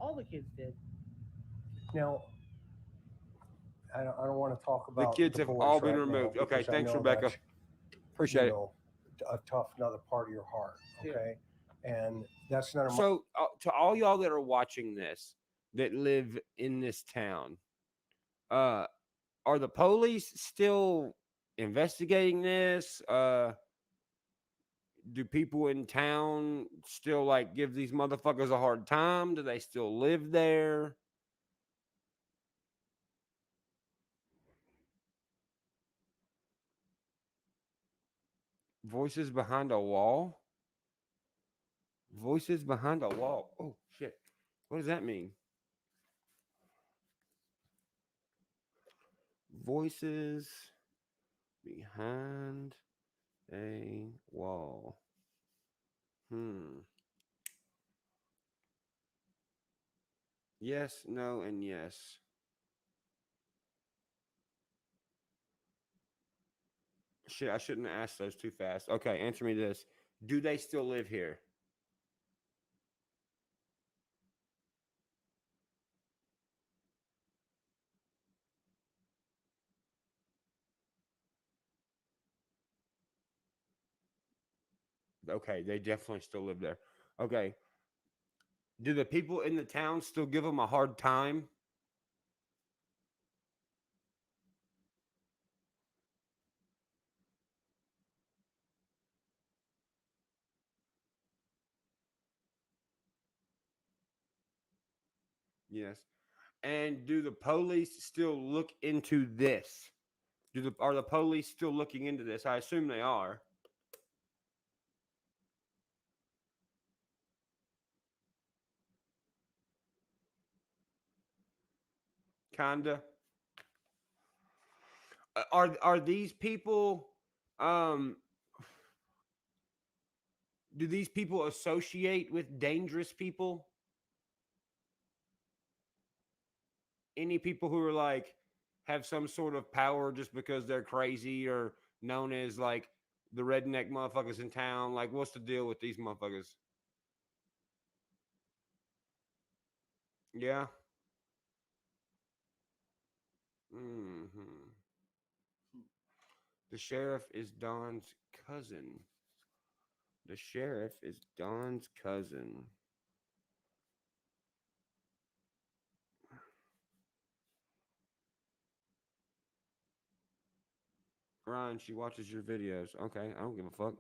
All the kids did. Now, I don't want to talk about kids have boys all been right now removed. Okay, because I thanks, know Rebecca. that's, Appreciate it. A tough another part of your heart. Yeah. Okay. And that's not a So, to all y'all that are watching this, that live in this town, are the police still investigating this? Do people in town still like give these motherfuckers a hard time? Do they still live there? Voices behind a wall? Voices behind a wall. Oh shit. What does that mean? Voices behind a wall. Yes, no, and yes. Shit, I shouldn't have asked those too fast. Okay, answer me this. Do they still live here? Okay, they definitely still live there. Okay. Do the people in the town still give them a hard time? Yes. And do the police still look into this? Are the police still looking into this? I assume they are. Kinda. Are these people do these people associate with dangerous people? Any people who are like have some sort of power just because they're crazy or known as like the redneck motherfuckers in town? Like, what's the deal with these motherfuckers? Yeah. The sheriff is Don's cousin. The sheriff is Don's cousin. Ryan, she watches your videos. Okay, I don't give a fuck.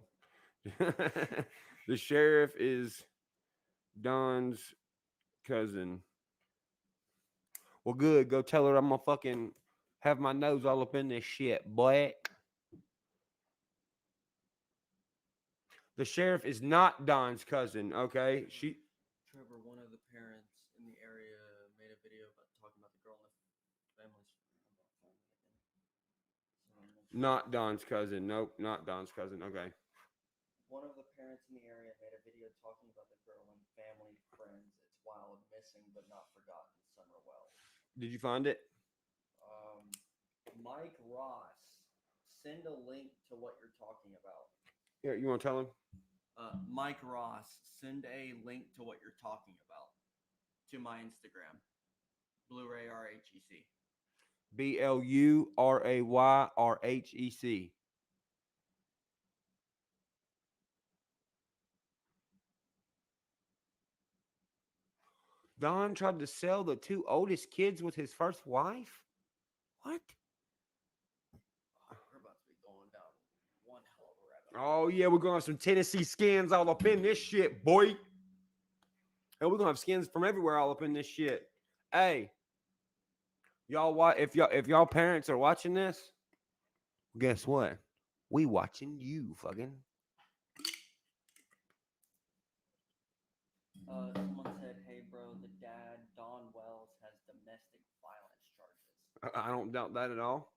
The sheriff is Don's cousin. Well, good. Go tell her I'm gonna fucking have my nose all up in this shit, boy. The sheriff is not Don's cousin, okay? Trevor, one of the parents in the area made a video about talking about the girl in the family's. Not Don's cousin. Nope, not Don's cousin. Okay. One of the parents in the area made a video talking about the girl and family, friends. It's wild, missing but not forgotten. Summer Wells. Did you find it? Mike Ross, send a link to what you're talking about. Yeah, you want to tell him? Mike Ross, send a link to what you're talking about to my Instagram. Blu-ray RHEC. BLURAYRHEC. Don tried to sell the two oldest kids with his first wife? What? We're about to be going down one hell of a rabbit hole. Oh, yeah, we're going to have some Tennessee skins all up in this shit, boy. And we're going to have skins from everywhere all up in this shit. Hey, y'all, if y'all parents are watching this, guess what? We watching you, fucking. Someone said, hey, bro, the dad, Don Wells, has domestic violence charges. I don't doubt that at all.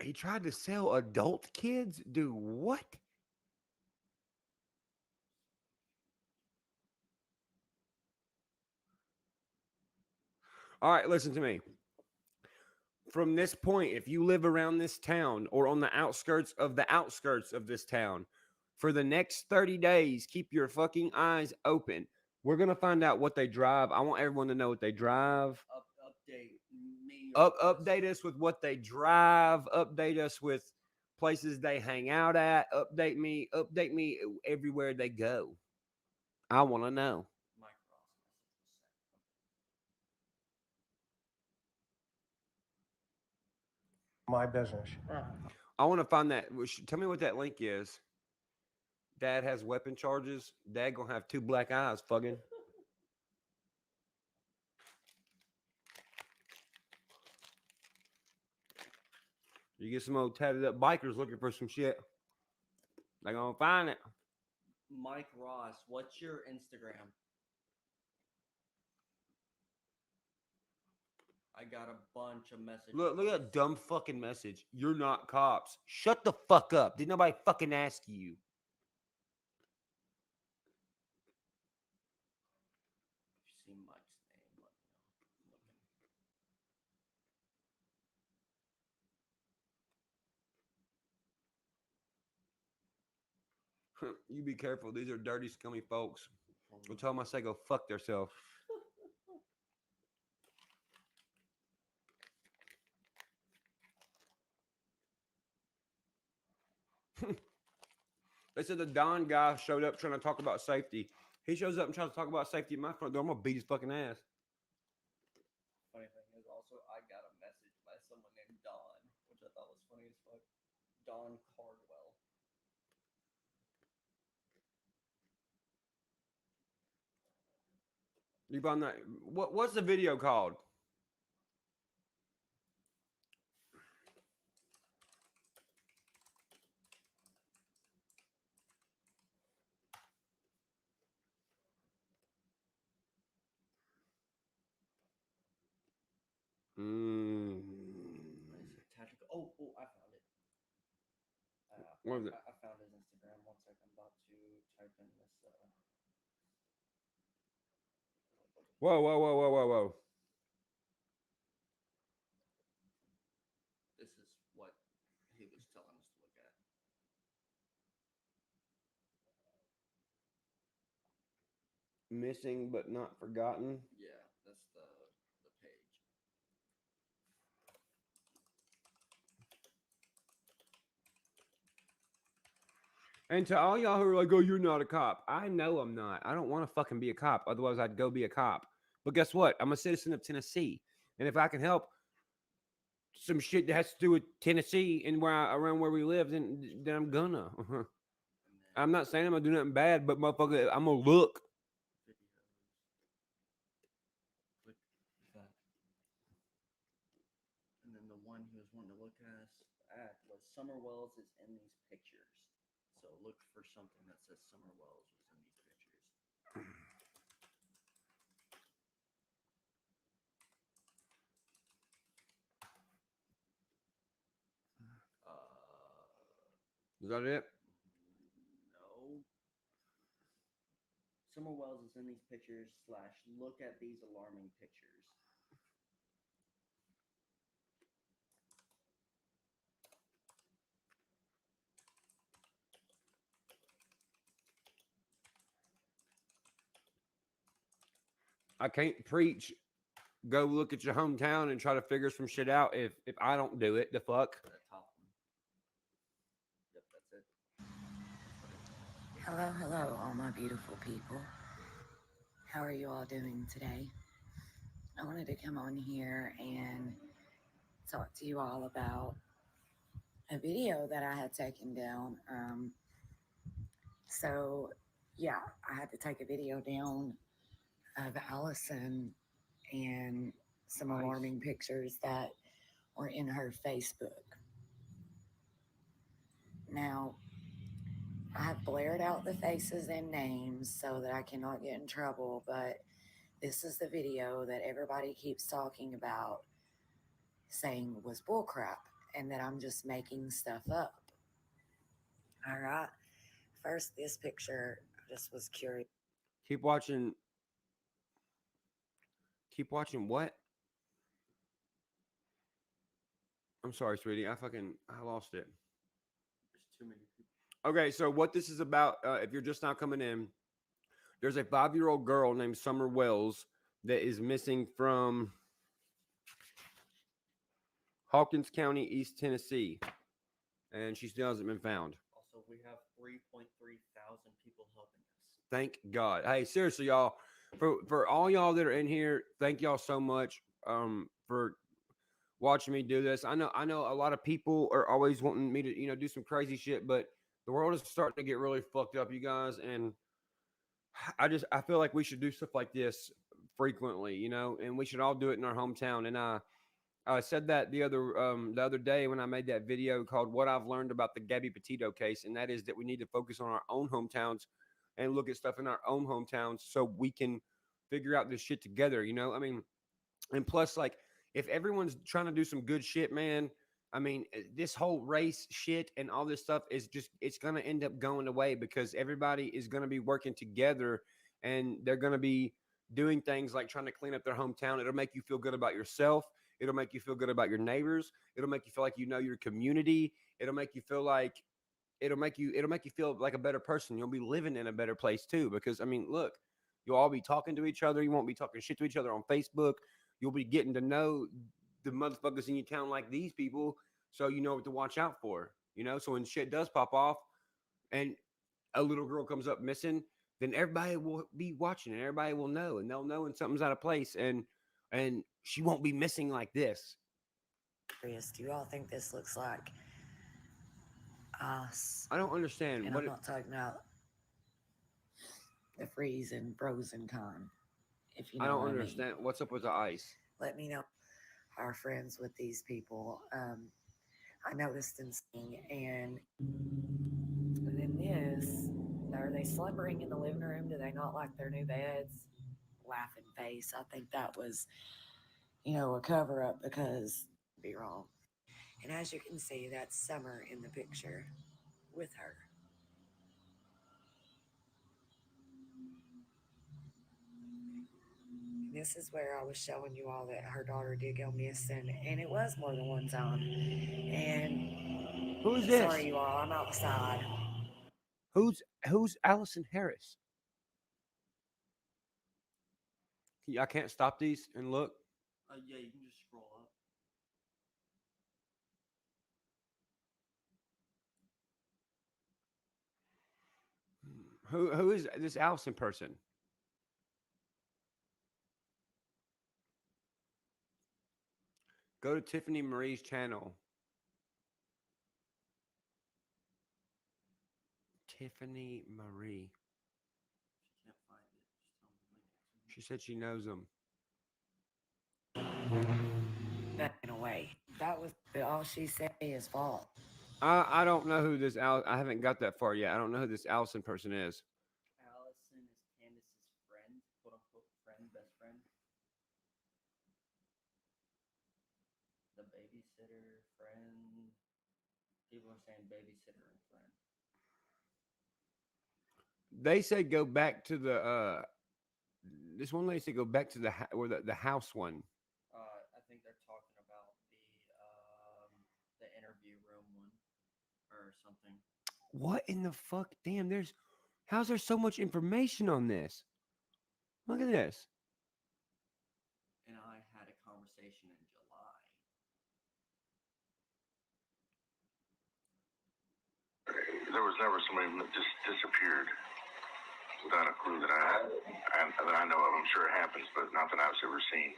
He tried to sell adult kids? Do what? All right, listen to me. From this point, if you live around this town or on the outskirts of this town, for the next 30 days, keep your fucking eyes open. We're going to find out what they drive. I want everyone to know what they drive. Update me. Update us with what they drive. Update us with places they hang out at. Update me everywhere they go. I want to know. my business. I want to find that. Tell me what that link is. Dad has weapon charges. Dad gonna have 2 black eyes, fucking. You get some old tatted up bikers looking for some shit. They gonna find it. Mike Ross, what's your Instagram? I got a bunch of messages. Look at that dumb fucking message. You're not cops. Shut the fuck up. Did nobody fucking ask you? If you see Mike's name, let me know. You be careful. These are dirty, scummy folks. Go tell them I say go fuck themselves. They said the Don guy showed up trying to talk about safety. He shows up and tries to talk about safety in my front door. I'm gonna beat his fucking ass. Funny thing is, also, I got a message by someone named Don, which I thought was funny as fuck. Don Cardwell. You found that? What's the video called? Tactical. Oh, I found it. What is it? I found his Instagram. One second, I'm about to type in this. Whoa. This is what he was telling us to look at. Missing but not forgotten. Yeah, that's the page. And to all y'all who are like, oh, you're not a cop. I know I'm not. I don't want to fucking be a cop. Otherwise, I'd go be a cop. But guess what? I'm a citizen of Tennessee. And if I can help some shit that has to do with Tennessee and around where we live, then I'm gonna. I'm not saying I'm gonna do nothing bad, but motherfucker, I'm gonna look. Click that. And then the one he was wanting to look at was Summer Wells is in these pictures. So look for something that says Summer Wells was in these pictures. Is that it? No. Summer Wells is in these pictures / look at these alarming pictures. I can't preach. Go look at your hometown and try to figure some shit out. If I don't do it, the fuck. That top one. Yep, that's it. Hello, all my beautiful people. How are you all doing today? I wanted to come on here and talk to you all about a video that I had taken down. I had to take a video down of Allison and some alarming pictures that were in her Facebook. Now, I have blared out the faces and names so that I cannot get in trouble, but this is the video that everybody keeps talking about, saying was bullcrap and that I'm just making stuff up. All right. First, this picture, I just was curious. Keep watching. Keep watching what? I'm sorry, sweetie. I lost it. There's too many people. Okay, so what this is about, if you're just now coming in, there's a 5-year-old girl named Summer Wells that is missing from Hawkins County, East Tennessee, and she still hasn't been found. Also, we have 3.3 thousand people helping us. Thank God. Hey, seriously, y'all, for all y'all that are in here, thank y'all so much. watching me do this. I know a lot of people are always wanting me to, do some crazy shit, but the world is starting to get really fucked up, you guys, and I feel like we should do stuff like this frequently, and we should all do it in our hometown. And I said that the other day when I made that video called "What I've Learned About the Gabby Petito Case," and that is that we need to focus on our own hometowns and look at stuff in our own hometowns so we can figure out this shit together. I mean, and plus, like, if everyone's trying to do some good shit, man, I mean, this whole race shit and all this stuff is just, it's going to end up going away because everybody is going to be working together and they're going to be doing things like trying to clean up their hometown. It'll make you feel good about yourself. It'll make you feel good about your neighbors. It'll make you feel like you know your community. It'll make you feel like it'll make you feel like a better person. You'll be living in a better place too. Because I mean, look, you'll all be talking to each other. You won't be talking shit to each other on Facebook. You'll be getting to know the motherfuckers in your town like these people, so you know what to watch out for. So when shit does pop off and a little girl comes up missing, then everybody will be watching and everybody will know, and they'll know when something's out of place, and she won't be missing like this. Do you all think this looks like us? I don't understand. And I'm not talking about the freezing, frozen kind. If you know I don't what understand. I mean. What's up with the ice? Let me know. Our friends with these people. I noticed them seeing, and then this. Are they slumbering in the living room? Do they not like their new beds? Laughing face. I think that was, a cover up because be wrong. And as you can see, that's Summer in the picture with her. This is where I was showing you all that her daughter did go missing, and it was more than one time. And who's this? Sorry, you all, I'm outside. Who's Allison Harris? I can't stop these and look. Yeah, you can just scroll up. Who is this Allison person? Go to Tiffany Marie's channel. Tiffany Marie. If you can't find it, just tell me the link. She said she knows them. In a way, that was all she said is fault. I don't know who this I haven't got that far yet. I don't know who this Allison person is. Allison is Candace's friend, quote unquote friend, best friend. The babysitter, friend. People are saying babysitter and friend. They say go back to the this one lady said go back to the house one. I think they're talking about the interview room one or something. What in the fuck? Damn, how's there so much information on this? Look at this. And I had a conversation in July. There was never somebody that just disappeared without a clue that I had, and that I know of. I'm sure it happens, but not that I've ever seen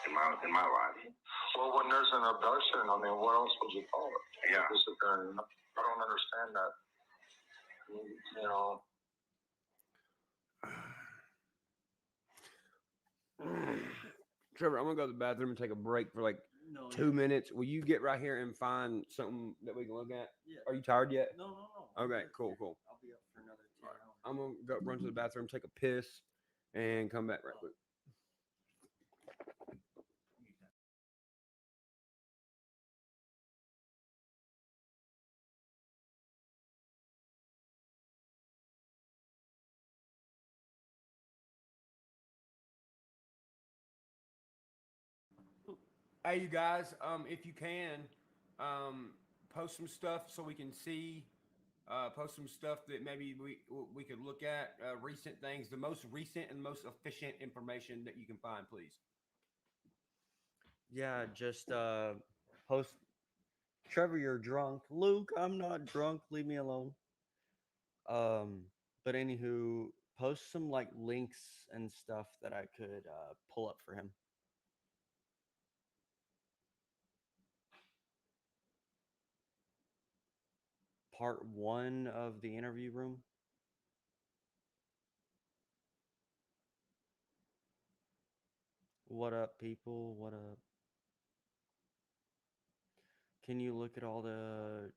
in my life. Well, when there's an abduction, I mean, what else would you call it? Yeah. Disappearing. I don't understand that. Trevor, I'm gonna go to the bathroom and take a break for like 2 minutes. Will you get right here and find something that we can look at? Yeah. Are you tired yet? No. Okay, cool. I'll be up for another 10 hours. I'm gonna go run to the bathroom, take a piss, and come back right quick. Hey, you guys, if you can, post some stuff so we can see. Post some stuff that maybe we could look at, recent things, the most recent and most efficient information that you can find, please. Yeah, just post. Trevor, you're drunk. Luke, I'm not drunk. Leave me alone. But anywho, post some like links and stuff that I could pull up for him. part 1 of the interview room? What up, people? What up? Can you look at all the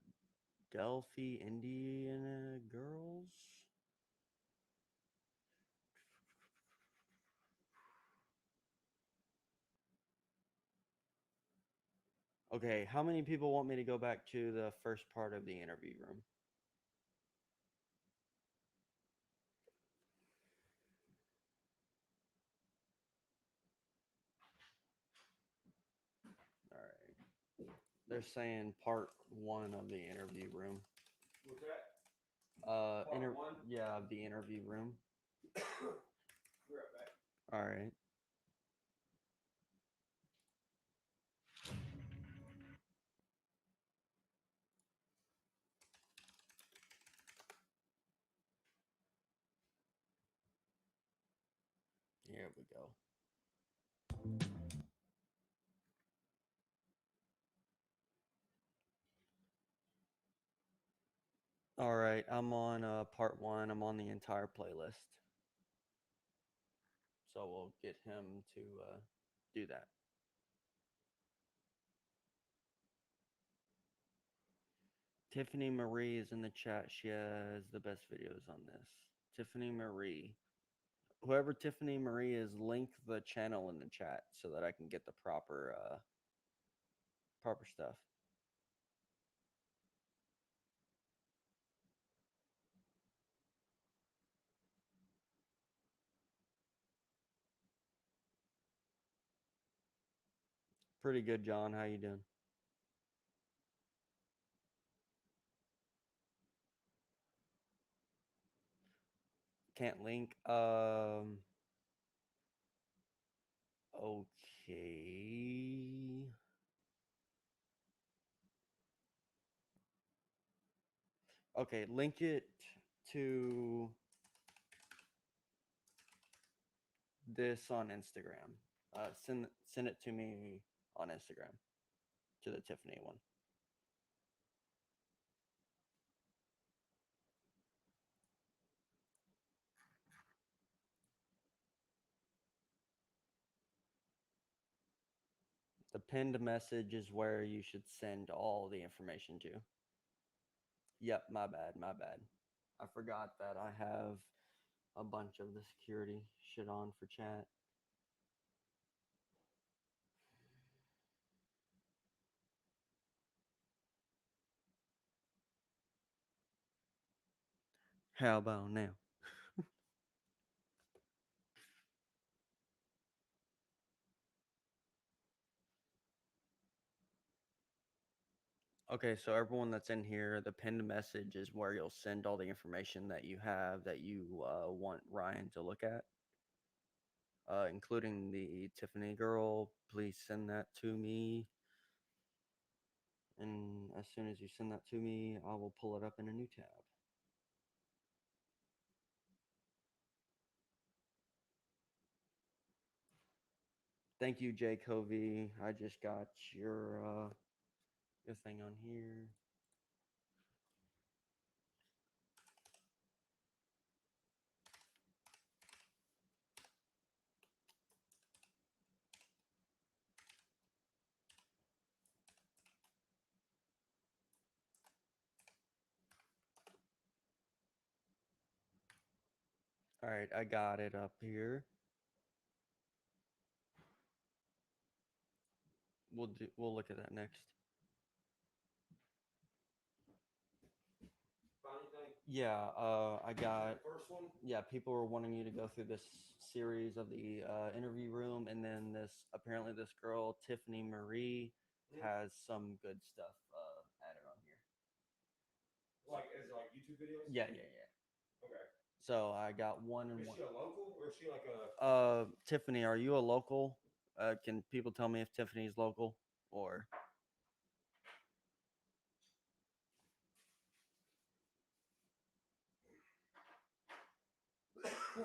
Delphi, Indiana girls? Okay, how many people want me to go back to the first part of the interview room? All right. They're saying part 1 of the interview room. What's that? Part 1? Yeah, of the interview room. Be right back. All right. Here we go. All right, I'm on part 1. I'm on the entire playlist. So we'll get him to do that. Tiffany Marie is in the chat. She has the best videos on this. Tiffany Marie. Whoever Tiffany Marie is, link the channel in the chat so that I can get the proper stuff. Pretty good, John. How you doing? Can't link. Okay. Okay, link it to this on Instagram. Send it to me on Instagram, to the Tiffany one. The pinned message is where you should send all the information to. Yep, my bad. I forgot that I have a bunch of the security shit on for chat. How about now? Okay, so everyone that's in here, the pinned message is where you'll send all the information that you have that you want Ryan to look at, including the Tiffany girl. Please send that to me. And as soon as you send that to me, I will pull it up in a new tab. Thank you, Jay Covey. I just got your thing on here. All right, I got it up here. We'll look at that next. Yeah, I got. First one? Yeah, people were wanting you to go through this series of the interview room, and then apparently this girl Tiffany Marie has some good stuff added on here. Like, is it like YouTube videos? Yeah. Okay. So I got one and Is one. she a local or is she like a? Tiffany, are you a local? Can people tell me if Tiffany's local or? I'm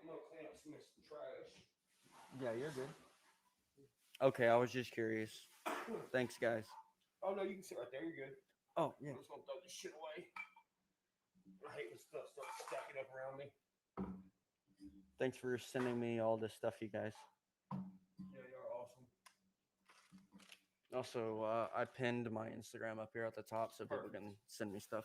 gonna clean up some of this trash. Yeah, you're good. Okay, I was just curious. Thanks, guys. Oh no, you can sit right there. You're good. Oh yeah. I'm just gonna throw this shit away. I hate when stuff starts stacking up around me. Thanks for sending me all this stuff, you guys. Yeah, you're awesome. Also, I pinned my Instagram up here at the top so people can send me stuff.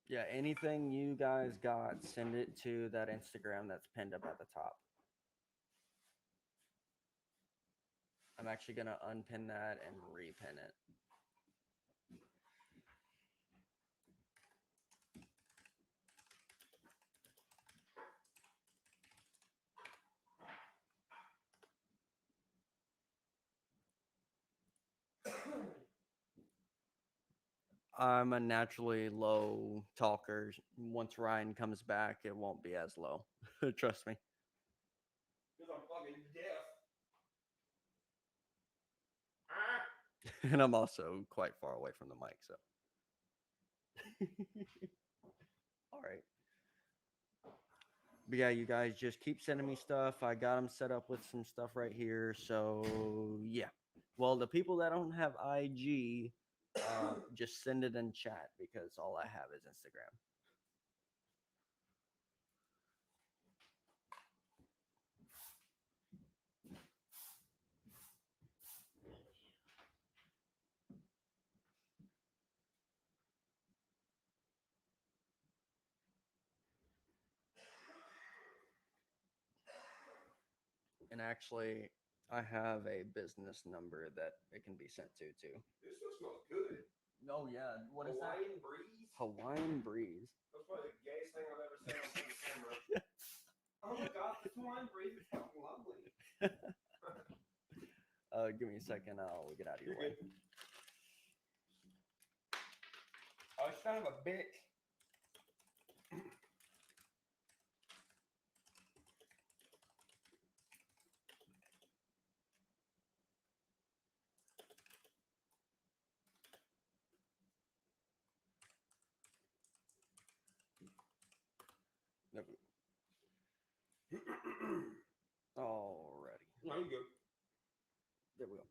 Yeah, anything you guys got, send it to that Instagram that's pinned up at the top. I'm actually going to unpin that and repin it. I'm a naturally low talker. Once Ryan comes back, it won't be as low. Trust me. Because I'm fucking deaf. And I'm also quite far away from the mic, so. All right. But yeah, you guys just keep sending me stuff. I got them set up with some stuff right here. So yeah. Well, the people that don't have IG, just send it in chat because all I have is Instagram. And actually, I have a business number that it can be sent to too. This stuff smells good. Oh yeah, what is that? Hawaiian breeze. Hawaiian breeze. That's probably the gayest thing I've ever said on the camera. Oh my god, this Hawaiian breeze is fucking lovely. Give me a second. I'll get out of your way. Oh, son of a bitch. Alrighty. No, you good. There we go.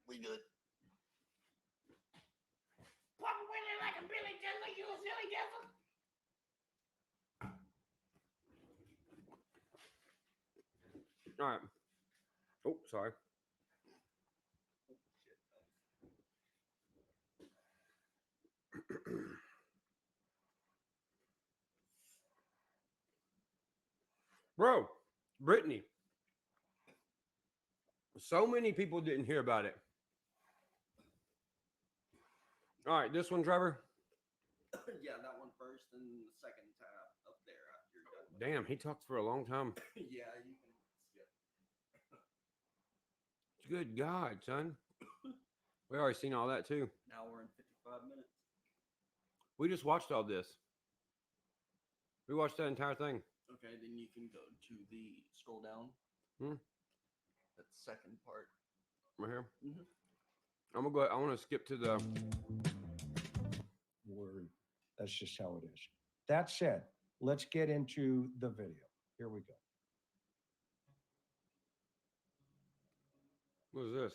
We good. Papa Willie like a Billy Devil, you a silly devil. All right. Oh, sorry. Bro, Brittany. So many people didn't hear about it. All right, this one, Trevor. Yeah, that one first and the second tab up there after you're done. Damn, he talked for a long time. Yeah, you can skip. Good God, son. We already seen all that too. Now we're in 55 minutes. We just watched all this. We watched that entire thing. Okay, then you can go to the scroll down. That second part. Right here. Mhm. I'm gonna go. I want to skip to the Word. That's just how it is. That said, let's get into the video. Here we go. What is this?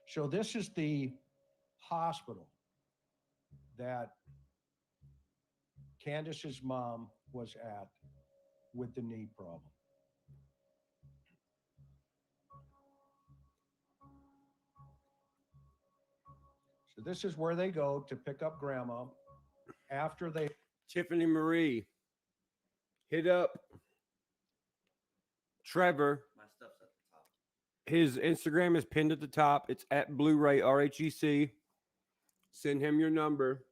So this is the hospital that Candace's mom was at with the knee problem. So this is where they go to pick up grandma after they. Tiffany Marie. Hit up Trevor. My stuff's at the top. His Instagram is pinned at the top. It's at Blu-ray RHEC. Send him your number,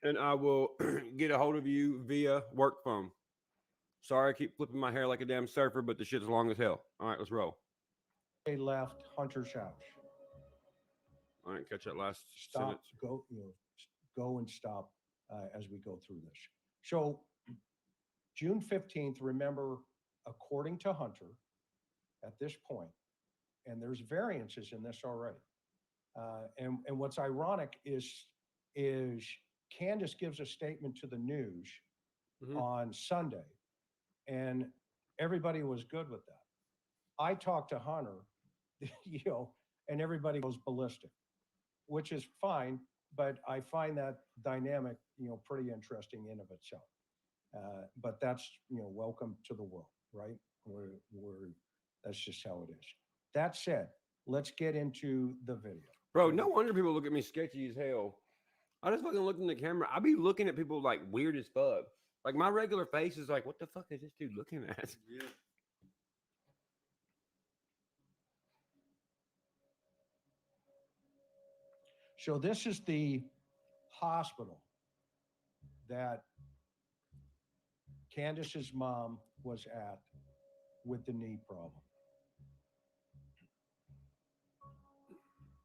and I will get a hold of you via work phone. Sorry, I keep flipping my hair like a damn surfer, but the shit's long as hell. All right, let's roll. They left Hunter's house. All right, catch that last Stop. sentence. Go and stop as we go through this. So June 15th, remember, according to Hunter, at this point, and there's variances in this already. And what's ironic is Candace gives a statement to the news on Sunday, and everybody was good with that. I talk to Hunter, you know, and everybody goes ballistic, which is fine, but I find that dynamic, you know, pretty interesting in of itself. But that's, you know, welcome to the world, right? That's just how it is. That said, let's get into the video. Bro, no wonder people look at me sketchy as hell. I just fucking look in the camera. I be looking at people like weird as fuck. Like my regular face is like, what the fuck is this dude looking at? Yeah. So this is the hospital that Candace's mom was at with the knee problem.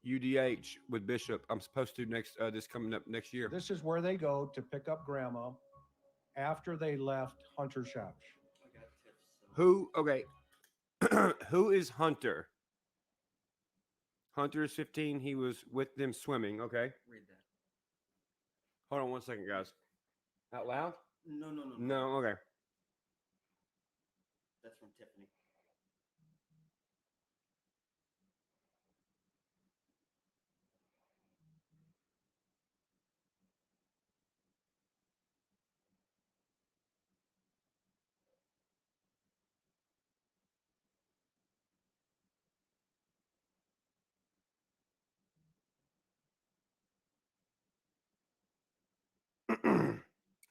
UDH with Bishop. I'm supposed to this coming up next year. This is where they go to pick up grandma after they left Hunter's house. Who? Okay. Who is Hunter? Hunter is 15. He was with them swimming. Okay. Read that. Hold on 1 second, guys. Out loud? No. No. Okay. That's from Tiffany.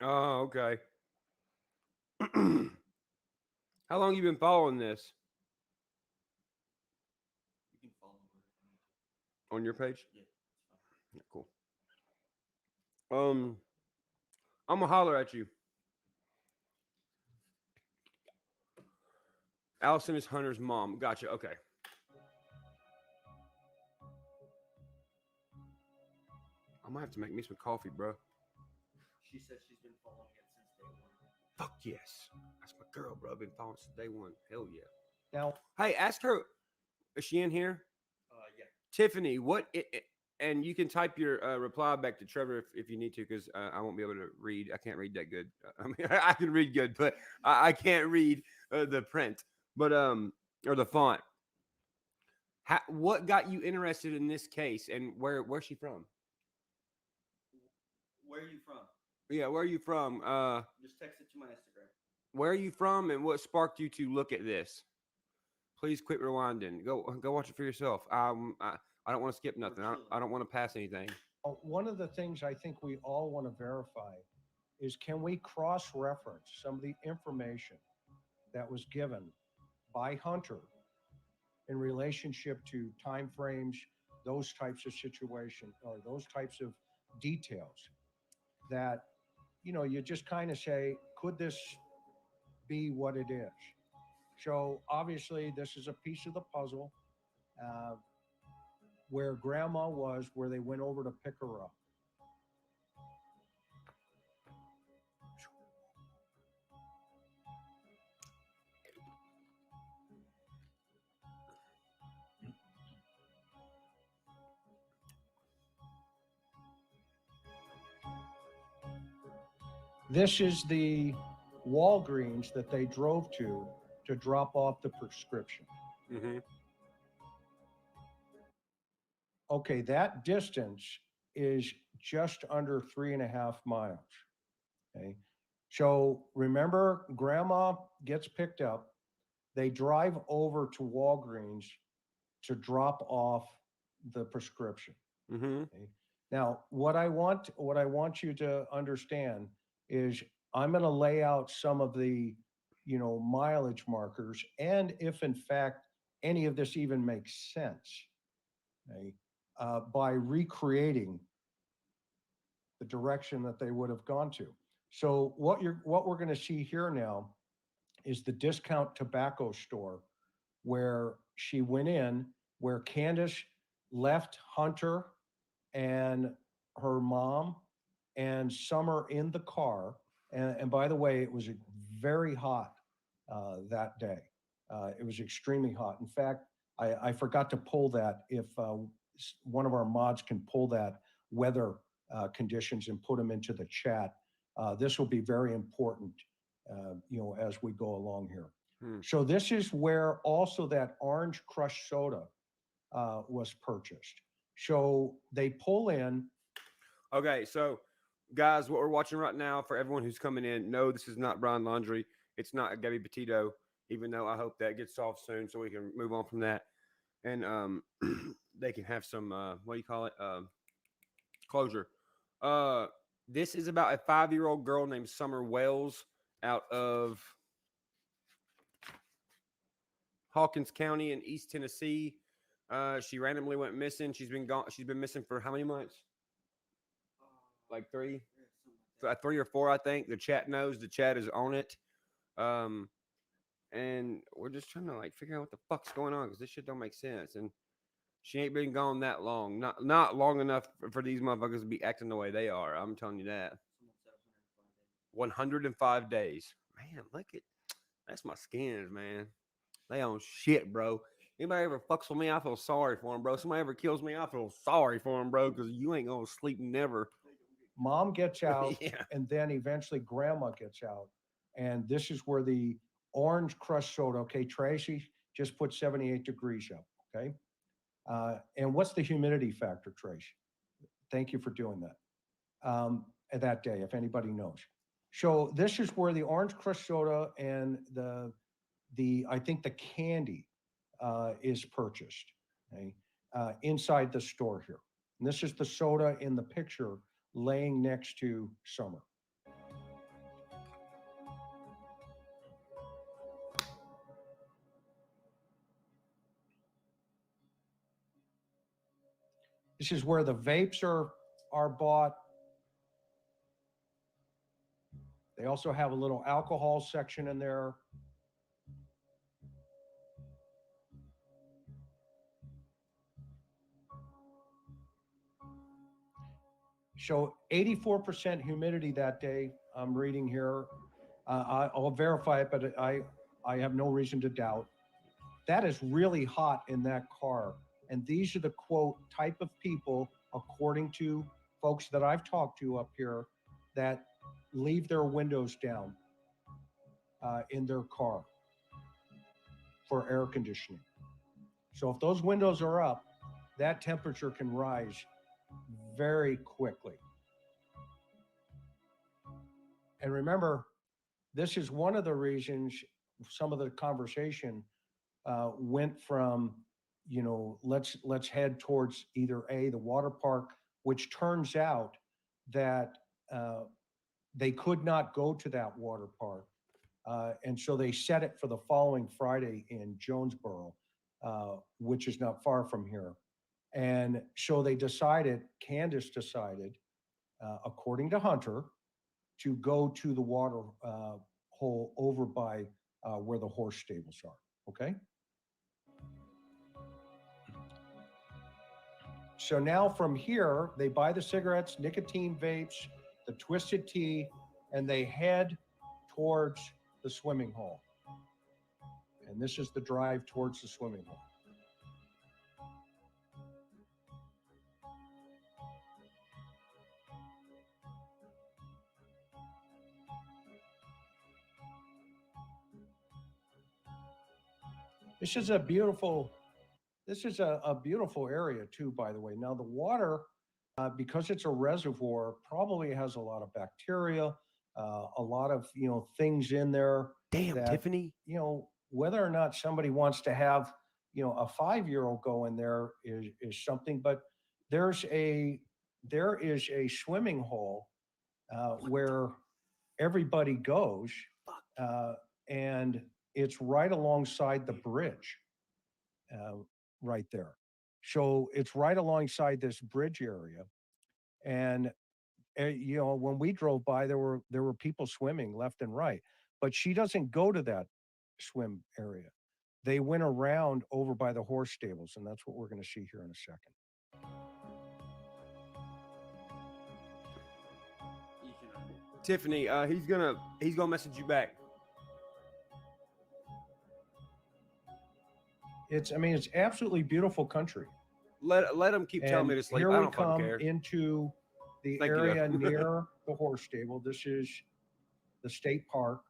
Oh, okay. How long you been following this? You can follow her On your page? Yeah, Yeah, cool. I'm gonna holler at you. Allison is Hunter's mom. Gotcha. Okay. I might have to make me some coffee, bro. She said she's been following it since day one. Fuck yes. That's my girl, bro. I've been following since day one. Hell yeah. Now, hey, ask her. Is she in here? Yeah. Tiffany, and you can type your reply back to Trevor if you need to, because I won't be able to read. I can't read that good. I mean, I can read good, but I can't read the print, but or the font. What got you interested in this case, and where's she from? Where are you from? Yeah, where are you from? Just text it to my Instagram. Where are you from, and what sparked you to look at this? Please quit rewinding. Go watch it for yourself. I don't want to skip nothing. I don't want to pass anything. One of the things I think we all want to verify is, can we cross-reference some of the information that was given by Hunter in relationship to timeframes, those types of situations, or those types of details that, you know, you just kind of say, could this be what it is? So obviously this is a piece of the puzzle where grandma was, where they went over to pick her up. This is the Walgreens that they drove to drop off the prescription. Mm-hmm. Okay, that distance is just under 3.5 miles. Okay, so remember, grandma gets picked up. They drive over to Walgreens to drop off the prescription. Mm-hmm. Okay? Now, what I want you to understand is, I'm going to lay out some of the, you know, mileage markers, and if in fact any of this even makes sense, okay, by recreating the direction that they would have gone to. So what we're going to see here now is the discount tobacco store where she went in, where Candace left Hunter and her mom and Summer in the car. And by the way, it was very hot that day. It was extremely hot. In fact, I forgot to pull that. If one of our mods can pull that weather conditions and put them into the chat, this will be very important, you know, as we go along here. So this is where also that orange crushed soda was purchased. So they pull in. Okay, so guys, what we're watching right now, for everyone who's coming in, no, this is not Brian Laundrie. It's not Gabby Petito, even though I hope that gets solved soon so we can move on from that. And they can have some, what do you call it? Closure. This is about a 5-year-old girl named Summer Wells out of Hawkins County in East Tennessee. She randomly went missing. She's been gone. She's been missing for how many months? Like 3 or 4, I think. The chat knows. The chat is on it. And we're just trying to like figure out what the fuck's going on because this shit don't make sense. And she ain't been gone that long. Not long enough for these motherfuckers to be acting the way they are. I'm telling you that. 105 days. Man, look at that's my skins, man. They on shit, bro. Anybody ever fucks with me, I feel sorry for him, bro. Somebody ever kills me, I feel sorry for him, bro, because you ain't gonna sleep never. Mom gets out, Yeah. and then eventually grandma gets out. And this is where the orange crushed soda, okay, Tracy, just put 78 degrees up, okay? And what's the humidity factor, Tracy? Thank you for doing that. At that day, if anybody knows. So this is where the orange crushed soda and the I think the candy is purchased, okay, inside the store here. And this is the soda in the picture laying next to Summer. This is where the vapes are bought. They also have a little alcohol section in there. So 84% humidity that day, I'm reading here. I'll verify it, but I have no reason to doubt. That is really hot in that car. And these are the, quote, type of people, according to folks that I've talked to up here, that leave their windows down in their car for air conditioning. So if those windows are up, that temperature can rise very quickly. And remember, this is one of the reasons some of the conversation went from, you know, let's head towards either the water park, which turns out that they could not go to that water park. And so they set it for the following Friday in Jonesboro, which is not far from here. And so they decided, Candace decided, according to Hunter, to go to the water hole over by where the horse stables are, okay? So now from here, they buy the cigarettes, nicotine vapes, the twisted tea, and they head towards the swimming hole. And this is the drive towards the swimming hole. This is a beautiful area too, by the way. Now the water, because it's a reservoir, probably has a lot of bacteria, a lot of, you know, things in there. Damn, that, Tiffany. You know, whether or not somebody wants to have, you know, a 5-year-old go in there is something, but there is a swimming hole where everybody goes, and it's right alongside the bridge, right there. So it's right alongside this bridge area, and you know, when we drove by, there were people swimming left and right, but she doesn't go to that swim area. They went around over by the horse stables, and that's what we're going to see here in a second. Tiffany, he's gonna message you back. It's absolutely beautiful country. Let him keep telling me to sleep. Here I we don't fucking come care. into the Thank you, area though. near the horse stable. This is the state park.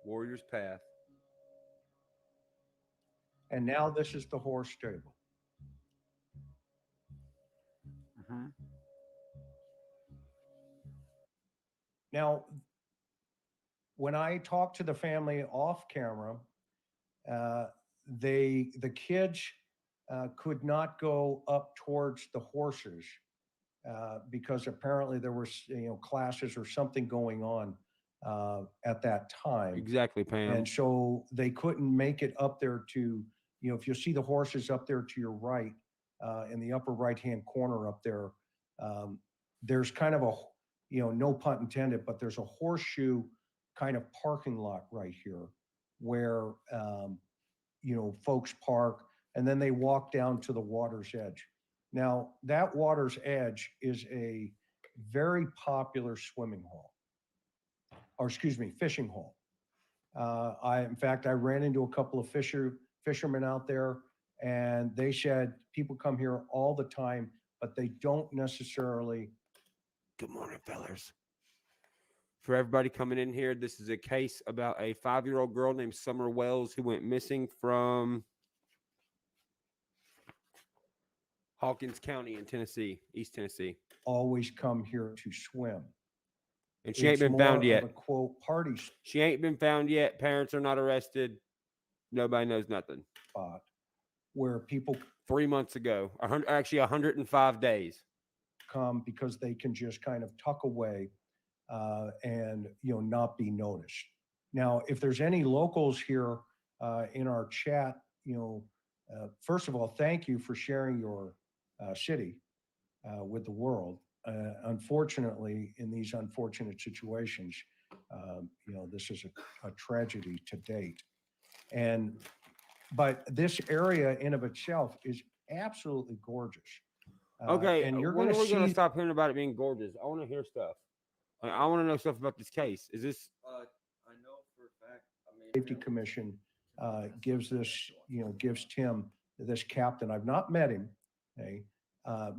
Warrior's Path. And now this is the horse stable. Now, when I talked to the family off camera, the kids could not go up towards the horses because apparently there was classes or something going on at that time. Exactly, Pam. And so they couldn't make it up there to, if you see the horses up there to your right, in the upper right-hand corner up there, there's kind of a, no pun intended, but there's a horseshoe kind of parking lot right here where, folks park and then they walk down to the water's edge. Now, that water's edge is a very popular swimming hole, or excuse me, fishing hole. In fact, I ran into a couple of fishermen out there, and they said people come here all the time, but they don't necessarily. Good morning, fellas. For everybody coming in here, this is a case about a 5-year-old girl named Summer Wells who went missing from Hawkins County in Tennessee, East Tennessee. Always come here to swim. And she ain't been found yet. A quote party She ain't been found yet. Parents are not arrested. Nobody knows nothing. Spot where people 3 months ago, actually 105 days, come because they can just kind of tuck away and not be noticed. Now, if there's any locals here in our chat, first of all, thank you for sharing your city with the world. Unfortunately, in these unfortunate situations, this is a tragedy to date. But this area in of itself is absolutely gorgeous. Okay, and you're when going are we to going to see. stop hearing about it being gorgeous? I want to hear stuff. I want to know stuff about this case. Is this? I know for a fact. Safety Commission gives this, gives Tim, this captain. I've not met him, okay,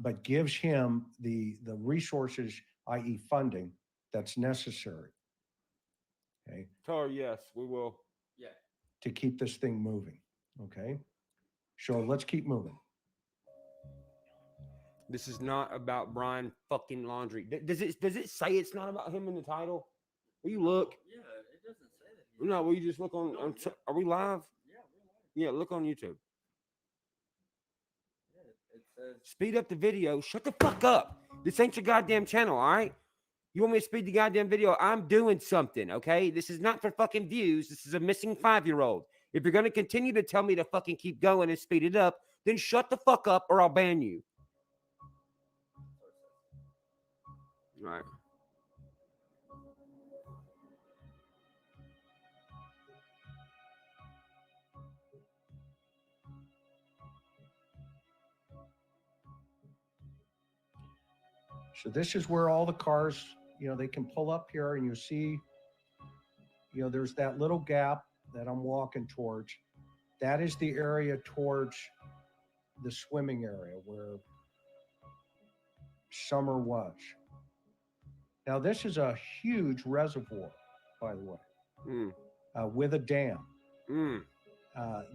but gives him the resources, i.e., funding that's necessary. Okay. Tar, yes, we will. Yeah. To keep this thing moving. Okay. So let's keep moving. This is not about Brian fucking Laundrie. Does it say it's not about him in the title? Will you look? Yeah, it doesn't say that. No, will you just look on? Are we live? Yeah, we're live. Yeah, look on YouTube. Yeah, it says. Speed up the video. Shut the fuck up. This ain't your goddamn channel, all right? You want me to speed the goddamn video? I'm doing something, okay? This is not for fucking views. This is a missing 5-year-old. If you're going to continue to tell me to fucking keep going and speed it up, then shut the fuck up or I'll ban you. All right. So this is where all the cars, they can pull up here and you see, there's that little gap that I'm walking towards. That is the area towards the swimming area where Summer was. Now, this is a huge reservoir, by the way, with a dam.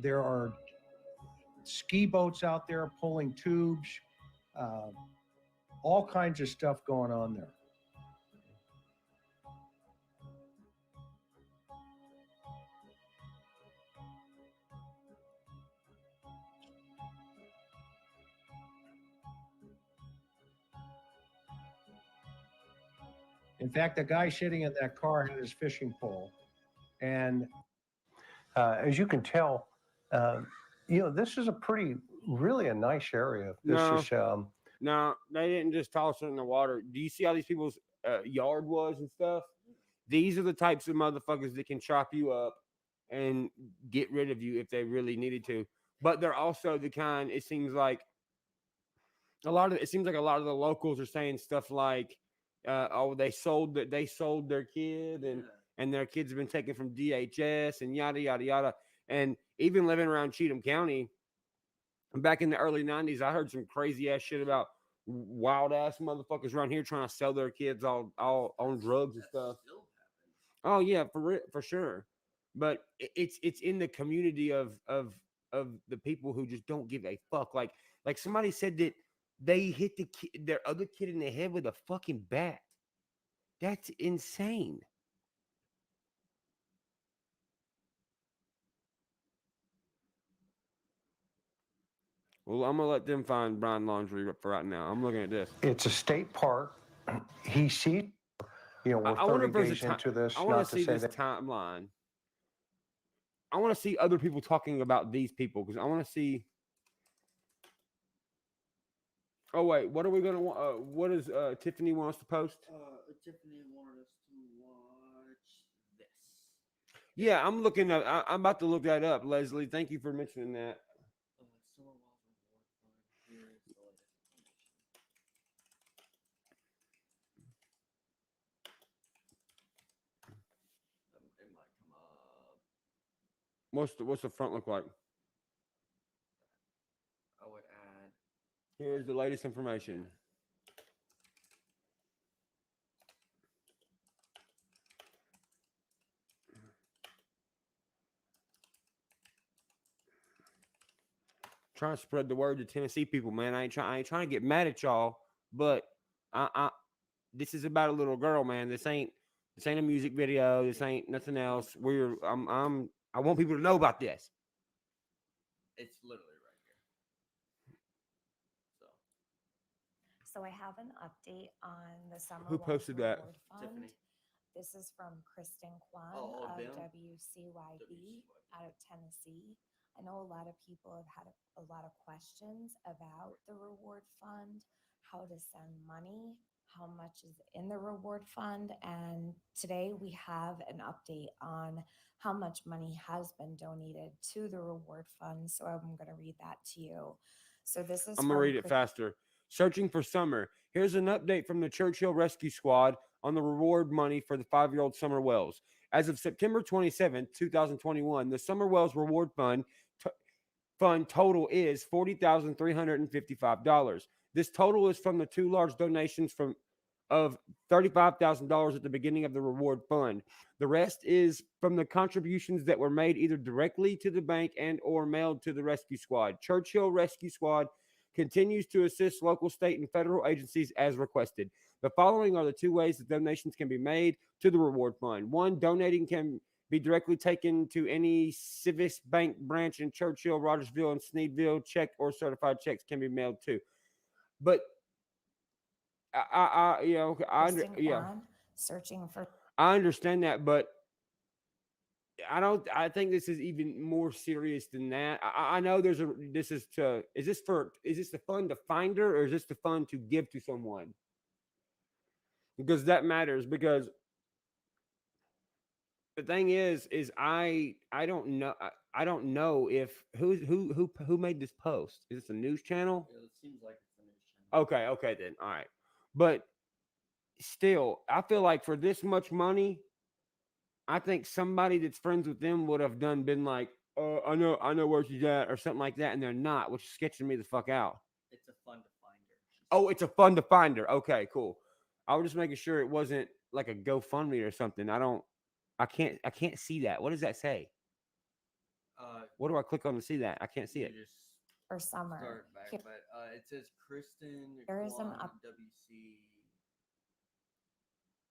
There are ski boats out there pulling tubes, all kinds of stuff going on there. In fact, the guy sitting in that car had his fishing pole. And as you can tell, this is really a nice area. No, they didn't just toss it in the water. Do you see how these people's yard was and stuff? These are the types of motherfuckers that can chop you up and get rid of you if they really needed to. But they're also the kind, it seems like a lot of the locals are saying stuff like, they sold their kid and their kids have been taken from DHS and yada, yada, yada. And even living around Cheatham County, back in the early 90s, I heard some crazy ass shit about wild ass motherfuckers around here trying to sell their kids all on drugs and stuff. Oh yeah, for sure. but it's in the community of the people who just don't give a fuck. Like somebody said that they hit their other kid in the head with a fucking bat. That's insane. Well, I'm gonna let them find Brian Laundrie for right now. I'm looking at this. It's a state park. He sees, we're I wonder 30 if there's days a into this. I want Not to see say this that timeline. I want to see other people talking about these people because I want to see. Oh wait, what are we gonna want? What does Tiffany want us to post? Tiffany wanted us to watch this. Yeah, I'm looking up. I'm about to look that up, Leslie. Thank you for mentioning that. Summer Wells Reward Fund. Here's the latest information. It might come up. What's the front look like? I would add. Here's the latest information. Trying to spread the word to Tennessee people, man. I ain't trying to get mad at y'all, but this is about a little girl, man. This ain't a music video. This ain't nothing else. I want people to know about this. It's literally right here. So I have an update on the Summer Who Wells posted that? Reward Fund. Tiffany. This is from Kristen Kwan Oh, of them? WCYB out of Tennessee. I know a lot of people have had a lot of questions about the reward fund, how to send money, how much is in the reward fund. And today we have an update on how much money has been donated to the reward fund. So I'm going to read that to you. So this is I'm gonna read it faster. Searching for Summer. Here's an update from the Churchill Rescue Squad on the reward money for the 5-year-old Summer Wells. As of September 27, 2021, the Summer Wells Reward Fund total is $40,355. This total is from the two large donations of $35,000 at the beginning of the reward fund. The rest is from the contributions that were made either directly to the bank and or mailed to the rescue squad. Churchill Rescue Squad continues to assist local, state, and federal agencies as requested. The following are the two ways that donations can be made to the reward fund. One, donating can be directly taken to any Civis Bank branch in Churchill, Rogersville, and Sneedville. Check or certified checks can be mailed too. But searching for. I understand that, but I think this is even more serious than that. I know is this the fund to find her, or is this the fund to give to someone? Because that matters. Because the thing is I don't know. I don't know if who made this post. Is this a news channel? It seems like it's a news channel. Okay then. All right. But still, I feel like for this much money, I think somebody that's friends with them would have been like, I know where she's at, or something like that, and they're not, which is sketching me the fuck out. It's a fund to find her. Oh, it's a fund to find her. Okay, cool. I was just making sure it wasn't like a GoFundMe or something. I can't see that. What does that say? What do I click on to see that? I can't see it. For Summer. Start back, but it says Kristen. There is an WC.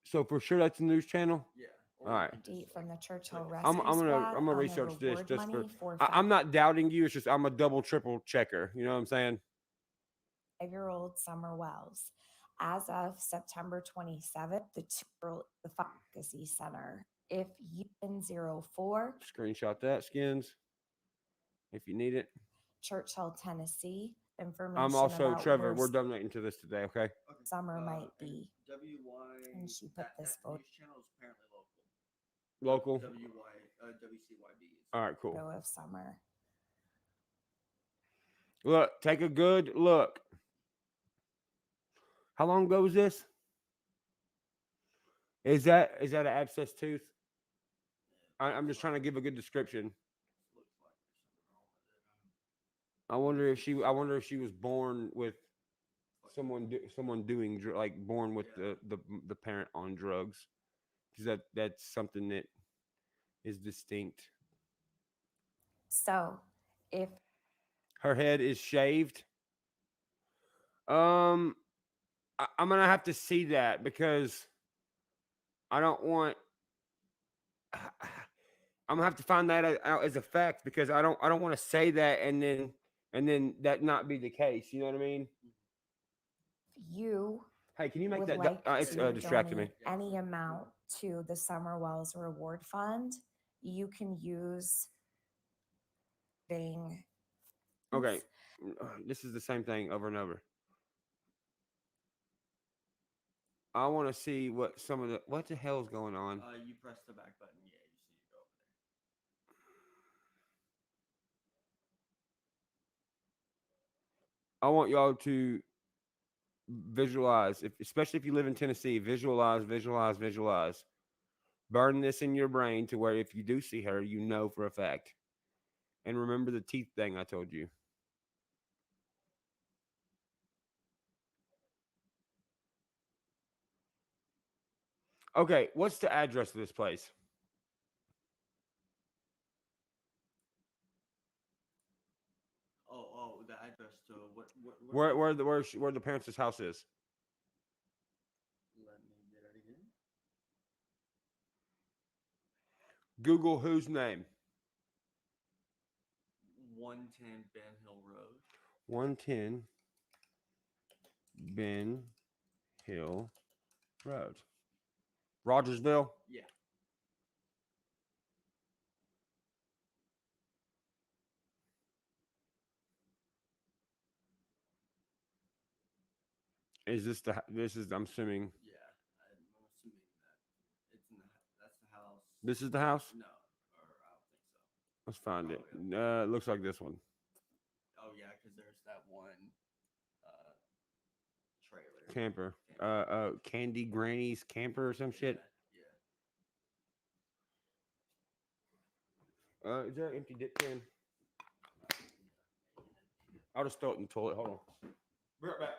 So for sure that's a news channel. Yeah. All right. Update from the Churchill I'm Rescue Squad gonna on the research this reward just money for. I'm not doubting you. It's just I'm a double triple checker. You know what I'm saying? 5-year-old Summer Wells. As of September 27th, the 2-year-old the Advocacy Center. If you in 04 Screenshot that, Skins, if you need it. Churchill, Tennessee. Information. I'm also about Trevor. where We're donating to this today. Okay. Summer might be. WY. And she put this photo. News channel is apparently local. Local. WCYB. All right, cool. Photo of Summer. Look, take a good look. How long ago was this? Is that an abscess tooth? I'm just trying to give a good description. I wonder if she was born with someone doing born with the parent on drugs, because that's something that is distinct. So if Her head is shaved. I'm gonna have to see that because I don't want. I'm gonna have to find that out as a fact because I don't want to say that and then that not be the case. You know what I mean? you Hey, can you make would that? like It's to distracting me. donate any amount to the Summer Wells Reward Fund, you can use thing. Okay, this is the same thing over and over. I want to see what some of what the hell's going on. You press the back button. Yeah, you just need to go over there. I want y'all to visualize, especially if you live in Tennessee, visualize. Burn this in your brain to where if you do see her, you know for a fact. And remember the teeth thing I told you. Okay, what's the address of this place? Oh, the address to what? Where the parents' house is? Let me get it again. Google whose name? 110 Ben Hill Road. 110 Ben Hill Road. Rogersville? Yeah. This is I'm assuming. Yeah, I'm assuming that it's in that's the house. This is the house? No, or I don't think so. Let's find it. It looks like this one. Oh yeah, because there's that one trailer. Camper. Candy Granny's camper or some shit. Yeah. Is there an empty dip can? I'll just throw it in the toilet. Hold on. Be right back.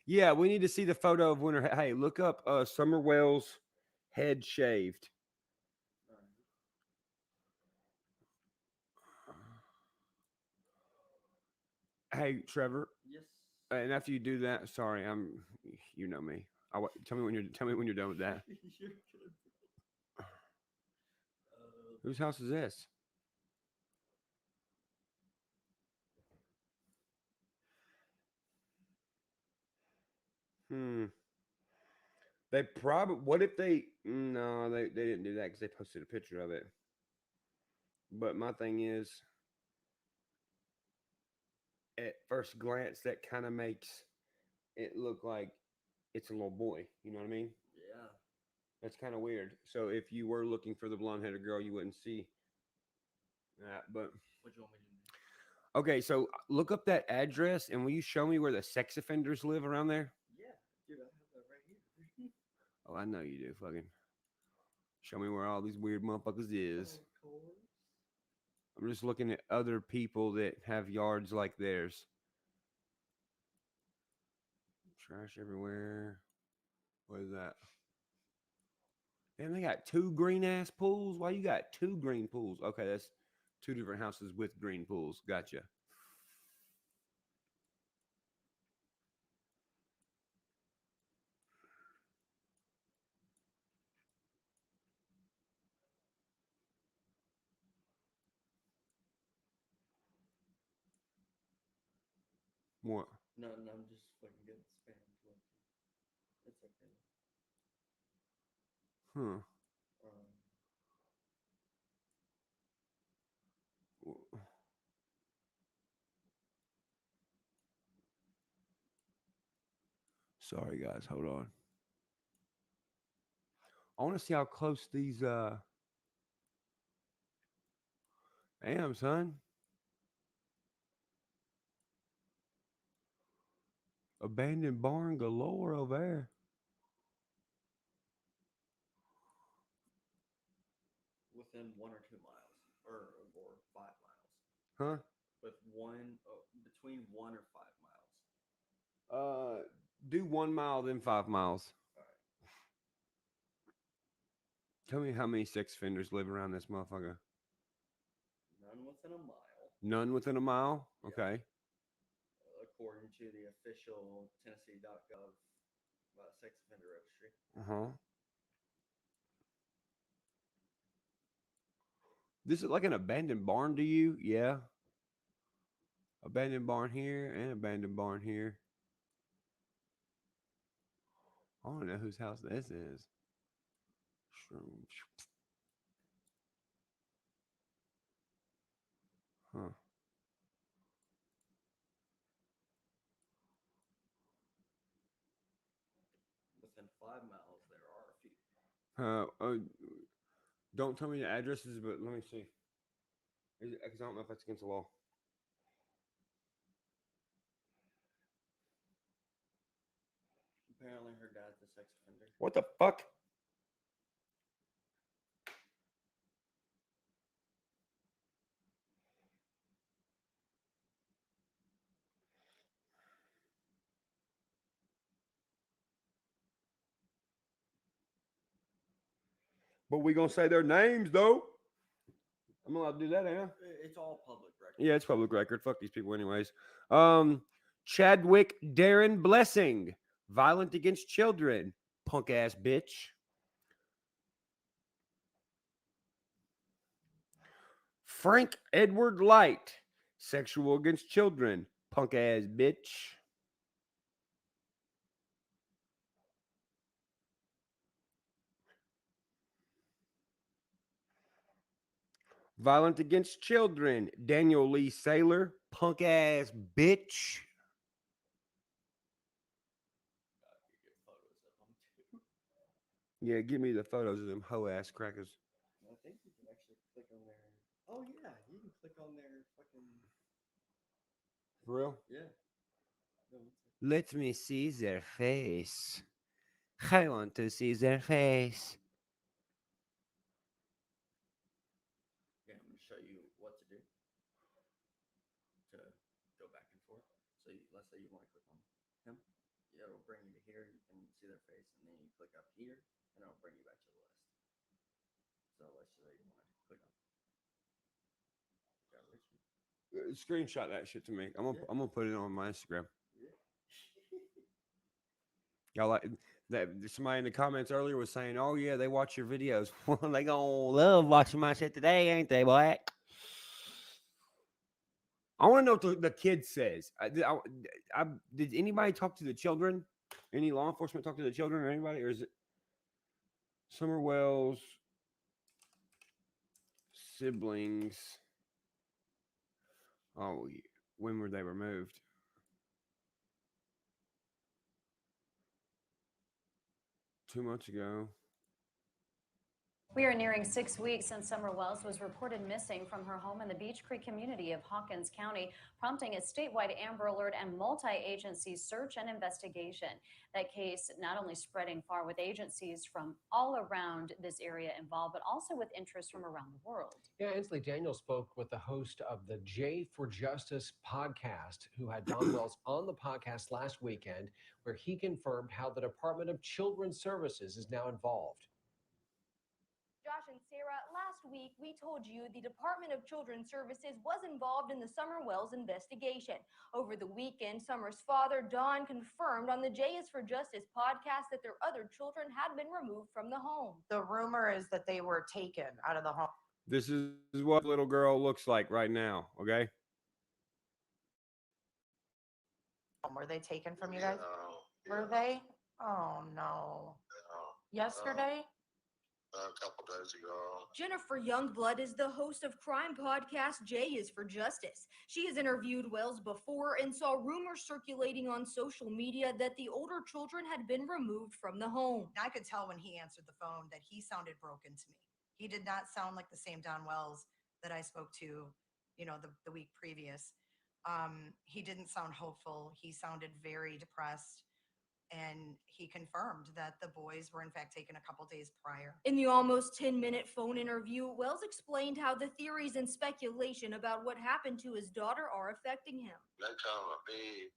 Yeah, we need to see the photo of when her. Hey, look up Summer Wells head shaved. Hey, Trevor. Yes. And after you do that, sorry, you know me. Tell me when you're done with that. You're good. Whose house is this? They probably. What if they? No, they didn't do that because they posted a picture of it. But my thing is, at first glance, that kind of makes it look like it's a little boy. You know what I mean? Yeah. That's kind of weird. So if you were looking for the blonde-headed girl, you wouldn't see that. But What do you want me to do? okay, so look up that address, and will you show me where the sex offenders live around there? Yeah, dude, I have that right here. Oh, I know you do. Fucking show me where all these weird motherfuckers is. Of course. I'm just looking at other people that have yards like theirs. Trash everywhere. What is that? Damn, they got 2 green ass pools. Why you got 2 green pools? Okay, that's 2 different houses with green pools. Gotcha. What? No, I'm just fucking getting spam filtered. It's okay. Huh. Sorry, guys. Hold on. I want to see how close these. Damn, son. Abandoned barn galore over there. Within 1 or 2 miles, or 5 miles. Huh? With between 1 or 5 miles. Do 1 mile, then 5 miles. Tell me how many sex offenders live around this motherfucker. None within a mile. None within a mile? Okay. According to the official Tennessee.gov sex offender registry. Uh-huh. This is like an abandoned barn to you? Yeah. Abandoned barn here and abandoned barn here. I don't know whose house this is. Huh. Within 5 miles, there are a few. Don't tell me the addresses, but let me see. Because I don't know if that's against the law. Apparently, her dad's a sex offender. What the fuck? But we gonna say their names though. I'm allowed to do that, ain't I? It's all public record. Yeah, it's public record. Fuck these people, anyways. Chadwick Darren Blessing, violent against children, punk ass bitch. Frank Edward Light, sexual against children, punk ass bitch. Violent against children, Daniel Lee Saylor, punk ass bitch. Yeah, give me the photos of them hoe ass crackers. I think you can actually click on their. Oh yeah, you can click on their fucking. For real? Yeah. Let me see their face. I want to see their face. Yeah, I'm going to show you what to do to go back and forth. So let's say you want to click on him. Yeah, it'll bring you to here. You can see their face, and then you click up here, and it'll bring you back to the list. So let's say you want to click on. Screenshot that shit to me. I'm gonna put it on my Instagram. Y'all like that? Somebody in the comments earlier was saying, "Oh yeah, they watch your videos. Well, they gonna love watching my shit today, ain't they, boy?" I want to know what the kid says. Did anybody talk to the children? Any law enforcement talk to the children or anybody? Or is it Summer Wells siblings? Oh, when were they removed? Two months ago. We are nearing 6 weeks since Summer Wells was reported missing from her home in the Beech Creek community of Hawkins County, prompting a statewide Amber Alert and multi-agency search and investigation. That case not only spreading far with agencies from all around this area involved, but also with interest from around the world. Yeah, Ainsley Daniel spoke with the host of the J for Justice podcast, who had Don Wells on the podcast last weekend, where he confirmed how the Department of Children's Services is now involved. Josh and Sarah, last week we told you the Department of Children's Services was involved in the Summer Wells investigation. Over the weekend, Summer's father, Don, confirmed on the J is for Justice podcast that their other children had been removed from the home. The rumor is that they were taken out of the home. This is what little girl looks like right now. Okay. Were they taken from you guys? Were they? Oh no. Yesterday? A couple days ago. Jennifer Youngblood is the host of crime podcast J is for Justice. She has interviewed Wells before and saw rumors circulating on social media that the older children had been removed from the home. I could tell when he answered the phone that he sounded broken to me. He did not sound like the same Don Wells that I spoke to, the week previous. He didn't sound hopeful. He sounded very depressed. And he confirmed that the boys were in fact taken a couple days prior. In the almost 10-minute phone interview, Wells explained how the theories and speculation about what happened to his daughter are affecting him. They come at me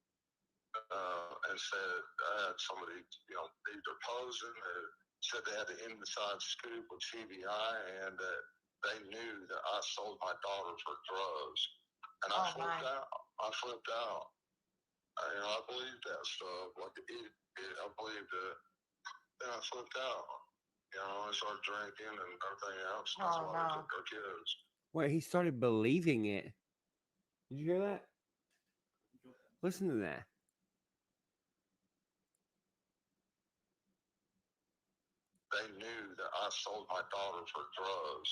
and said I had somebody, either posing or said they had the inside scoop with TBI and that they knew that I sold my daughter for drugs. And I flipped out. I believed that stuff. I believed it. Then I flipped out. I started drinking and everything else. And that's why they took our kids. Wait, he started believing it. Did you hear that? Listen to that. They knew that I sold my daughter for drugs.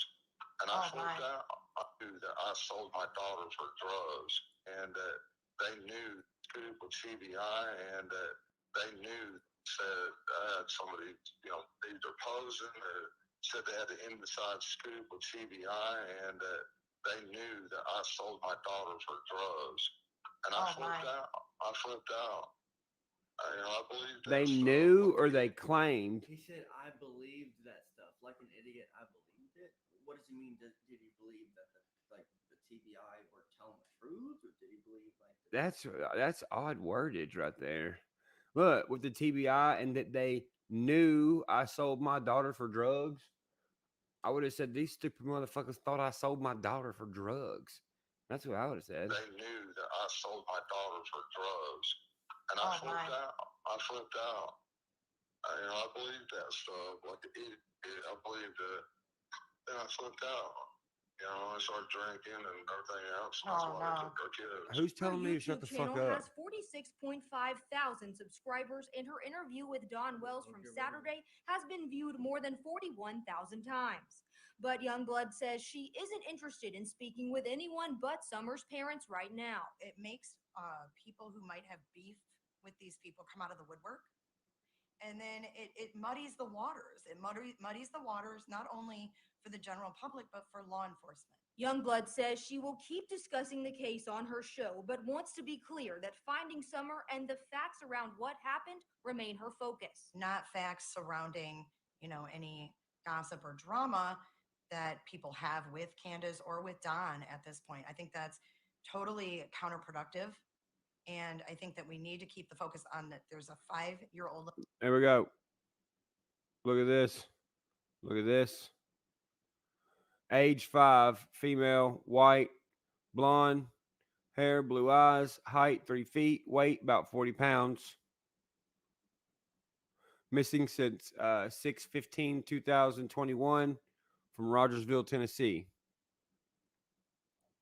And I flipped out. I knew that I sold my daughter for drugs. And that they knew scoop with CBI and that they knew, said I had somebody, either posing or said they had the inside scoop with CBI and that they knew that I sold my daughter for drugs. And I flipped out. I believed that They stuff. knew or they claimed. He said, I believed that stuff. Like an idiot, I believed it. What does he mean? Did he believe that the TBI were telling the truth? Or did he believe That's odd wordage right there. Look, with the TBI and that they knew I sold my daughter for drugs, I would have said these stupid motherfuckers thought I sold my daughter for drugs. That's what I would have said. They knew that I sold my daughter for drugs. And I flipped out. I believed that stuff. Like an idiot. I believed it. Then I flipped out. I started drinking and everything else. That's why they took our kids. Who's telling me to shut the fuck channel up? has 46.5 thousand subscribers, and her interview with Don Wells from Saturday has been viewed more than 41,000 times. But Youngblood says she isn't interested in speaking with anyone but Summer's parents right now. It makes people who might have beef with these people come out of the woodwork. And then it muddies the waters. It muddies the waters not only for the general public, but for law enforcement. Youngblood says she will keep discussing the case on her show, but wants to be clear that finding Summer and the facts around what happened remain her focus. Not facts surrounding, any gossip or drama that people have with Candace or with Don at this point. I think that's totally counterproductive. And I think that we need to keep the focus on that. There's a 5-year-old. There we go. Look at this. Look at this. Age 5, female, white, blonde, hair, blue eyes, height 3 feet, weight about 40 pounds. Missing since 6/15/2021 from Rogersville, Tennessee.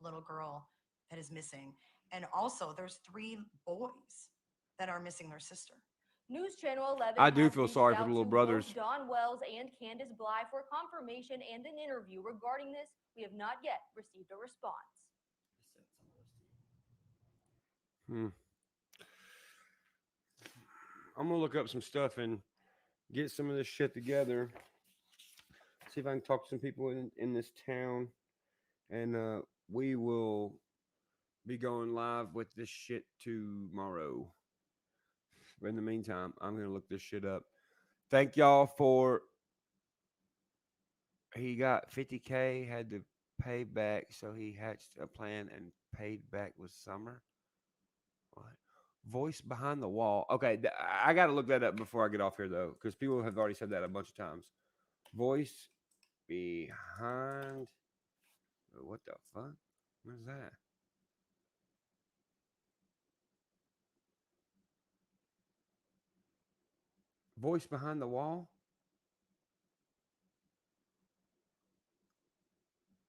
Little girl that is missing. And also there's 3 boys that are missing their sister. News Channel 11 I do has feel reached sorry for out the little to brothers. both Don Wells and Candace Bly for confirmation and an interview regarding this. We have not yet received a response. I'm gonna look up some stuff and get some of this shit together. See if I can talk to some people in this town, and we will be going live with this shit tomorrow. But in the meantime, I'm gonna look this shit up. Thank y'all for. He got 50K, had to pay back, so he hatched a plan and paid back with Summer. What? Voice behind the wall. Okay, I got to look that up before I get off here, though, because people have already said that a bunch of times. Voice behind. What the fuck? What is that? Voice behind the wall?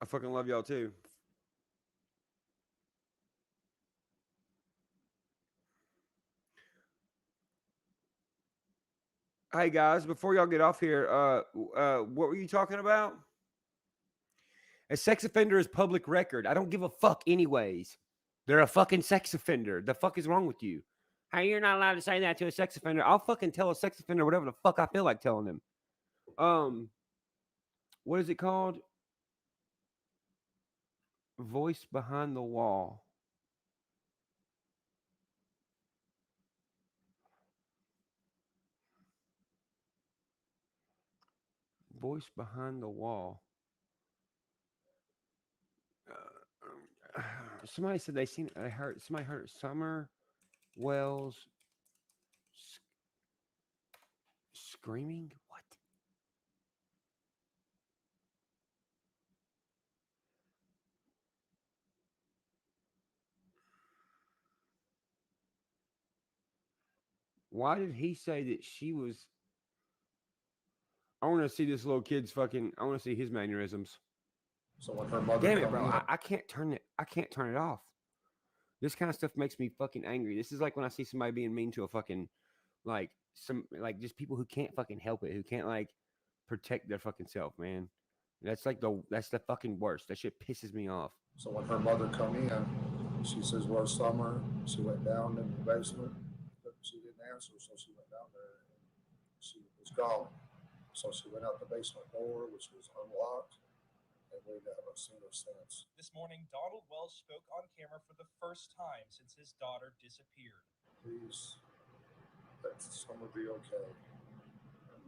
I fucking love y'all too. Hey guys, before y'all get off here, what were you talking about? A sex offender is public record. I don't give a fuck anyways. They're a fucking sex offender. The fuck is wrong with you? Hey, you're not allowed to say that to a sex offender. I'll fucking tell a sex offender whatever the fuck I feel like telling them. What is it called? Voice behind the wall. voice behind the wall. Somebody said somebody heard Summer Wells screaming. What? Why did he say that she was? I want to see this little kid's fucking. I want to see his mannerisms. So when her mother Damn it, come bro! in, I can't turn it. I can't turn it off. This kind of stuff makes me fucking angry. This is like when I see somebody being mean to a fucking, like just people who can't fucking help it, who can't like protect their fucking self, man. That's the fucking worst. That shit pisses me off. so when her mother come in, she says, "Where's Summer?" She went down in the basement. She didn't answer, so she went down there and she was gone. So she went out the basement door, which was unlocked, and we haven't seen her since. This morning, Donald Wells spoke on camera for the first time since his daughter disappeared. Please, let Summer be okay. And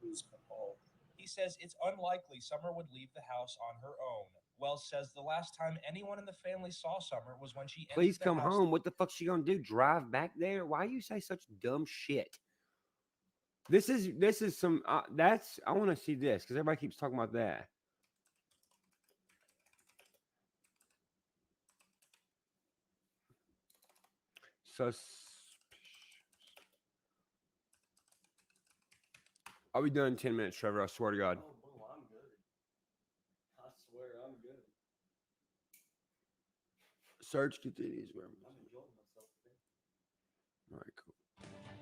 please come home. He says it's unlikely Summer would leave the house on her own. Wells says the last time anyone in the family saw Summer was when she Please entered the come house. home. What the fuck's she gonna do? Drive back there? Why you say such dumb shit? This is some that's I want to see this because everybody keeps talking about that. I'll be done in 10 minutes, Trevor. I swear to God. Oh, I'm good. I swear I'm good. Search continues. Where I'm enjoying myself today. all right, cool.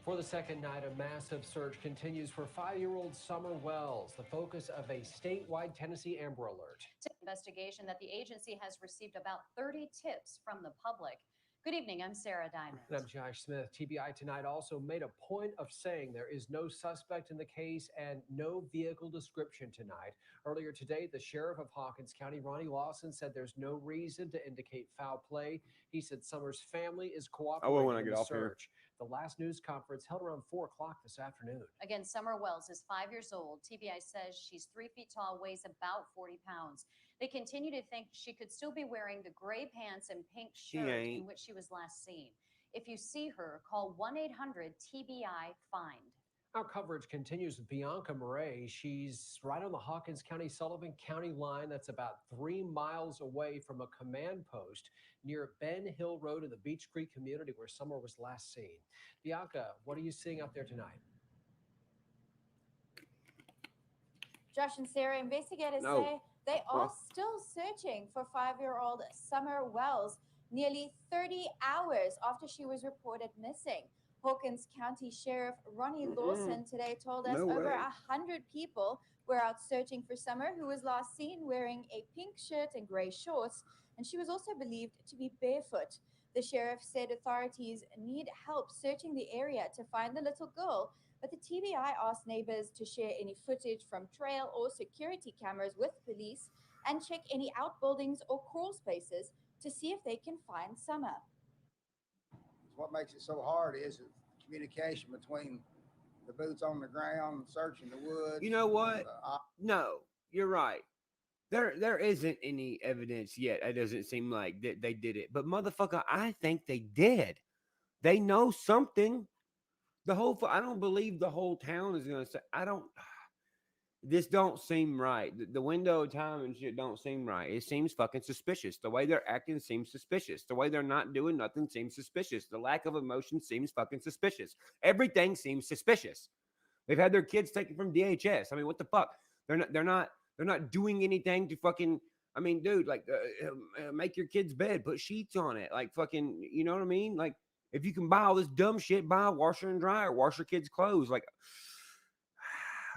For the second night, a massive search continues for 5-year-old Summer Wells, the focus of a statewide Tennessee Amber Alert. Investigation that the agency has received about 30 tips from the public. Good evening, I'm Sarah Diamond. And I'm Josh Smith. TBI tonight also made a point of saying there is no suspect in the case and no vehicle description tonight. Earlier today, the sheriff of Hawkins County, Ronnie Lawson, said there's no reason to indicate foul play. He said Summer's family is cooperating when I in get the off here. search. The last news conference held around 4 o'clock this afternoon. Again, Summer Wells is 5 years old. TBI says she's 3 feet tall, weighs about 40 pounds. They continue to think she could still be wearing the gray pants and pink shirt in which she was last seen. If you see her, call 1-800-TBI-FIND. Our coverage continues with Bianca Murray. She's right on the Hawkins County, Sullivan County line. That's about 3 miles away from a command post near Ben Hill Road in the Beach Creek community where Summer was last seen. Bianca, what are you seeing out there tonight? Josh and Sarah, investigators say they are still searching for 5-year-old Summer Wells nearly 30 hours after she was reported missing. Hawkins County Sheriff Ronnie Lawson today told us over 100 people were out searching for Summer, who was last seen wearing a pink shirt and gray shorts, and she was also believed to be barefoot. The sheriff said authorities need help searching the area to find the little girl, but the TBI asked neighbors to share any footage from trail or security cameras with police and check any outbuildings or crawl spaces to see if they can find Summer. What makes it so hard is communication between the boots on the ground, searching the woods. You know what? No, you're right. There isn't any evidence yet. It doesn't seem like that they did it. But motherfucker, I think they did. They know something. I don't believe the whole town is gonna say. This don't seem right. The window of time and shit don't seem right. It seems fucking suspicious. The way they're acting seems suspicious. The way they're not doing nothing seems suspicious. The lack of emotion seems fucking suspicious. Everything seems suspicious. They've had their kids taken from DHS. I mean, what the fuck? They're not doing anything to fucking. I mean, dude, like, make your kid's bed, put sheets on it, like fucking. You know what I mean? Like, if you can buy all this dumb shit, buy a washer and dryer, wash your kids' clothes. Like,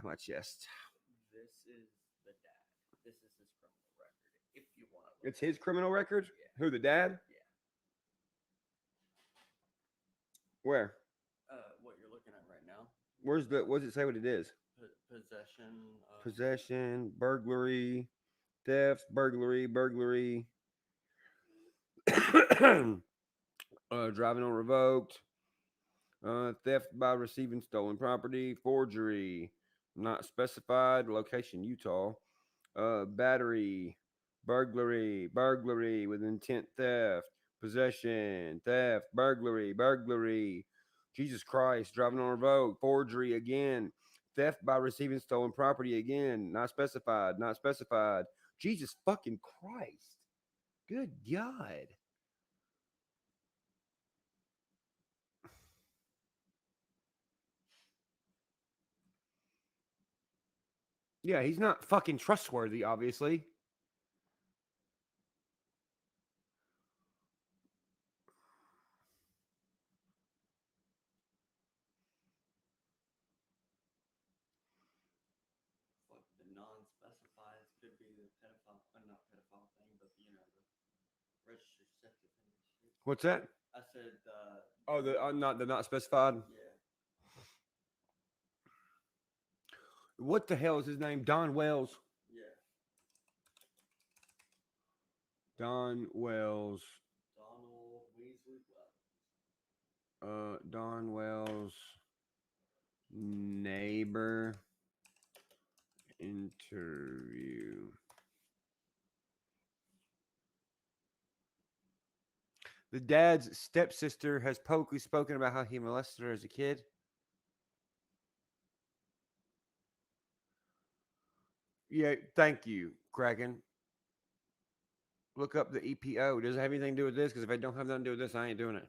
my chest. This is the dad. This is his criminal record. If you want to. It's his criminal record? Yeah. Who, the dad? Yeah. Where? What you're looking at right now. What does it say what it is? Possession, burglary, theft, burglary, driving on revoked, theft by receiving stolen property, forgery, not specified. Location, Utah. Battery, burglary with intent theft, possession, theft, burglary. Jesus Christ, driving on revoked, forgery again, theft by receiving stolen property again, not specified. Jesus fucking Christ. Good God. Yeah, he's not fucking trustworthy, obviously. Like the non-specified could be the pedophile, not pedophile thing, but the registered sex offender shit. What's that? I said. Oh, the not specified. Yeah. What the hell is his name? Don Wells. Yeah. Don Wells. Donald Weasley Wells. Don Wells. Neighbor. Interview. The dad's stepsister has publicly spoken about how he molested her as a kid. Yeah, thank you, Kraken. Look up the EPO. Does it have anything to do with this? Because if I don't have nothing to do with this, I ain't doing it.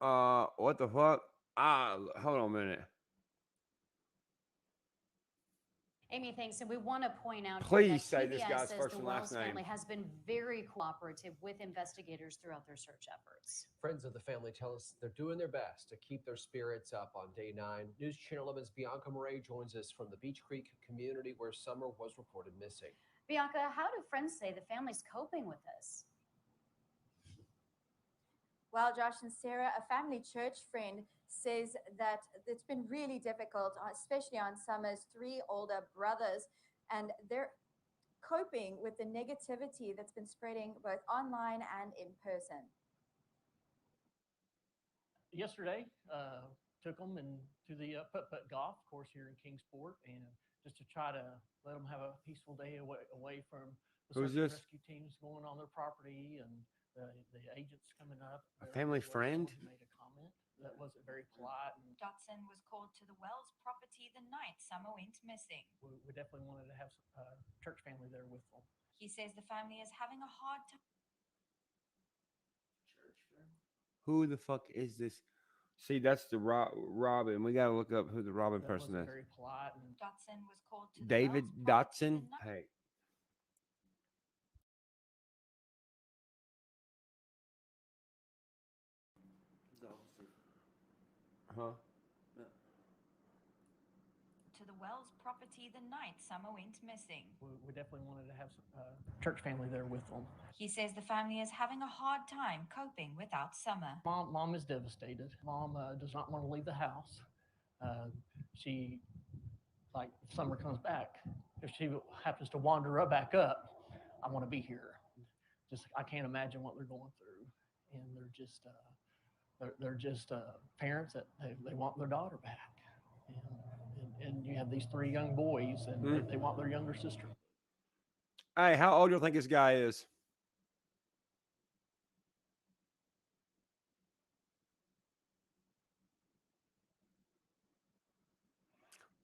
What the fuck? Hold on a minute. Amy, thanks. And we want to point out Please here say that this PBS guy's says first the and Wells last name. family has been very cooperative with investigators throughout their search efforts. Friends of the family tell us they're doing their best to keep their spirits up on day 9. News Channel 11's Bianca Murray joins us from the Beach Creek community where Summer was reported missing. Bianca, how do friends say the family's coping with this? Well, Josh and Sarah, a family church friend says that it's been really difficult, especially on Summer's 3 older brothers, and they're coping with the negativity that's been spreading both online and in person. Yesterday, took them to the putt-putt golf course here in Kingsport, and just to try to let them have a peaceful day away from the Who's search and this? rescue teams going on their property and the agents coming up. A family friend? Made a comment that wasn't very polite. And Dotson was called to the Wells property the night Summer went missing. we definitely wanted to have some church family there with them. He says the family is having a hard time. Who the fuck is this? See, that's the Robin. We gotta look up who the Robin person is. Very polite. And Dotson was called to the David Wells property Dotson. the night- Hey. Huh? To the Wells property the night Summer went missing. we definitely wanted to have some church family there with them. He says the family is having a hard time coping without Summer. Mom is devastated. Mom does not want to leave the house. She, like, if Summer comes back, if she happens to wander back up, I want to be here. Just, I can't imagine what they're going through, and they're just parents that they want their daughter back, and you have these 3 young boys, and they want their younger sister. Hey, how old do you think this guy is?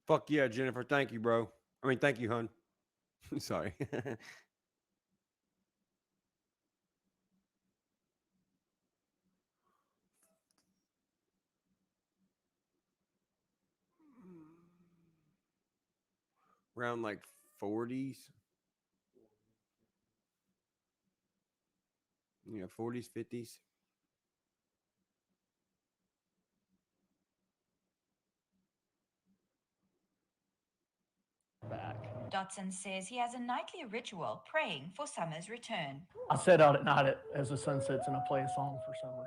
Fuck yeah, Jennifer. Thank you, bro. I mean, thank you, hun. Sorry. Around like 40s. Yeah, 40s, 50s. Back. Dotson says he has a nightly ritual praying for Summer's return. I sit out at night as the sun sets and I play a song for Summer.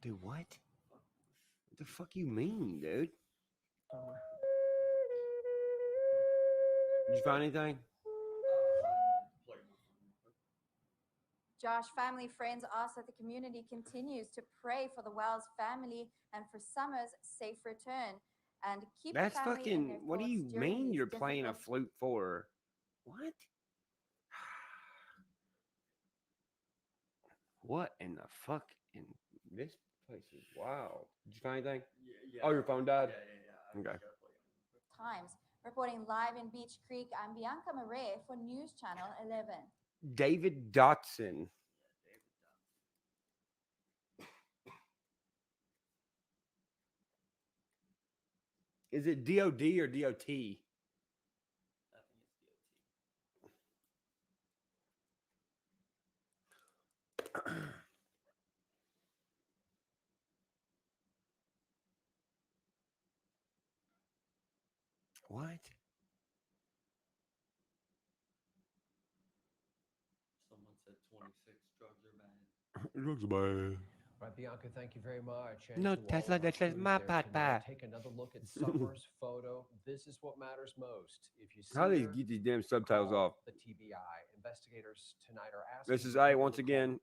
Dude, what? What the fuck you mean, dude? Summer. Did you find anything? Josh, family friends ask that the community continues to pray for the Wells family and for Summer's safe return, and keep That's the family in fucking. their What do thoughts you during mean these you're playing a difficult flute for her? What? What in the fuck? In this place is wild. Did you find anything? Oh, your phone died? Okay. times. Reporting live in Beach Creek, I'm Bianca Murray for News Channel 11. David Dotson. Is it DOD or DOT? What? Someone said 26 drugs are bad. Drugs bad. Right, Bianca, thank you very much. And No, to all Tesla, of our that says crews my there pot tonight, pie. take another look at Summer's photo. This is what matters most. If you see How do they her, get these damn subtitles call off? the TBI. Investigators tonight are asking This is you I people once to call again.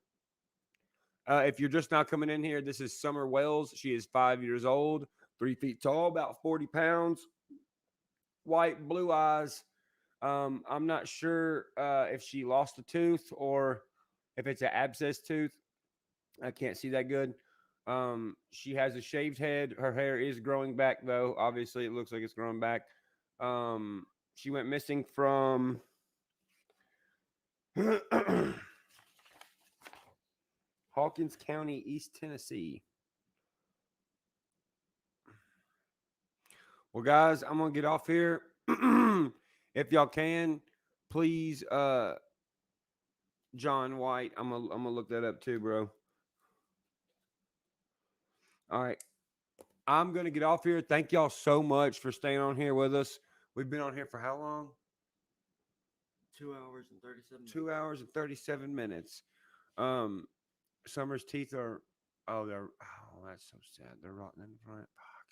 If you're just now coming in here, this is Summer Wells. She is 5 years old, 3 feet tall, about 40 pounds, white, blue eyes. I'm not sure if she lost a tooth or if it's an abscess tooth. I can't see that good. She has a shaved head. Her hair is growing back, though. Obviously, it looks like it's growing back. She went missing from Hawkins County, East Tennessee. Well, guys, I'm gonna get off here. If y'all can, please, John White. I'm gonna look that up too, bro. All right. I'm gonna get off here. Thank y'all so much for staying on here with us. We've been on here for how long? 2 hours and 37 minutes. 2 hours and 37 minutes. Summer's teeth are that's so sad. They're rotten in front. Fuck.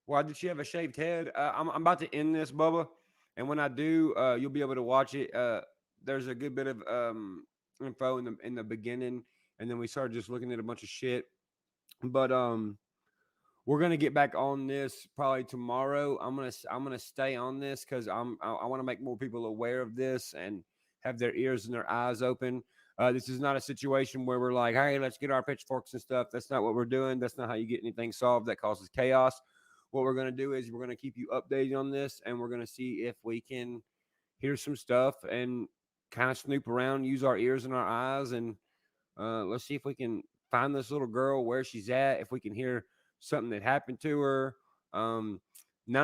Why did she have a shaved head? I'm about to end this, Bubba. And when I do, you'll be able to watch it. There's a good bit of info in the beginning, and then we started just looking at a bunch of shit. But we're gonna get back on this probably tomorrow. I'm gonna stay on this because I want to make more people aware of this and have their ears and their eyes open. This is not a situation where we're like, hey, let's get our pitchforks and stuff. That's not what we're doing. That's not how you get anything solved. That causes chaos. What we're gonna do is we're gonna keep you updated on this, and we're gonna see if we can hear some stuff and kind of snoop around, use our ears and our eyes, and let's see if we can find this little girl where she's at. If we can hear something that happened to her. None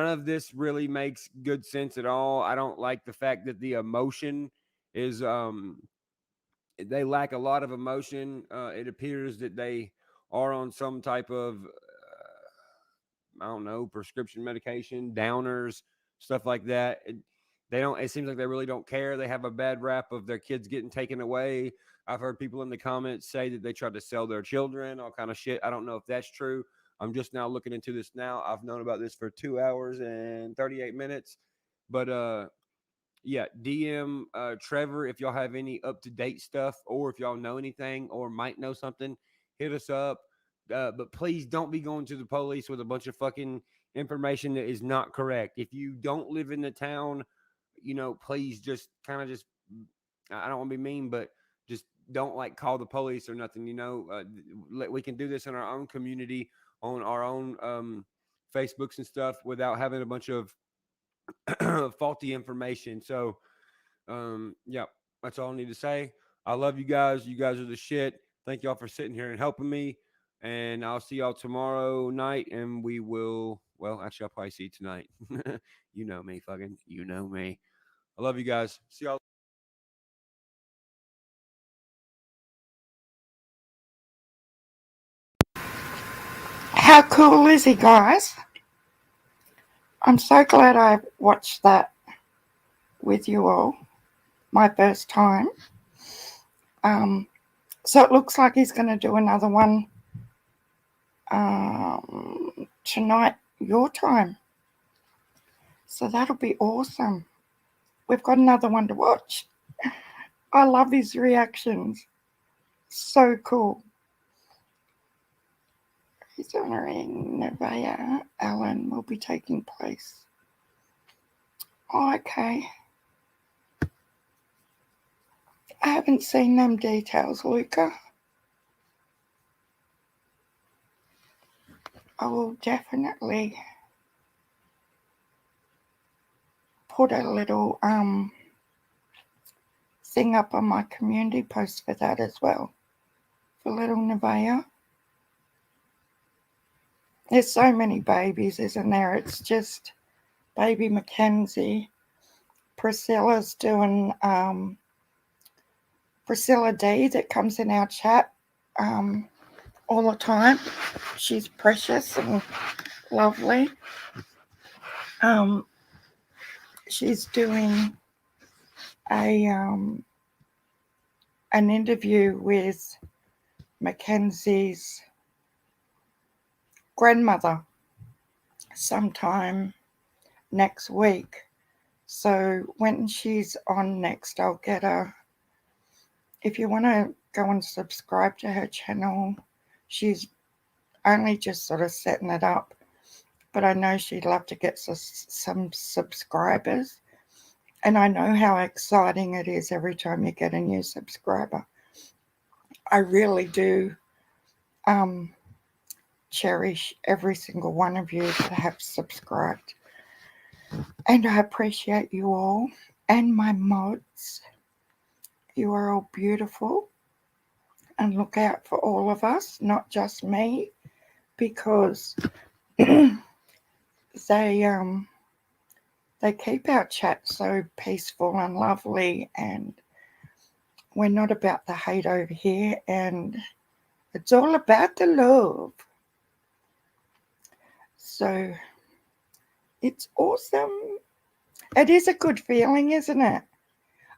of this really makes good sense at all. I don't like the fact that the emotion is they lack a lot of emotion. It appears that they are on some type of I don't know, prescription medication, downers, stuff like that. It seems like they really don't care. They have a bad rap of their kids getting taken away. I've heard people in the comments say that they tried to sell their children, all kind of shit. I don't know if that's true. I'm just now looking into this now. I've known about this for 2 hours and 38 minutes. But yeah, DM Trevor if y'all have any up-to-date stuff, or if y'all know anything or might know something, hit us up. But please don't be going to the police with a bunch of fucking information that is not correct. If you don't live in the town, please just kind of just, I don't want to be mean, but just don't like call the police or nothing. We can do this in our own community, on our own Facebooks and stuff without having a bunch of faulty information. So, yeah, that's all I need to say. I love you guys. You guys are the shit. Thank y'all for sitting here and helping me. And I'll see y'all tomorrow night. And we will, well, actually, I'll probably see you tonight. You know me, fucking. You know me. I love you guys. See y'all. How cool is he, guys? I'm so glad I watched that with you all, my first time. So it looks like he's going to do another one tonight, your time. So that'll be awesome. We've got another one to watch. I love his reactions. So cool. He's honoring Nevaeh Allen will be taking place. Oh, okay. I haven't seen them details, Luca. I will definitely put a little thing up on my community post for that as well. For little Nevaeh. There's so many babies, isn't there? It's just baby Mackenzie. Priscilla's doing Priscilla D that comes in our chat all the time. She's precious and lovely. She's doing an interview with Mackenzie's grandmother sometime next week. So when she's on next, I'll get her. If you want to go and subscribe to her channel, she's only just sort of setting it up, but I know she'd love to get some subscribers. And I know how exciting it is every time you get a new subscriber. I really do cherish every single one of you that have subscribed. And I appreciate you all and my mods. You are all beautiful. And look out for all of us, not just me, because they keep our chat so peaceful and lovely, and we're not about the hate over here, and it's all about the love. So it's awesome. It is a good feeling, isn't it?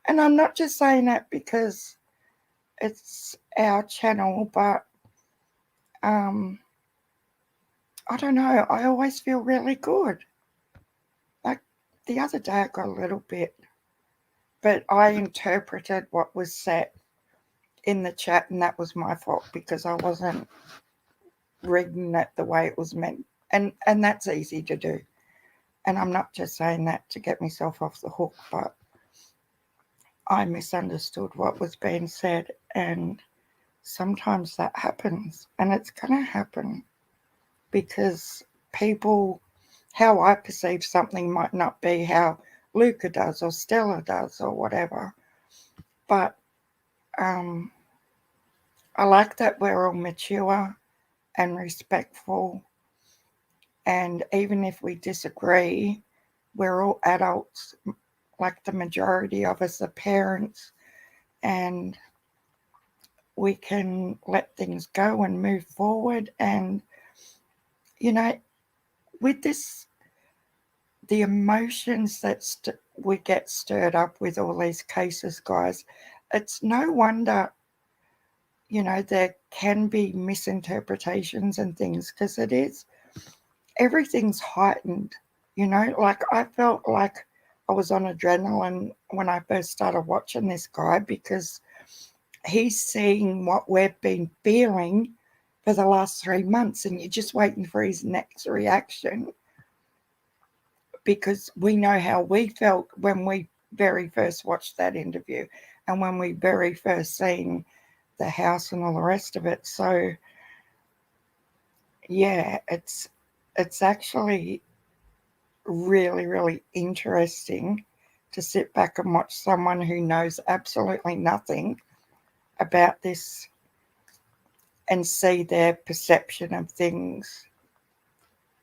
And I'm not just saying that because it's our channel, but I don't know, I always feel really good. Like the other day I got a little bit, but I interpreted what was said in the chat, and that was my fault because I wasn't reading it the way it was meant. And that's easy to do. And I'm not just saying that to get myself off the hook, but I misunderstood what was being said, and sometimes that happens, and it's going to happen because people, how I perceive something might not be how Luca does or Stella does or whatever. But I like that we're all mature and respectful, and even if we disagree, we're all adults, like the majority of us are parents, and we can let things go and move forward. And you know, with this, the emotions that we get stirred up with all these cases, guys, it's no wonder, you know, there can be misinterpretations and things, because it is, everything's heightened, you know. Like I felt like I was on adrenaline when I first started watching this guy, because he's seeing what we've been feeling for the last 3 months, and you're just waiting for his next reaction, because we know how we felt when we very first watched that interview and when we very first seen the house and all the rest of it. So yeah, it's actually really, really interesting to sit back and watch someone who knows absolutely nothing about this and see their perception of things,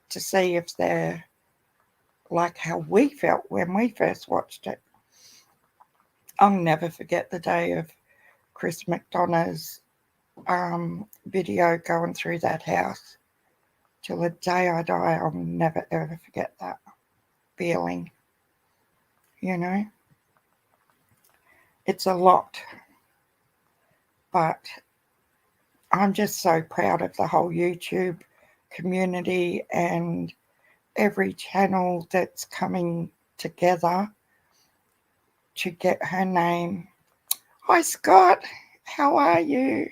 to see if they're like how we felt when we first watched it. I'll never forget the day of Chris McDonough's video going through that house. Till the day I die, I'll never ever forget that feeling. You know, it's a lot, but I'm just so proud of the whole YouTube community and every channel that's coming together to get her name Hi, Scott. How are you?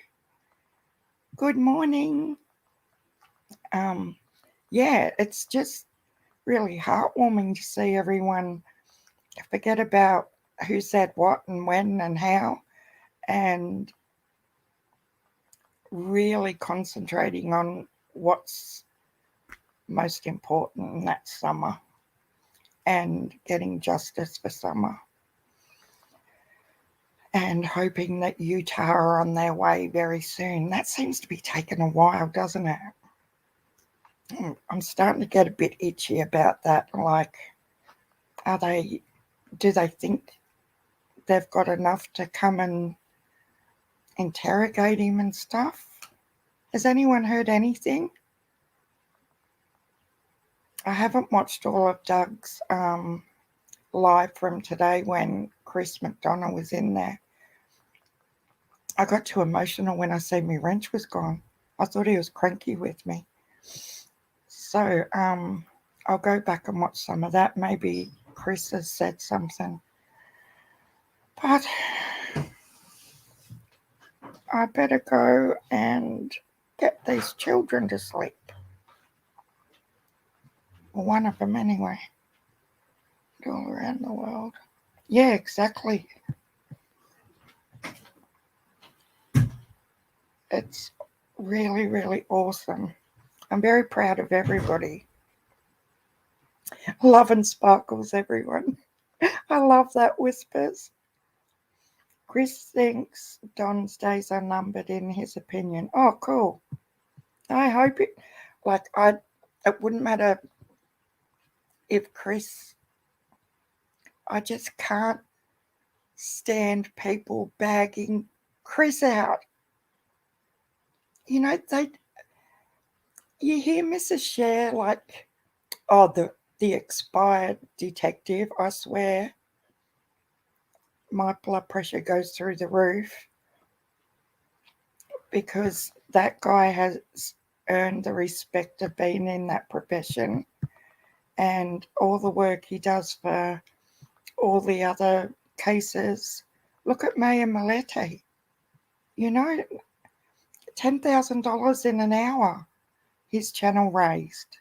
Good morning. Yeah, it's just really heartwarming to see everyone forget about who said what and when and how, and really concentrating on what's most important, and that's Summer, and getting justice for Summer, and hoping that Utah are on their way very soon. That seems to be taking a while, doesn't it? I'm starting to get a bit itchy about that. Like, do they think they've got enough to come and interrogate him and stuff? Has anyone heard anything? I haven't watched all of Doug's live from today when Chris McDonough was in there. I got too emotional when I seen my wrench was gone. I thought he was cranky with me. So I'll go back and watch some of that. Maybe Chris has said something. But I better go and get these children to sleep. Well, one of them anyway. All around the world. Yeah, exactly. It's really, really awesome. I'm very proud of everybody. Love and sparkles, everyone. I love that, Whispers. Chris thinks Don's days are numbered in his opinion. Oh, cool. I hope it, it wouldn't matter if Chris, I just can't stand people bagging Chris out. You know, you hear Mrs. Cher like, oh, the expired detective, I swear, my blood pressure goes through the roof because that guy has earned the respect of being in that profession, and all the work he does for all the other cases. Look at Maya Malete. You know, $10,000 in an hour his channel raised,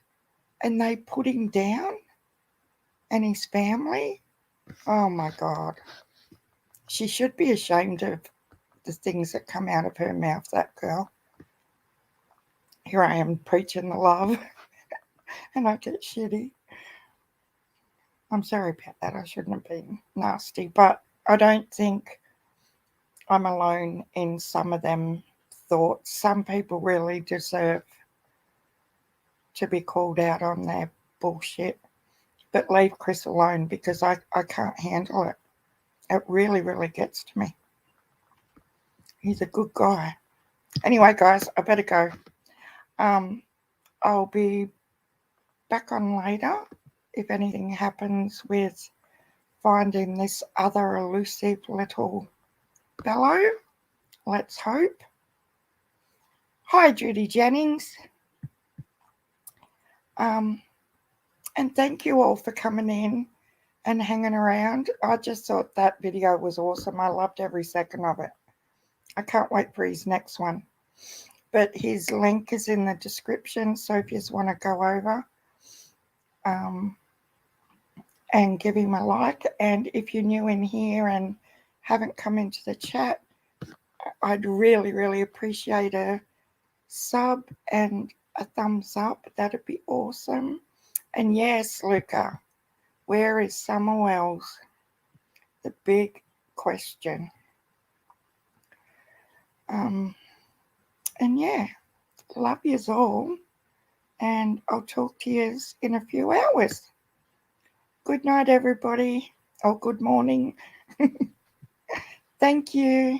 and they put him down and his family. Oh my God. She should be ashamed of the things that come out of her mouth, that girl. Here I am preaching the love and I get shitty. I'm sorry about that. I shouldn't have been nasty, but I don't think I'm alone in some of them thoughts. Some people really deserve to be called out on their bullshit, but leave Chris alone because I can't handle it. It really, really gets to me. He's a good guy. Anyway, guys, I better go. I'll be back on later if anything happens with finding this other elusive little fellow. Let's hope. Hi, Judy Jennings. And thank you all for coming in and hanging around. I just thought that video was awesome. I loved every second of it. I can't wait for his next one. But his link is in the description, so if you just want to go over and give him a like. And if you're new in here and haven't come into the chat, I'd really, really appreciate a sub and a thumbs up. That'd be awesome. And yes, Luca, where is Summer Wells? The big question. And yeah, love yous all. And I'll talk to yous in a few hours. Good night, everybody. Or good morning. Thank you.